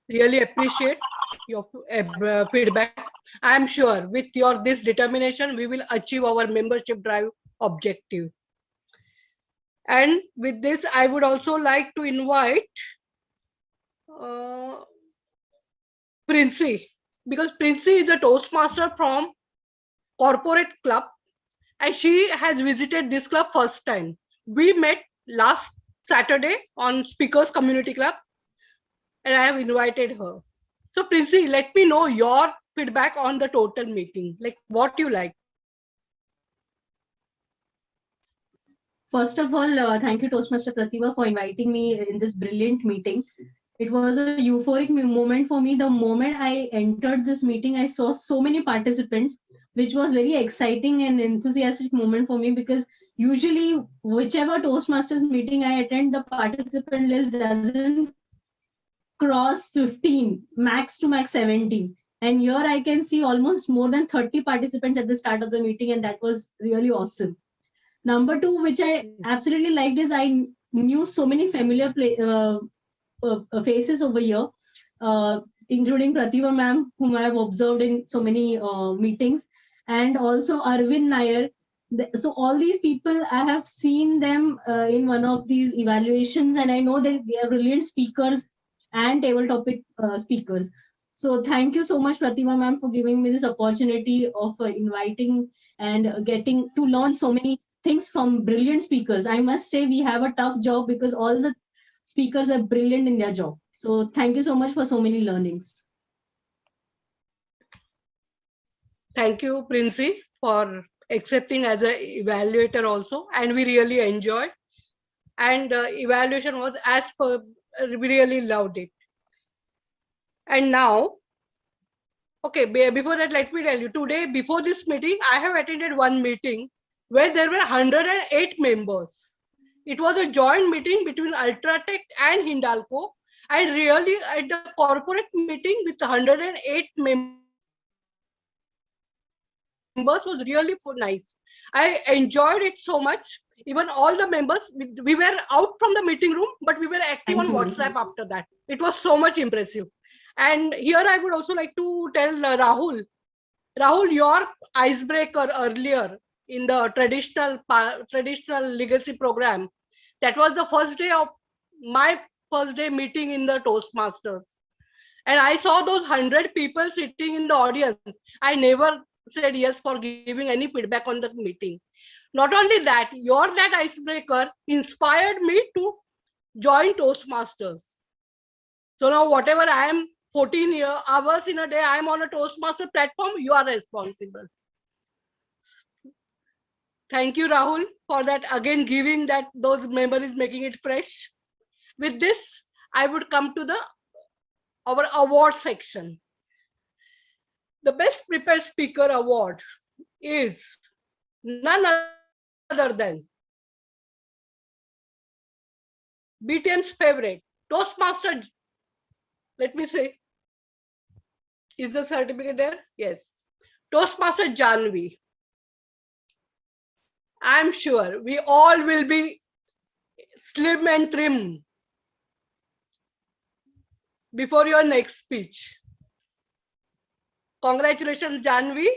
C: Really appreciate your feedback. I am sure with your this determination, we will achieve our membership drive objective. And with this, I would also like to invite Princey, because Princey is a Toastmaster from corporate club, and she has visited this club first time. We met last Saturday on Speakers Community Club, and I have invited her. So Princey, let me know your feedback on the total meeting, like what you like.
G: First of all, thank you, Toastmaster Pratibha, for inviting me in this brilliant meeting. It was a euphoric moment for me. The moment I entered this meeting, I saw so many participants, which was very exciting and enthusiastic moment for me, because usually whichever Toastmasters meeting I attend, the participant list doesn't cross 15, max to max 17. And here I can see almost more than 30 participants at the start of the meeting, and that was really awesome. Number two, which I absolutely liked, is I knew so many familiar faces over here, including Pratibha ma'am, whom I have observed in so many meetings, and also Arvind Nair. So all these people, I have seen them in one of these evaluations, and I know that they are brilliant speakers and table topic speakers. So thank you so much, Pratibha ma'am, for giving me this opportunity of inviting and getting to learn so many things from brilliant speakers. I must say we have a tough job because all the speakers are brilliant in their job. So thank you so much for so many learnings.
C: Thank you, Princey, for accepting as an evaluator also, and we really enjoyed. And evaluation was as per, we really loved it. And now, okay, before that, let me tell you, today, before this meeting, I have attended one meeting where there were 108 members. It was a joint meeting between Ultratech and Hindalco. And really, at the corporate meeting with 108 members was really nice. I enjoyed it so much. Even all the members, we were out from the meeting room, but we were active on WhatsApp after that. It was so much impressive. And here I would also like to tell Rahul, your icebreaker earlier in the traditional legacy program, that was the first day of my first day meeting in the Toastmasters. And I saw those 100 people sitting in the audience. I never said yes for giving any feedback on the meeting. Not only that, that icebreaker inspired me to join Toastmasters. So now whatever I am 14 hours in a day, I am on a Toastmaster platform, you are responsible. Thank you, Rahul, for that again giving that those memories, making it fresh. With this, I would come to our award section. The Best Prepared Speaker Award is none other than BTM's favorite, Toastmaster. Let me say, is the certificate there? Yes. Toastmaster Janvi. I'm sure we all will be slim and trim before your next speech. Congratulations, Janvi.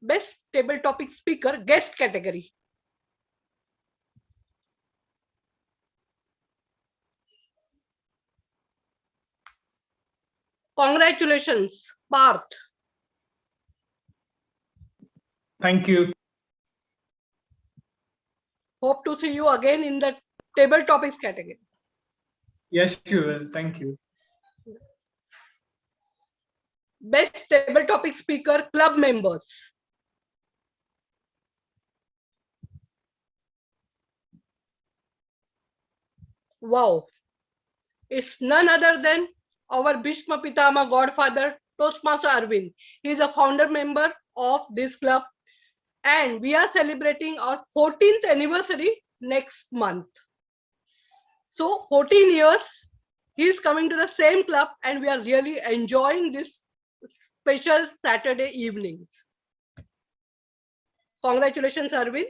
C: Best table topic speaker, guest category. Congratulations, Parth.
K: Thank you.
C: Hope to see you again in the table topics category.
K: Yes, you will. Thank you.
C: Best table topic speaker, club members. Wow. It's none other than our Bhishma Pitama godfather, Toastmaster Arvind. He is a founder member of this club, and we are celebrating our 14th anniversary next month. So 14 years, he is coming to the same club, and we are really enjoying this special Saturday evenings. Congratulations, Arvind.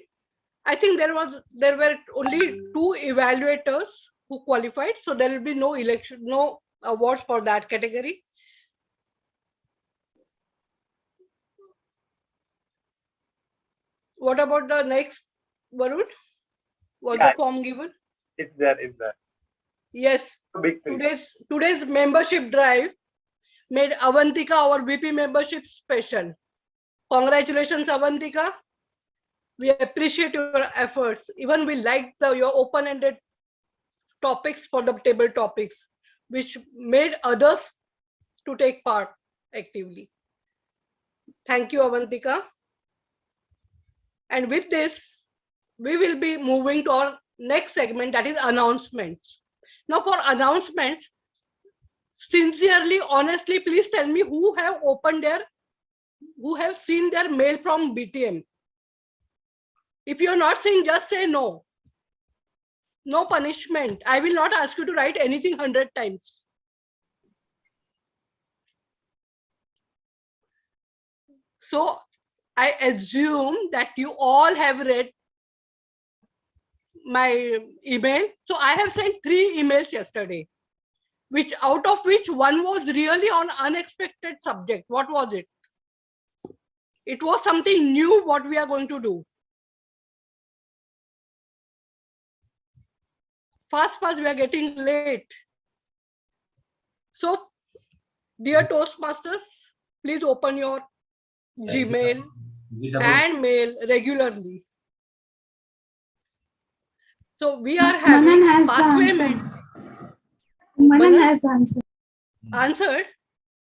C: I think there were only 2 evaluators who qualified, so there will be no election, no awards for that category. What about the next, Varun? Was the form given?
A: It's there.
C: Yes.
A: Big
C: Today's membership drive made Avantika our VP membership special. Congratulations, Avantika. We appreciate your efforts. Even we like your open-ended topics for the table topics, which made others to take part actively. Thank you, Avantika. And with this, we will be moving to our next segment, that is announcements. Now for announcements, sincerely, honestly, please tell me who have seen their mail from BTM. If you're not seeing, just say no. No punishment. I will not ask you to write anything 100 times. So I assume that you all have read my email. So I have sent 3 emails yesterday, out of which one was really on unexpected subject. What was it? It was something new what we are going to do. Fast, we are getting late. So, dear Toastmasters, please open your Gmail and mail regularly. So we are having
N: Manan has the
C: pathway.
N: answer. Manan has the answer.
C: Answered?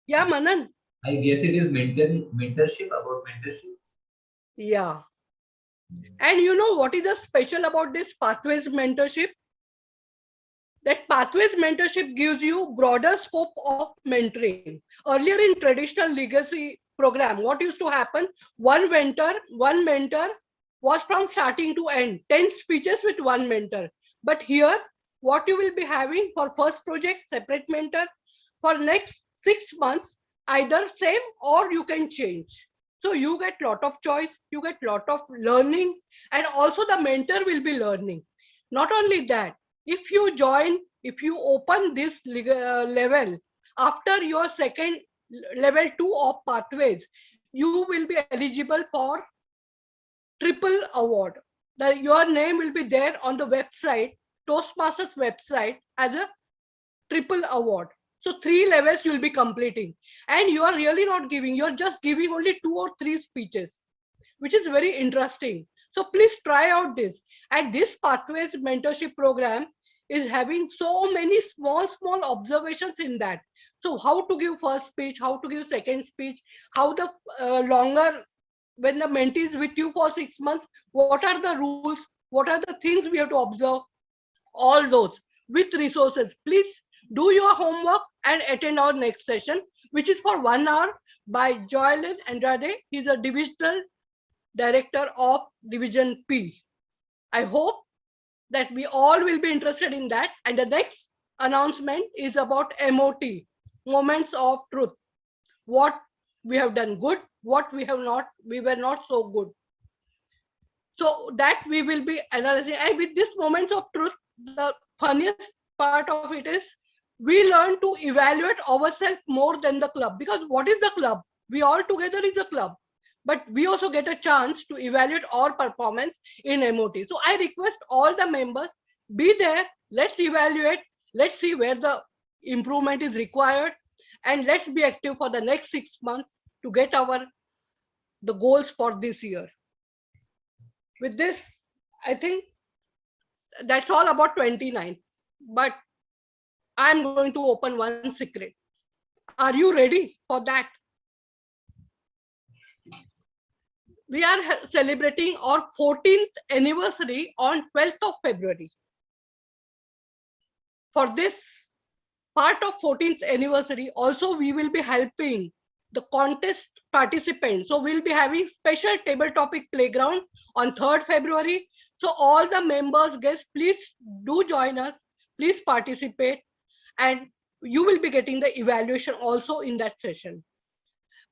C: Yeah, Manan.
L: I guess it is mentorship, about mentorship.
C: Yeah. And you know what is the special about this Pathways mentorship? That Pathways mentorship gives you broader scope of mentoring. Earlier in traditional legacy program, what used to happen? One mentor was from starting to end, 10 speeches with one mentor. But here, what you will be having for first project, separate mentor. For next 6 months, either same or you can change. So you get lot of choice, you get lot of learning, and also the mentor will be learning. Not only that, if you open this level after your second level 2 of Pathways, you will be eligible for triple award. Your name will be there on the website, Toastmasters website, as a triple award. So 3 levels you will be completing, and you are really not giving, you're just giving only 2 or 3 speeches, which is very interesting. So please try out this. And this Pathways mentorship program is having so many small observations in that. So how to give first speech, how to give second speech, how the longer, when the mentee is with you for 6 months, what are the rules, what are the things we have to observe, all those with resources. Please do your homework and attend our next session, which is for 1 hour by Joylin Andrade. He's a divisional director of Division P. I hope that we all will be interested in that. And the next announcement is about MOT, Moments of Truth. What we have done good, what we were not so good. So that we will be analyzing. And with this Moments of Truth, the funniest part of it is we learn to evaluate ourselves more than the club. Because what is the club? We all together is a club. but we also get a chance to evaluate our performance in MOT. So I request all the members, be there, let's evaluate, let's see where the improvement is required, and let's be active for the next 6 months to get the goals for this year. With this, I think that's all about 29. But I'm going to open one secret. Are you ready for that? We are celebrating our 14th anniversary on 12th of February. For this part of 14th anniversary, also we will be helping the contest participants. So we'll be having special table topic playground on 3rd February. So all the members, guests, please do join us. Please participate, and you will be getting the evaluation also in that session.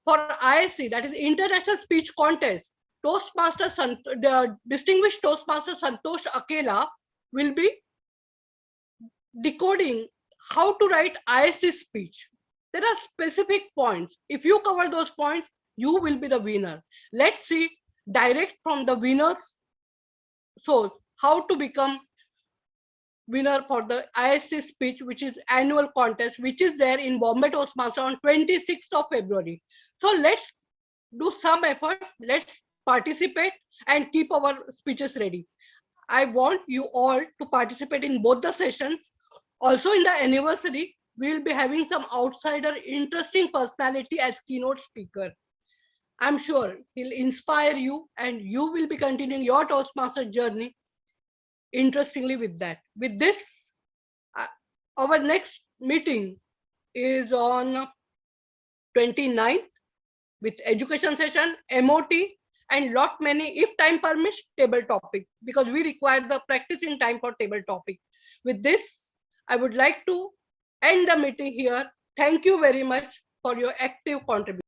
C: For ISC, that is International Speech Contest, the distinguished Toastmaster Santosh Akela will be decoding how to write ISC speech. There are specific points. If you cover those points, you will be the winner. Let's see direct from the winners. So how to become winner for the ISC speech, which is annual contest, which is there in Bombay Toastmasters on 26th of February. So let's do some efforts. Let's participate and keep our speeches ready. I want you all to participate in both the sessions. Also in the anniversary, we will be having some outsider interesting personality as keynote speaker. I'm sure he'll inspire you and you will be continuing your Toastmaster journey interestingly with that. With this, our next meeting is on 29th with education session, MOT, and lot many, if time permits, table topic, because we require the practicing time for table topic. With this, I would like to end the meeting here. Thank you very much for your active contribution.